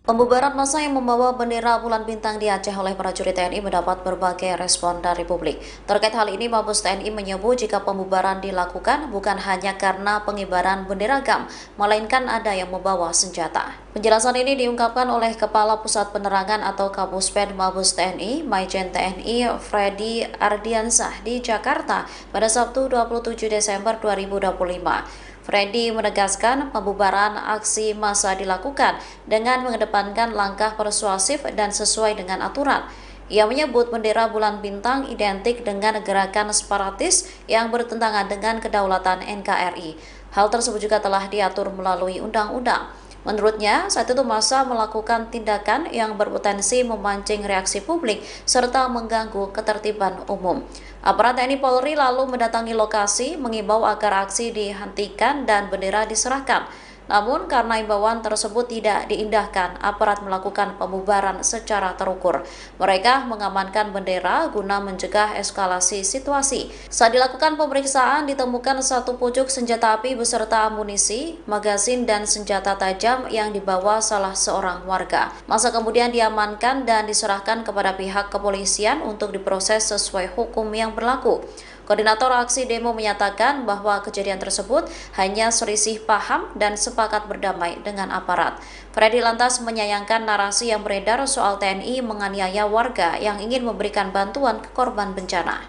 Pembubaran massa yang membawa bendera bulan bintang di Aceh oleh prajurit TNI mendapat berbagai respon dari publik. Terkait hal ini, Mabes TNI menyebut jika pembubaran dilakukan bukan hanya karena pengibaran bendera GAM, melainkan ada yang membawa senjata. Penjelasan ini diungkapkan oleh Kepala Pusat Penerangan atau Kapusped Mabes TNI, Maijen TNI Freddy Ardiansah di Jakarta pada Sabtu 27 Desember 2025. Freddy menegaskan pembubaran aksi massa dilakukan dengan mengedepankan langkah persuasif dan sesuai dengan aturan. Ia menyebut bendera bulan bintang identik dengan gerakan separatis yang bertentangan dengan kedaulatan NKRI. Hal tersebut juga telah diatur melalui undang-undang. Menurutnya, saat itu massa melakukan tindakan yang berpotensi memancing reaksi publik serta mengganggu ketertiban umum. Aparat TNI Polri lalu mendatangi lokasi, mengimbau agar aksi dihentikan dan bendera diserahkan. Namun karena imbauan tersebut tidak diindahkan, aparat melakukan pembubaran secara terukur. Mereka mengamankan bendera guna mencegah eskalasi situasi. Saat dilakukan pemeriksaan, ditemukan satu pucuk senjata api beserta amunisi, magazin, dan senjata tajam yang dibawa salah seorang warga. Massa kemudian diamankan dan diserahkan kepada pihak kepolisian untuk diproses sesuai hukum yang berlaku. Koordinator aksi demo menyatakan bahwa kejadian tersebut hanya selisih paham dan sepakat berdamai dengan aparat. Freddy lantas menyayangkan narasi yang beredar soal TNI menganiaya warga yang ingin memberikan bantuan ke korban bencana.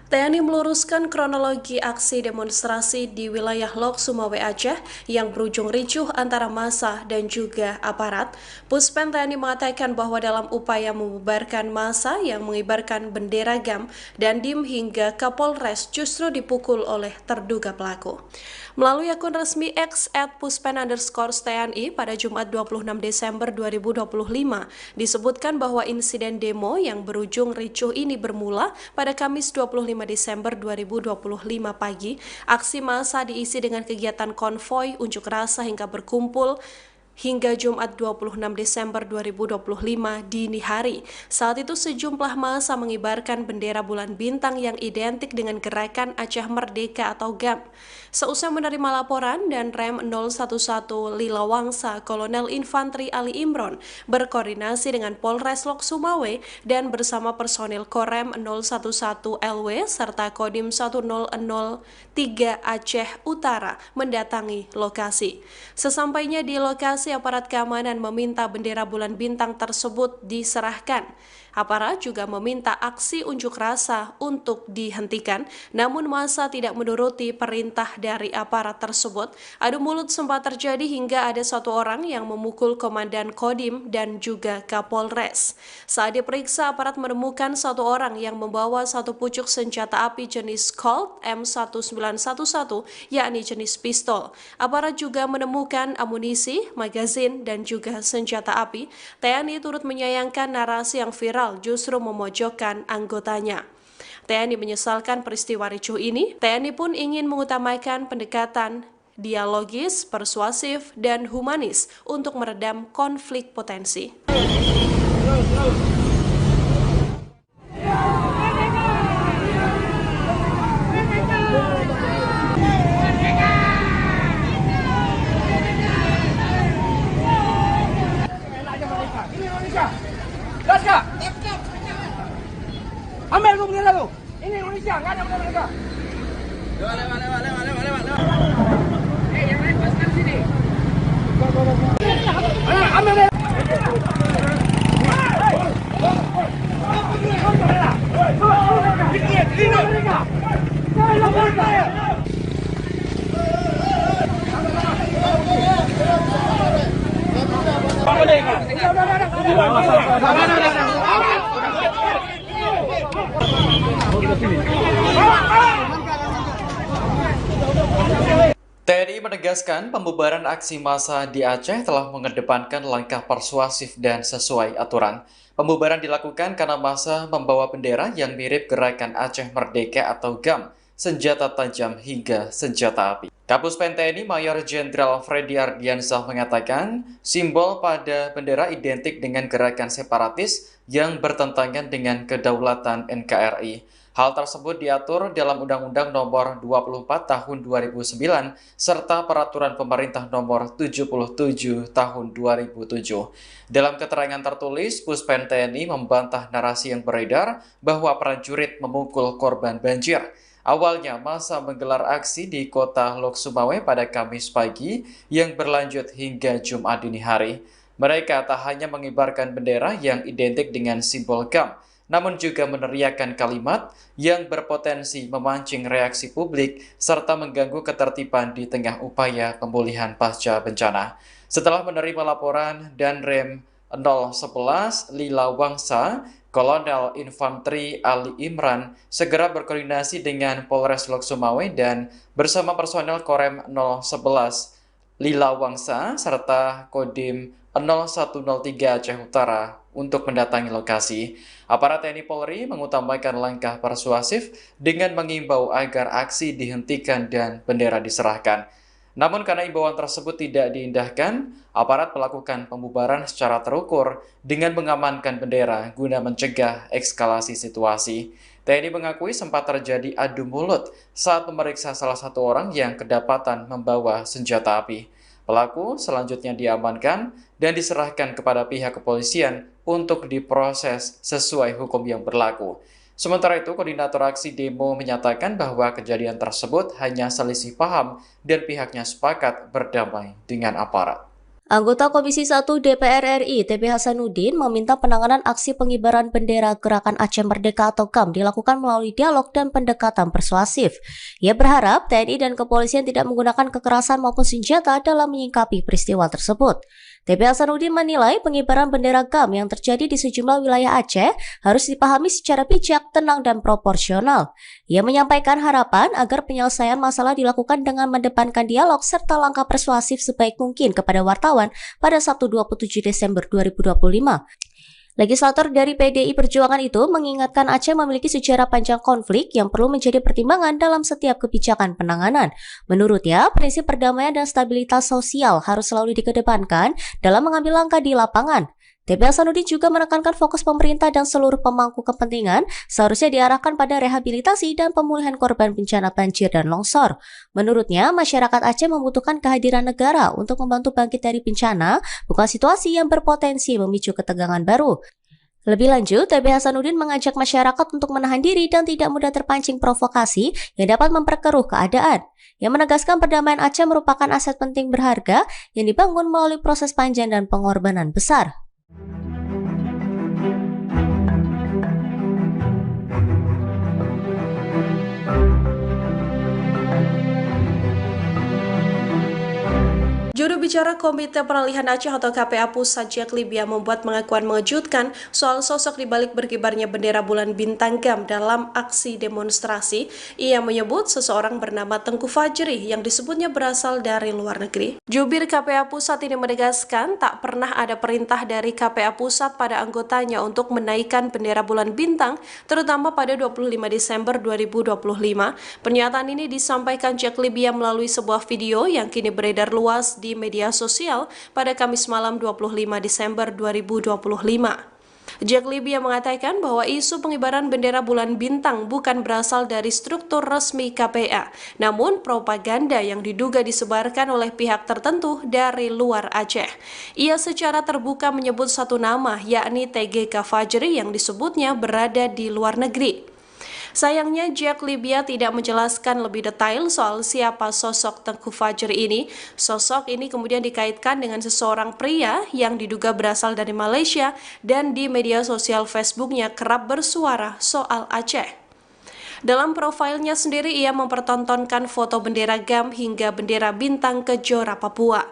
TNI meluruskan kronologi aksi demonstrasi di wilayah Lok Sumawe Aceh yang berujung ricuh antara massa dan juga aparat. Puspen TNI mengatakan bahwa dalam upaya membubarkan massa yang mengibarkan bendera GAM dan DIM hingga Kapolres justru dipukul oleh terduga pelaku. Melalui akun resmi X @puspen_TNI pada Jumat 26 Desember 2025, disebutkan bahwa insiden demo yang berujung ricuh ini bermula pada Kamis 25 Desember 2025 pagi. Aksi massa diisi dengan kegiatan konvoi, unjuk rasa hingga berkumpul hingga Jumat 26 Desember 2025 dini hari. Saat itu sejumlah massa mengibarkan bendera bulan bintang yang identik dengan gerakan Aceh Merdeka atau GAM. Seusai menerima laporan dan Rem 011 Lilawangsa, Kolonel Infanteri Ali Imron berkoordinasi dengan Polres Lok Sumawe dan bersama personil Korem 011 LW serta Kodim 1003 Aceh Utara mendatangi lokasi. Sesampainya di lokasi, aparat keamanan meminta bendera bulan bintang tersebut diserahkan. Aparat juga meminta aksi unjuk rasa untuk dihentikan, namun massa tidak menuruti perintah dari aparat tersebut. Adu mulut sempat terjadi hingga ada satu orang yang memukul Komandan Kodim dan juga Kapolres. Saat diperiksa, aparat menemukan satu orang yang membawa satu pucuk senjata api jenis Colt M1911, yakni jenis pistol. Aparat juga menemukan amunisi, magazin, dan juga senjata api. TNI turut menyayangkan narasi yang viral justru memojokkan anggotanya. TNI menyesalkan peristiwa ricuh ini. TNI pun ingin mengutamakan pendekatan dialogis, persuasif, dan humanis untuk meredam konflik potensi. Laskar! Ambil tu bendera tu. Ini Indonesia, enggak ada bendera mereka. Lewat. Yang lain paskan sini. Ambil bendera. TNI TNI menegaskan pembubaran aksi massa di Aceh telah mengedepankan langkah persuasif dan sesuai aturan. Pembubaran dilakukan karena massa membawa bendera yang mirip Gerakan Aceh Merdeka atau GAM, senjata tajam hingga senjata api. Kapuspen TNI Mayor Jenderal Freddy Ardiansyah mengatakan, simbol pada bendera identik dengan gerakan separatis yang bertentangan dengan kedaulatan NKRI. Hal tersebut diatur dalam Undang-Undang Nomor 24 Tahun 2009 serta Peraturan Pemerintah Nomor 77 Tahun 2007. Dalam keterangan tertulis, Puspen TNI membantah narasi yang beredar bahwa prajurit memukul korban banjir. Awalnya, massa menggelar aksi di kota Lok Sumawe pada Kamis pagi yang berlanjut hingga Jumat dini hari. Mereka tak hanya mengibarkan bendera yang identik dengan simbol GAM, namun juga meneriakkan kalimat yang berpotensi memancing reaksi publik serta mengganggu ketertiban di tengah upaya pemulihan pasca bencana. Setelah menerima laporan Danrem 011 Lila Wangsa, Kolonel Infanteri Ali Imran segera berkoordinasi dengan Polres Lok Sumawe dan bersama personel Korem 011 Lila Wangsa serta Kodim 0103 Aceh Utara untuk mendatangi lokasi. Aparat TNI Polri mengutamakan langkah persuasif dengan mengimbau agar aksi dihentikan dan bendera diserahkan. Namun karena imbauan tersebut tidak diindahkan, aparat melakukan pembubaran secara terukur dengan mengamankan bendera guna mencegah eskalasi situasi. TNI mengakui sempat terjadi adu mulut saat memeriksa salah satu orang yang kedapatan membawa senjata api. Pelaku selanjutnya diamankan dan diserahkan kepada pihak kepolisian untuk diproses sesuai hukum yang berlaku. Sementara itu, koordinator aksi demo menyatakan bahwa kejadian tersebut hanya selisih paham dan pihaknya sepakat berdamai dengan aparat. Anggota Komisi 1 DPR RI TP Hasanuddin meminta penanganan aksi pengibaran bendera Gerakan Aceh Merdeka atau GAM dilakukan melalui dialog dan pendekatan persuasif. Ia berharap TNI dan kepolisian tidak menggunakan kekerasan maupun senjata dalam menyikapi peristiwa tersebut. TP Hasanuddin menilai pengibaran bendera GAM yang terjadi di sejumlah wilayah Aceh harus dipahami secara bijak, tenang, dan proporsional. Ia menyampaikan harapan agar penyelesaian masalah dilakukan dengan mendepankan dialog serta langkah persuasif sebaik mungkin kepada wartawan pada Sabtu 27 Desember 2025. Legislator dari PDI Perjuangan itu mengingatkan Aceh memiliki sejarah panjang konflik yang perlu menjadi pertimbangan dalam setiap kebijakan penanganan. Menurutnya, prinsip perdamaian dan stabilitas sosial harus selalu dikedepankan dalam mengambil langkah di lapangan. TP Hasanuddin juga menekankan fokus pemerintah dan seluruh pemangku kepentingan seharusnya diarahkan pada rehabilitasi dan pemulihan korban bencana banjir dan longsor. Menurutnya, masyarakat Aceh membutuhkan kehadiran negara untuk membantu bangkit dari bencana, bukan situasi yang berpotensi memicu ketegangan baru. Lebih lanjut, TP Hasanuddin mengajak masyarakat untuk menahan diri dan tidak mudah terpancing provokasi yang dapat memperkeruh keadaan. Yang menegaskan perdamaian Aceh merupakan aset penting berharga yang dibangun melalui proses panjang dan pengorbanan besar. Juru bicara Komite Peralihan Aceh atau KPA Pusat Jack Libya membuat pengakuan mengejutkan soal sosok dibalik berkibarnya bendera bulan bintang GAM dalam aksi demonstrasi. Ia menyebut seseorang bernama Tengku Fajri yang disebutnya berasal dari luar negeri. Jubir KPA Pusat ini menegaskan tak pernah ada perintah dari KPA Pusat pada anggotanya untuk menaikkan bendera bulan bintang, terutama pada 25 Desember 2025. Pernyataan ini disampaikan Jack Libya melalui sebuah video yang kini beredar luas di media sosial pada Kamis malam 25 Desember 2025. Jack Libya mengatakan bahwa isu pengibaran bendera bulan bintang bukan berasal dari struktur resmi KPA, namun propaganda yang diduga disebarkan oleh pihak tertentu dari luar Aceh. Ia secara terbuka menyebut satu nama, yakni TGK Fajri yang disebutnya berada di luar negeri. Sayangnya Jack Libya tidak menjelaskan lebih detail soal siapa sosok Tengku Fajri ini. Sosok ini kemudian dikaitkan dengan seseorang pria yang diduga berasal dari Malaysia dan di media sosial Facebooknya kerap bersuara soal Aceh. Dalam profilnya sendiri ia mempertontonkan foto bendera GAM hingga bendera bintang Kejora Papua.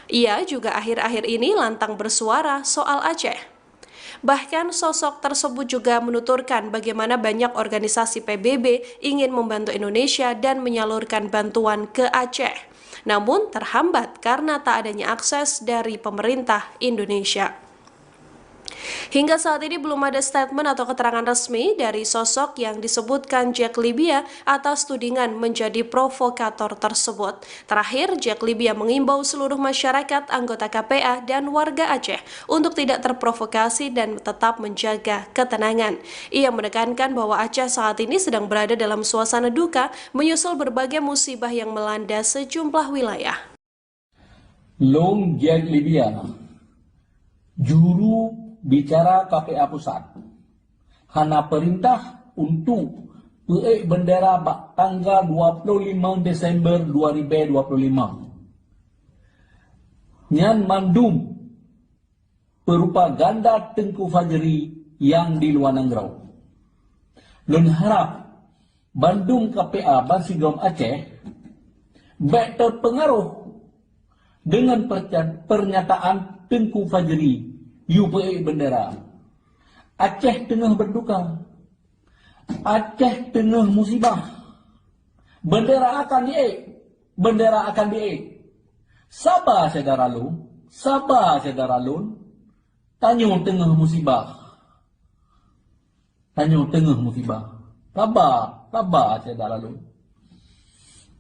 Ia juga akhir-akhir ini lantang bersuara soal Aceh. Bahkan sosok tersebut juga menuturkan bagaimana banyak organisasi PBB ingin membantu Indonesia dan menyalurkan bantuan ke Aceh. namun terhambat karena tak adanya akses dari pemerintah Indonesia. Hingga saat ini belum ada statement atau keterangan resmi dari sosok yang disebutkan Jack Libya atas tudingan menjadi provokator tersebut. Terakhir, Jack Libya mengimbau seluruh masyarakat, anggota KPA, dan warga Aceh untuk tidak terprovokasi dan tetap menjaga ketenangan. Ia menekankan bahwa Aceh saat ini sedang berada dalam suasana duka menyusul berbagai musibah yang melanda sejumlah wilayah. Long Jack Libya, juru bicara KPA Pusat, hana perintah untuk peik bendera tanggal 25 Desember 2025. Nyan mandum propaganda Tengku Fajri yang di luar Nangrau. Dan harap Bandung KPA Bansigom Aceh baik terpengaruh dengan pernyataan Tengku Fajri UPA bendera. Aceh tengah berduka. Aceh tengah musibah. Bendera akan diik. Bendera akan diik. Sabar saudara lu. Sabar saudara lu. Tanya tengah musibah. Tanya tengah musibah. Sabar. Sabar saudara lu.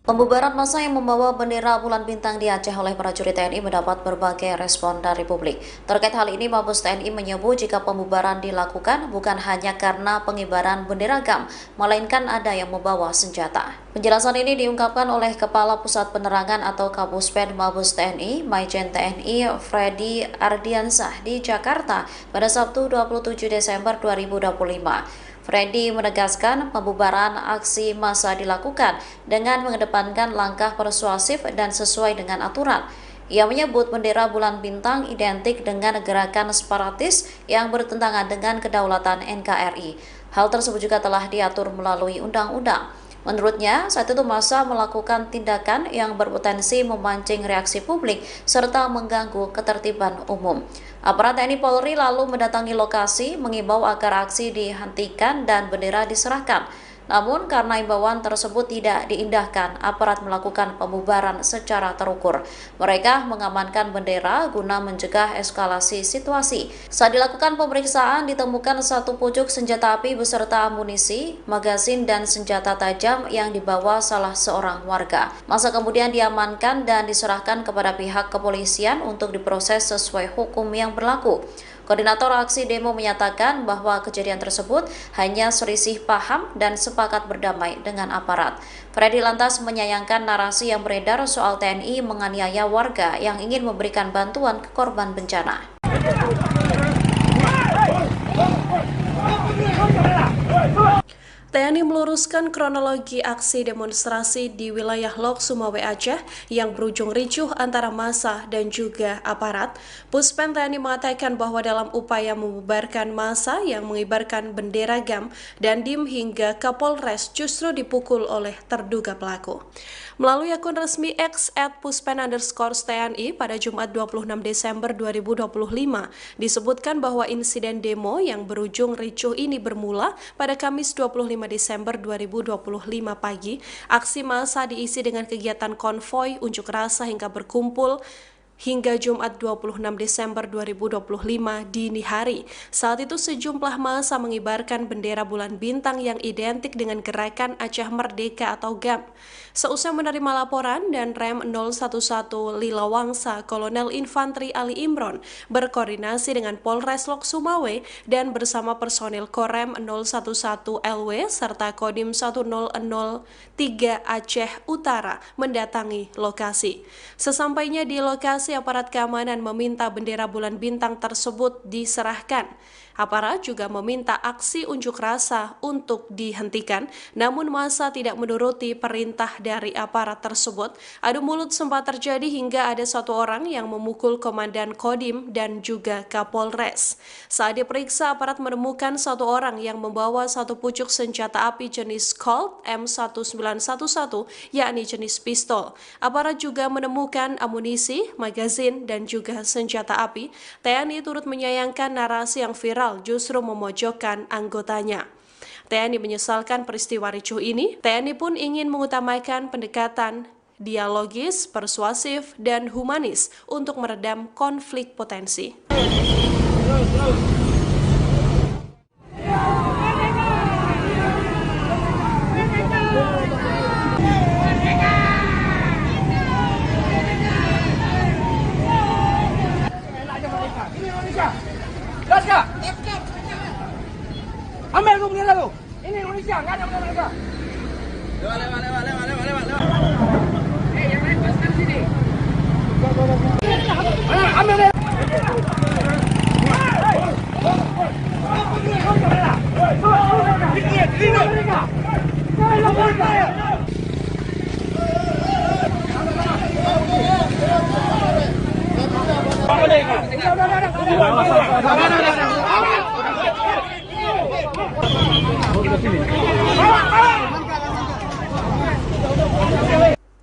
Pembubaran massa yang membawa bendera bulan bintang di Aceh oleh prajurit TNI mendapat berbagai respon dari publik. Terkait hal ini, Mabes TNI menyebut jika pembubaran dilakukan bukan hanya karena pengibaran bendera GAM, melainkan ada yang membawa senjata. Penjelasan ini diungkapkan oleh Kepala Pusat Penerangan atau Kapuspen Mabes TNI, Maijen TNI Freddy Ardiansah di Jakarta pada Sabtu 27 Desember 2025. Freddy menegaskan pembubaran aksi massa dilakukan dengan mengedepankan langkah persuasif dan sesuai dengan aturan. Ia menyebut bendera bulan bintang identik dengan gerakan separatis yang bertentangan dengan kedaulatan NKRI. Hal tersebut juga telah diatur melalui undang-undang. Menurutnya, saat itu massa melakukan tindakan yang berpotensi memancing reaksi publik serta mengganggu ketertiban umum. Aparat TNI Polri lalu mendatangi lokasi, mengimbau agar aksi dihentikan dan bendera diserahkan. Namun karena imbauan tersebut tidak diindahkan, aparat melakukan pembubaran secara terukur. Mereka mengamankan bendera guna mencegah eskalasi situasi. Saat dilakukan pemeriksaan, ditemukan satu pucuk senjata api beserta amunisi, magazin, dan senjata tajam yang dibawa salah seorang warga. Massa kemudian diamankan dan diserahkan kepada pihak kepolisian untuk diproses sesuai hukum yang berlaku. Koordinator aksi demo menyatakan bahwa kejadian tersebut hanya selisih paham dan sepakat berdamai dengan aparat. Freddy lantas menyayangkan narasi yang beredar soal TNI menganiaya warga yang ingin memberikan bantuan ke korban bencana. TNI meluruskan kronologi aksi demonstrasi di wilayah Lok Sumawe Aceh yang berujung ricuh antara massa dan juga aparat. Puspen TNI mengatakan bahwa dalam upaya membubarkan massa yang mengibarkan bendera GAM dan DIM hingga Kapolres justru dipukul oleh terduga pelaku. Melalui akun resmi X @puspen_TNI pada Jumat 26 Desember 2025, disebutkan bahwa insiden demo yang berujung ricuh ini bermula pada Kamis 25 Desember 2025 pagi. Aksi massa diisi dengan kegiatan konvoi, unjuk rasa hingga berkumpul hingga Jumat 26 Desember 2025 dini hari. Saat itu sejumlah massa mengibarkan bendera bulan bintang yang identik dengan gerakan Aceh Merdeka atau GAM. Seusai menerima laporan, dan Rem 011 Lilawangsa Kolonel Infantri Ali Imron berkoordinasi dengan Polres Lok Sumawe dan bersama personil Korem 011 LW serta Kodim 1003 Aceh Utara mendatangi lokasi. Sesampainya di lokasi, aparat keamanan meminta bendera bulan bintang tersebut diserahkan. Aparat juga meminta aksi unjuk rasa untuk dihentikan, namun massa tidak menuruti perintah dari aparat tersebut. Adu mulut sempat terjadi hingga ada satu orang yang memukul komandan Kodim dan juga Kapolres. Saat diperiksa, aparat menemukan satu orang yang membawa satu pucuk senjata api jenis Colt M1911, yakni jenis pistol. Aparat juga menemukan amunisi, magazin, dan juga senjata api. TNI turut menyayangkan narasi yang viral justru memojokkan anggotanya. TNI menyesalkan peristiwa ricuh ini. TNI pun ingin mengutamakan pendekatan dialogis, persuasif, dan humanis untuk meredam konflik potensi. Laskar! Ambil tu bendera tu. Ini Indonesia, enggak ada bendera mereka. Lewat. Yang lain paskan sini. Ambil bendera.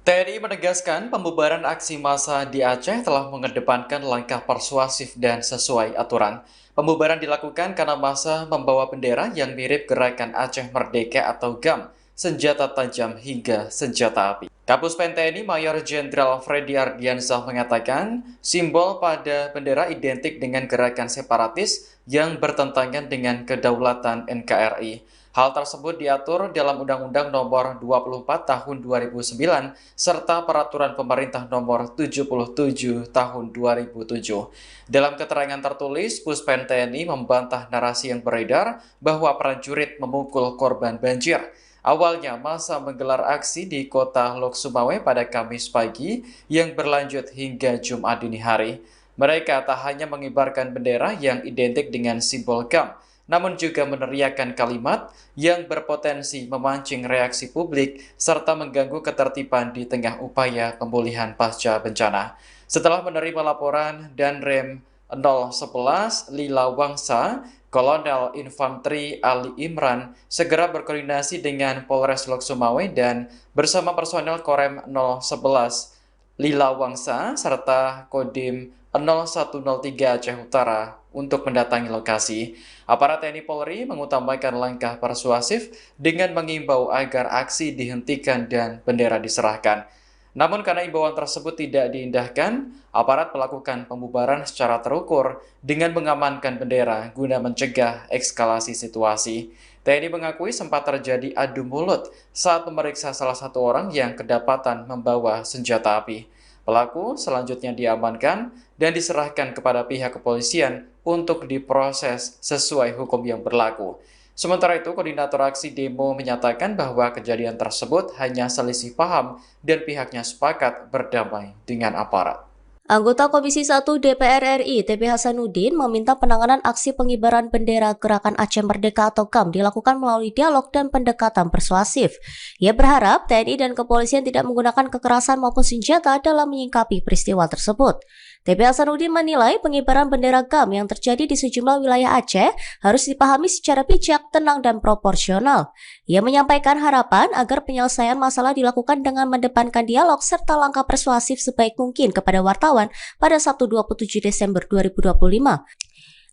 TNI menegaskan pembubaran aksi massa di Aceh telah mengedepankan langkah persuasif dan sesuai aturan. Pembubaran dilakukan karena massa membawa bendera yang mirip gerakan Aceh Merdeka atau GAM, senjata tajam hingga senjata api. Kapuspen TNI Mayor Jenderal Freddy Ardiansyah mengatakan, simbol pada bendera identik dengan gerakan separatis yang bertentangan dengan kedaulatan NKRI. Hal tersebut diatur dalam Undang-Undang Nomor 24 Tahun 2009 serta Peraturan Pemerintah Nomor 77 Tahun 2007. Dalam keterangan tertulis, Puspen TNI membantah narasi yang beredar bahwa prajurit memukul korban banjir. Awalnya, massa menggelar aksi di kota Lok Sumawe pada Kamis pagi yang berlanjut hingga Jumat dini hari. Mereka tak hanya mengibarkan bendera yang identik dengan simbol GAM, namun juga meneriakkan kalimat yang berpotensi memancing reaksi publik serta mengganggu ketertiban di tengah upaya pemulihan pasca bencana. Setelah menerima laporan Danrem 011 Lila Wangsa, Kolonel Infanteri Ali Imran segera berkoordinasi dengan Polres Lok Sumawe dan bersama personel Korem 011 Lila Wangsa serta Kodim 0103 Aceh Utara untuk mendatangi lokasi. Aparat TNI Polri mengutamakan langkah persuasif dengan mengimbau agar aksi dihentikan dan bendera diserahkan. Namun karena imbauan tersebut tidak diindahkan, aparat melakukan pembubaran secara terukur dengan mengamankan bendera guna mencegah eskalasi situasi. TNI mengakui sempat terjadi adu mulut saat memeriksa salah satu orang yang kedapatan membawa senjata api. Pelaku selanjutnya diamankan dan diserahkan kepada pihak kepolisian untuk diproses sesuai hukum yang berlaku. Sementara itu, koordinator aksi demo menyatakan bahwa kejadian tersebut hanya selisih paham dan pihaknya sepakat berdamai dengan aparat. Anggota Komisi 1 DPR RI TP Hasanuddin meminta penanganan aksi pengibaran bendera Gerakan Aceh Merdeka atau GAM dilakukan melalui dialog dan pendekatan persuasif. Ia berharap TNI dan kepolisian tidak menggunakan kekerasan maupun senjata dalam menyikapi peristiwa tersebut. TP Hasanuddin menilai pengibaran bendera GAM yang terjadi di sejumlah wilayah Aceh harus dipahami secara bijak, tenang, dan proporsional. Ia menyampaikan harapan agar penyelesaian masalah dilakukan dengan mendepankan dialog serta langkah persuasif sebaik mungkin kepada wartawan pada Sabtu 27 Desember 2025.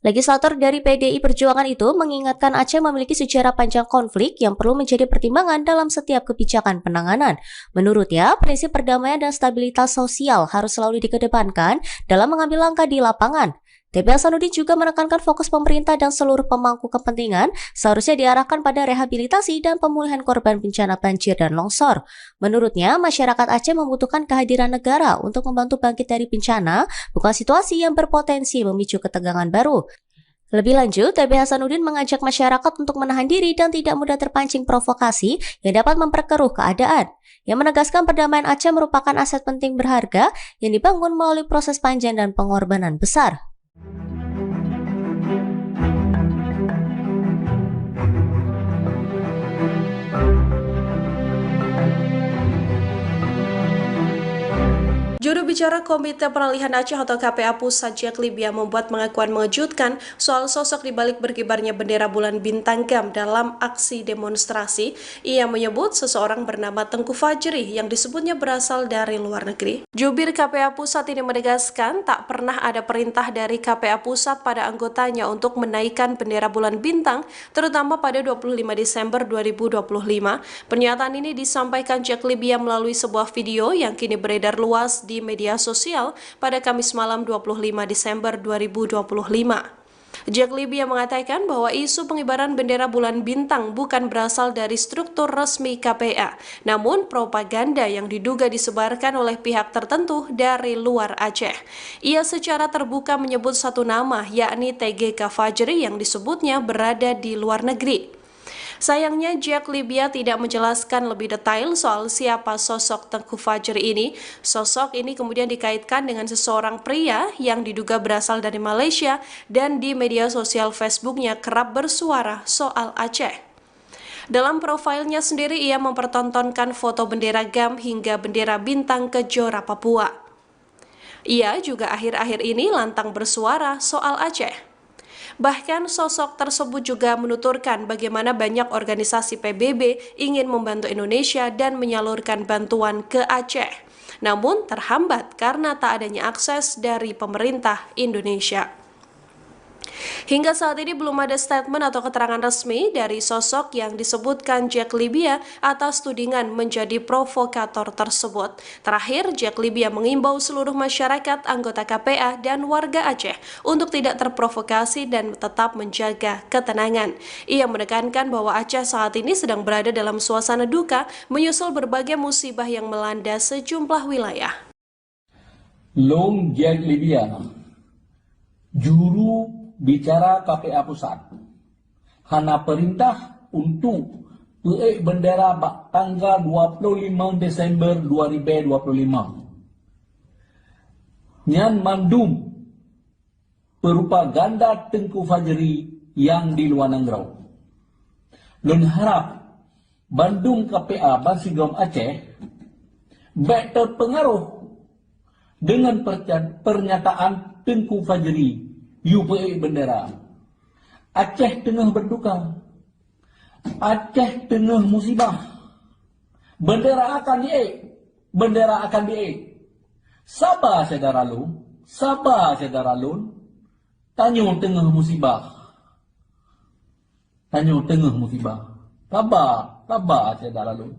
Legislator dari PDI Perjuangan itu mengingatkan Aceh memiliki sejarah panjang konflik yang perlu menjadi pertimbangan dalam setiap kebijakan penanganan. Menurutnya, prinsip perdamaian dan stabilitas sosial harus selalu dikedepankan dalam mengambil langkah di lapangan. TP Hasanuddin juga menekankan fokus pemerintah dan seluruh pemangku kepentingan seharusnya diarahkan pada rehabilitasi dan pemulihan korban bencana banjir dan longsor. Menurutnya, masyarakat Aceh membutuhkan kehadiran negara untuk membantu bangkit dari bencana, bukan situasi yang berpotensi memicu ketegangan baru. Lebih lanjut, TP Hasanuddin mengajak masyarakat untuk menahan diri dan tidak mudah terpancing provokasi yang dapat memperkeruh keadaan. Yang menegaskan perdamaian Aceh merupakan aset penting berharga yang dibangun melalui proses panjang dan pengorbanan besar. Juru Juru bicara Komite Peralihan Aceh atau KPA Pusat Jack Libya membuat pengakuan mengejutkan soal sosok dibalik berkibarnya bendera bulan bintang GAM dalam aksi demonstrasi. Ia menyebut seseorang bernama Tengku Fajri yang disebutnya berasal dari luar negeri. Jubir KPA Pusat ini menegaskan tak pernah ada perintah dari KPA Pusat pada anggotanya untuk menaikkan bendera bulan bintang, terutama pada 25 Desember 2025. Pernyataan ini disampaikan Jack Libya melalui sebuah video yang kini beredar luas di media sosial pada Kamis malam 25 Desember 2025. Jack Libya mengatakan bahwa isu pengibaran bendera bulan bintang bukan berasal dari struktur resmi KPA, namun propaganda yang diduga disebarkan oleh pihak tertentu dari luar Aceh. Ia secara terbuka menyebut satu nama, yakni TGK Fajri yang disebutnya berada di luar negeri. Sayangnya Jack Libya tidak menjelaskan lebih detail soal siapa sosok Tengku Fajri ini. Sosok ini kemudian dikaitkan dengan seseorang pria yang diduga berasal dari Malaysia dan di media sosial Facebooknya kerap bersuara soal Aceh. Dalam profilnya sendiri ia mempertontonkan foto bendera GAM hingga bendera bintang Kejora Papua. Ia juga akhir-akhir ini lantang bersuara soal Aceh. Bahkan sosok tersebut juga menuturkan bagaimana banyak organisasi PBB ingin membantu Indonesia dan menyalurkan bantuan ke Aceh, namun terhambat karena tak adanya akses dari pemerintah Indonesia. Hingga saat ini belum ada statement atau keterangan resmi dari sosok yang disebutkan Jack Libya atas tudingan menjadi provokator tersebut. Terakhir, Jack Libya mengimbau seluruh masyarakat, anggota KPA, dan warga Aceh untuk tidak terprovokasi dan tetap menjaga ketenangan. Ia menekankan bahwa Aceh saat ini sedang berada dalam suasana duka menyusul berbagai musibah yang melanda sejumlah wilayah. Long Jack Libya, juru bicara KPA Pusat, hana perintah untuk peik bendera tanggal 25 Desember 2025. Nyan mandum propaganda Tengku Fajri yang di luar Nangrau. Lun harap Bandung KPA Bansigom Aceh baik terpengaruh dengan pernyataan Tengku Fajri UPA bendera. Aceh tengah berduka. Aceh tengah musibah. Bendera akan diik. Bendera akan diik. Sabar saudara lu. Sabar saudara lu. Tanya tengah musibah. Tanya tengah musibah. Sabar. Sabar saudara lu.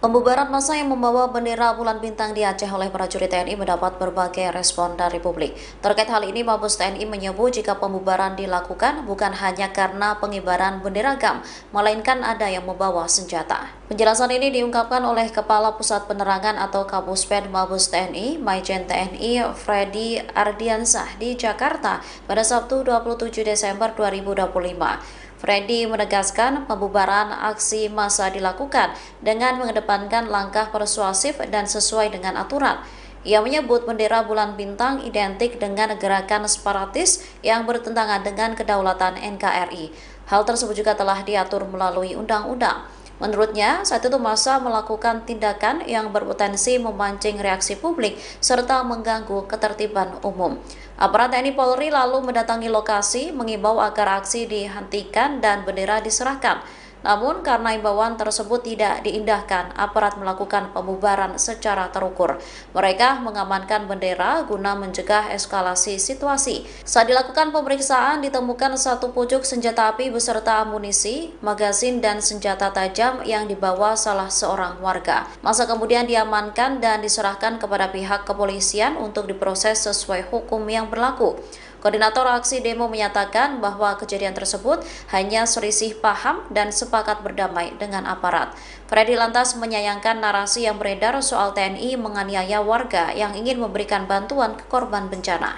Pembubaran massa yang membawa bendera bulan bintang di Aceh oleh prajurit TNI mendapat berbagai respon dari publik. Terkait hal ini, Mabes TNI menyebut jika pembubaran dilakukan bukan hanya karena pengibaran bendera GAM, melainkan ada yang membawa senjata. Penjelasan ini diungkapkan oleh Kepala Pusat Penerangan atau Kapuspen Mabes TNI, Maijen TNI Freddy Ardiansah di Jakarta pada Sabtu 27 Desember 2025. Freddy menegaskan pembubaran aksi massa dilakukan dengan mengedepankan langkah persuasif dan sesuai dengan aturan. Ia menyebut bendera bulan bintang identik dengan gerakan separatis yang bertentangan dengan kedaulatan NKRI. Hal tersebut juga telah diatur melalui undang-undang. Menurutnya, saat itu massa melakukan tindakan yang berpotensi memancing reaksi publik serta mengganggu ketertiban umum. Aparat TNI Polri lalu mendatangi lokasi, mengimbau agar aksi dihentikan dan bendera diserahkan. Namun karena imbauan tersebut tidak diindahkan, aparat melakukan pembubaran secara terukur. Mereka mengamankan bendera guna mencegah eskalasi situasi. Saat dilakukan pemeriksaan, ditemukan satu pucuk senjata api beserta amunisi, magazin, dan senjata tajam yang dibawa salah seorang warga. Massa kemudian diamankan dan diserahkan kepada pihak kepolisian untuk diproses sesuai hukum yang berlaku. Koordinator aksi demo menyatakan bahwa kejadian tersebut hanya selisih paham dan sepakat berdamai dengan aparat. Freddy lantas menyayangkan narasi yang beredar soal TNI menganiaya warga yang ingin memberikan bantuan ke korban bencana.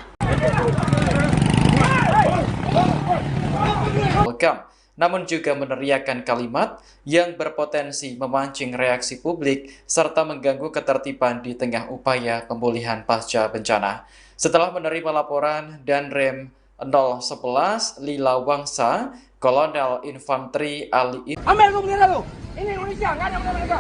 Namun juga meneriakkan kalimat yang berpotensi memancing reaksi publik serta mengganggu ketertiban di tengah upaya pemulihan pasca bencana. Setelah menerima laporan Danrem 011 Lila Wangsa, Kolonel Infanteri Ali Ambil lu bendera lu. Ini Indonesia, nggak ada bendera mereka.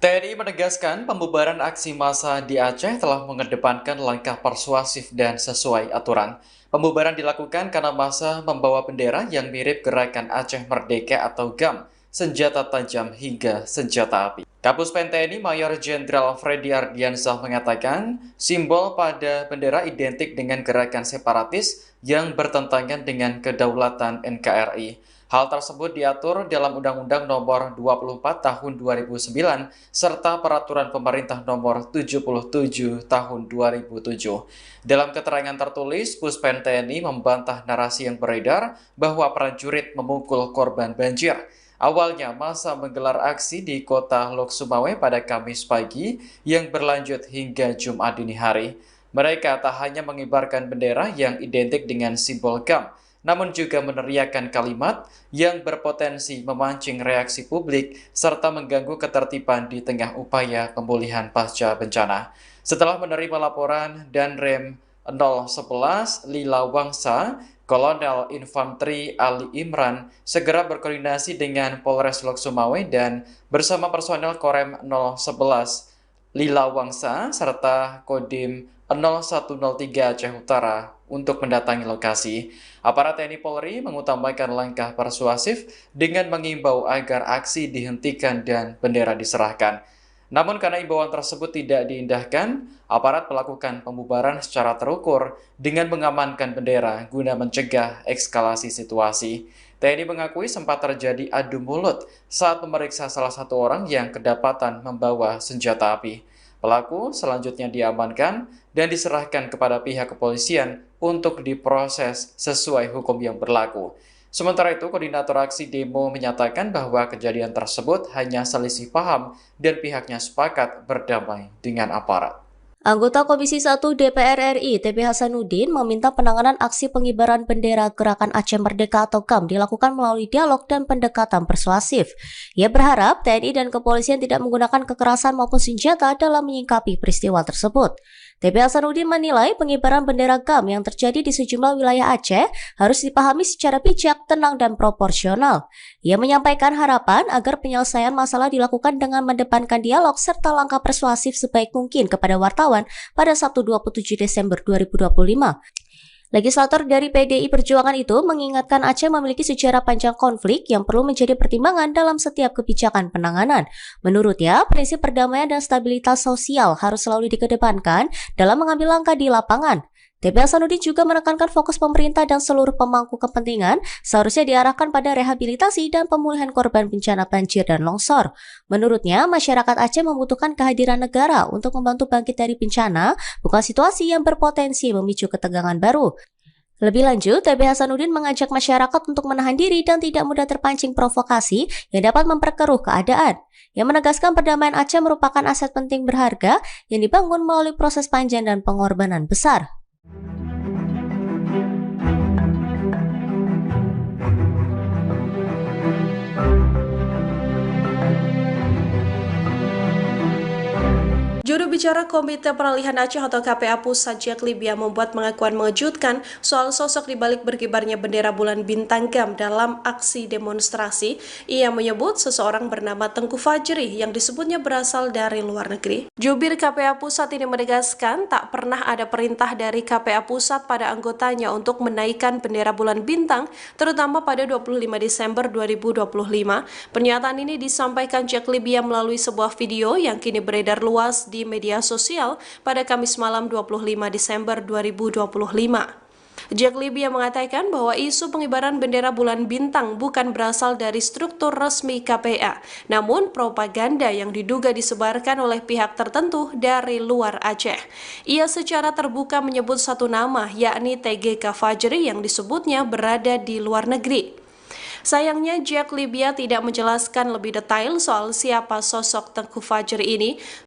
TNI menegaskan pembubaran aksi massa di Aceh telah mengedepankan langkah persuasif dan sesuai aturan. Pembubaran dilakukan karena massa membawa bendera yang mirip Gerakan Aceh Merdeka atau GAM, senjata tajam hingga senjata api. Kapuspen TNI Mayor Jenderal Freddy Ardiansyah mengatakan, simbol pada bendera identik dengan gerakan separatis yang bertentangan dengan kedaulatan NKRI. Hal tersebut diatur dalam Undang-Undang Nomor 24 Tahun 2009 serta Peraturan Pemerintah Nomor 77 Tahun 2007. Dalam keterangan tertulis, Puspen TNI membantah narasi yang beredar bahwa prajurit memukul korban banjir. Awalnya massa menggelar aksi di kota Lok Sumawe pada Kamis pagi yang berlanjut hingga Jumat dini hari. Mereka tak hanya mengibarkan bendera yang identik dengan simbol GAM, namun juga meneriakkan kalimat yang berpotensi memancing reaksi publik serta mengganggu ketertiban di tengah upaya pemulihan pasca bencana. Setelah menerima laporan Danrem 011 Lila Wangsa, Kolonel Infanteri Ali Imran segera berkoordinasi dengan Polres Lok Sumawe dan bersama personel Korem 011 Lila Wangsa serta Kodim 0103 Aceh Utara untuk mendatangi lokasi. Aparat TNI Polri mengutamakan langkah persuasif dengan mengimbau agar aksi dihentikan dan bendera diserahkan. Namun karena imbauan tersebut tidak diindahkan, aparat melakukan pembubaran secara terukur dengan mengamankan bendera guna mencegah eskalasi situasi. TNI mengakui sempat terjadi adu mulut saat memeriksa salah satu orang yang kedapatan membawa senjata api. Pelaku selanjutnya diamankan dan diserahkan kepada pihak kepolisian untuk diproses sesuai hukum yang berlaku. Sementara itu, koordinator aksi demo menyatakan bahwa kejadian tersebut hanya selisih paham dan pihaknya sepakat berdamai dengan aparat. Anggota Komisi 1 DPR RI TP Hasanuddin meminta penanganan aksi pengibaran bendera Gerakan Aceh Merdeka atau GAM dilakukan melalui dialog dan pendekatan persuasif. Ia berharap TNI dan kepolisian tidak menggunakan kekerasan maupun senjata dalam menyikapi peristiwa tersebut. TP Hasanuddin menilai pengibaran bendera GAM yang terjadi di sejumlah wilayah Aceh harus dipahami secara bijak, tenang, dan proporsional. Ia menyampaikan harapan agar penyelesaian masalah dilakukan dengan mendepankan dialog serta langkah persuasif sebaik mungkin kepada wartawan pada Sabtu 27 Desember 2025. Legislator dari PDI Perjuangan itu mengingatkan Aceh memiliki sejarah panjang konflik yang perlu menjadi pertimbangan dalam setiap kebijakan penanganan. Menurutnya, prinsip perdamaian dan stabilitas sosial harus selalu dikedepankan dalam mengambil langkah di lapangan. TP Hasanuddin juga menekankan fokus pemerintah dan seluruh pemangku kepentingan seharusnya diarahkan pada rehabilitasi dan pemulihan korban bencana banjir dan longsor. Menurutnya, masyarakat Aceh membutuhkan kehadiran negara untuk membantu bangkit dari bencana, bukan situasi yang berpotensi memicu ketegangan baru. Lebih lanjut, TP Hasanuddin mengajak masyarakat untuk menahan diri dan tidak mudah terpancing provokasi yang dapat memperkeruh keadaan. Yang menegaskan perdamaian Aceh merupakan aset penting berharga yang dibangun melalui proses panjang dan pengorbanan besar. Juru bicara Komite Peralihan Aceh atau KPA Pusat Jack Libya membuat pengakuan mengejutkan soal sosok di balik berkibarnya bendera bulan bintang GAM dalam aksi demonstrasi. Ia menyebut seseorang bernama Tengku Fajri yang disebutnya berasal dari luar negeri. Jubir KPA Pusat ini menegaskan tak pernah ada perintah dari KPA Pusat pada anggotanya untuk menaikkan bendera bulan bintang, terutama pada 25 Desember 2025. Pernyataan ini disampaikan Jack Libya melalui sebuah video yang kini beredar luas di media sosial pada Kamis malam 25 Desember 2025. Jack Libya mengatakan bahwa isu pengibaran bendera bulan bintang bukan berasal dari struktur resmi KPA, namun propaganda yang diduga disebarkan oleh pihak tertentu dari luar Aceh. Ia secara terbuka menyebut satu nama, yakni TGK Fajri yang disebutnya berada di luar negeri. Sayangnya, Jack Libya tidak menjelaskan lebih detail soal siapa sosok Tengku Fajri ini.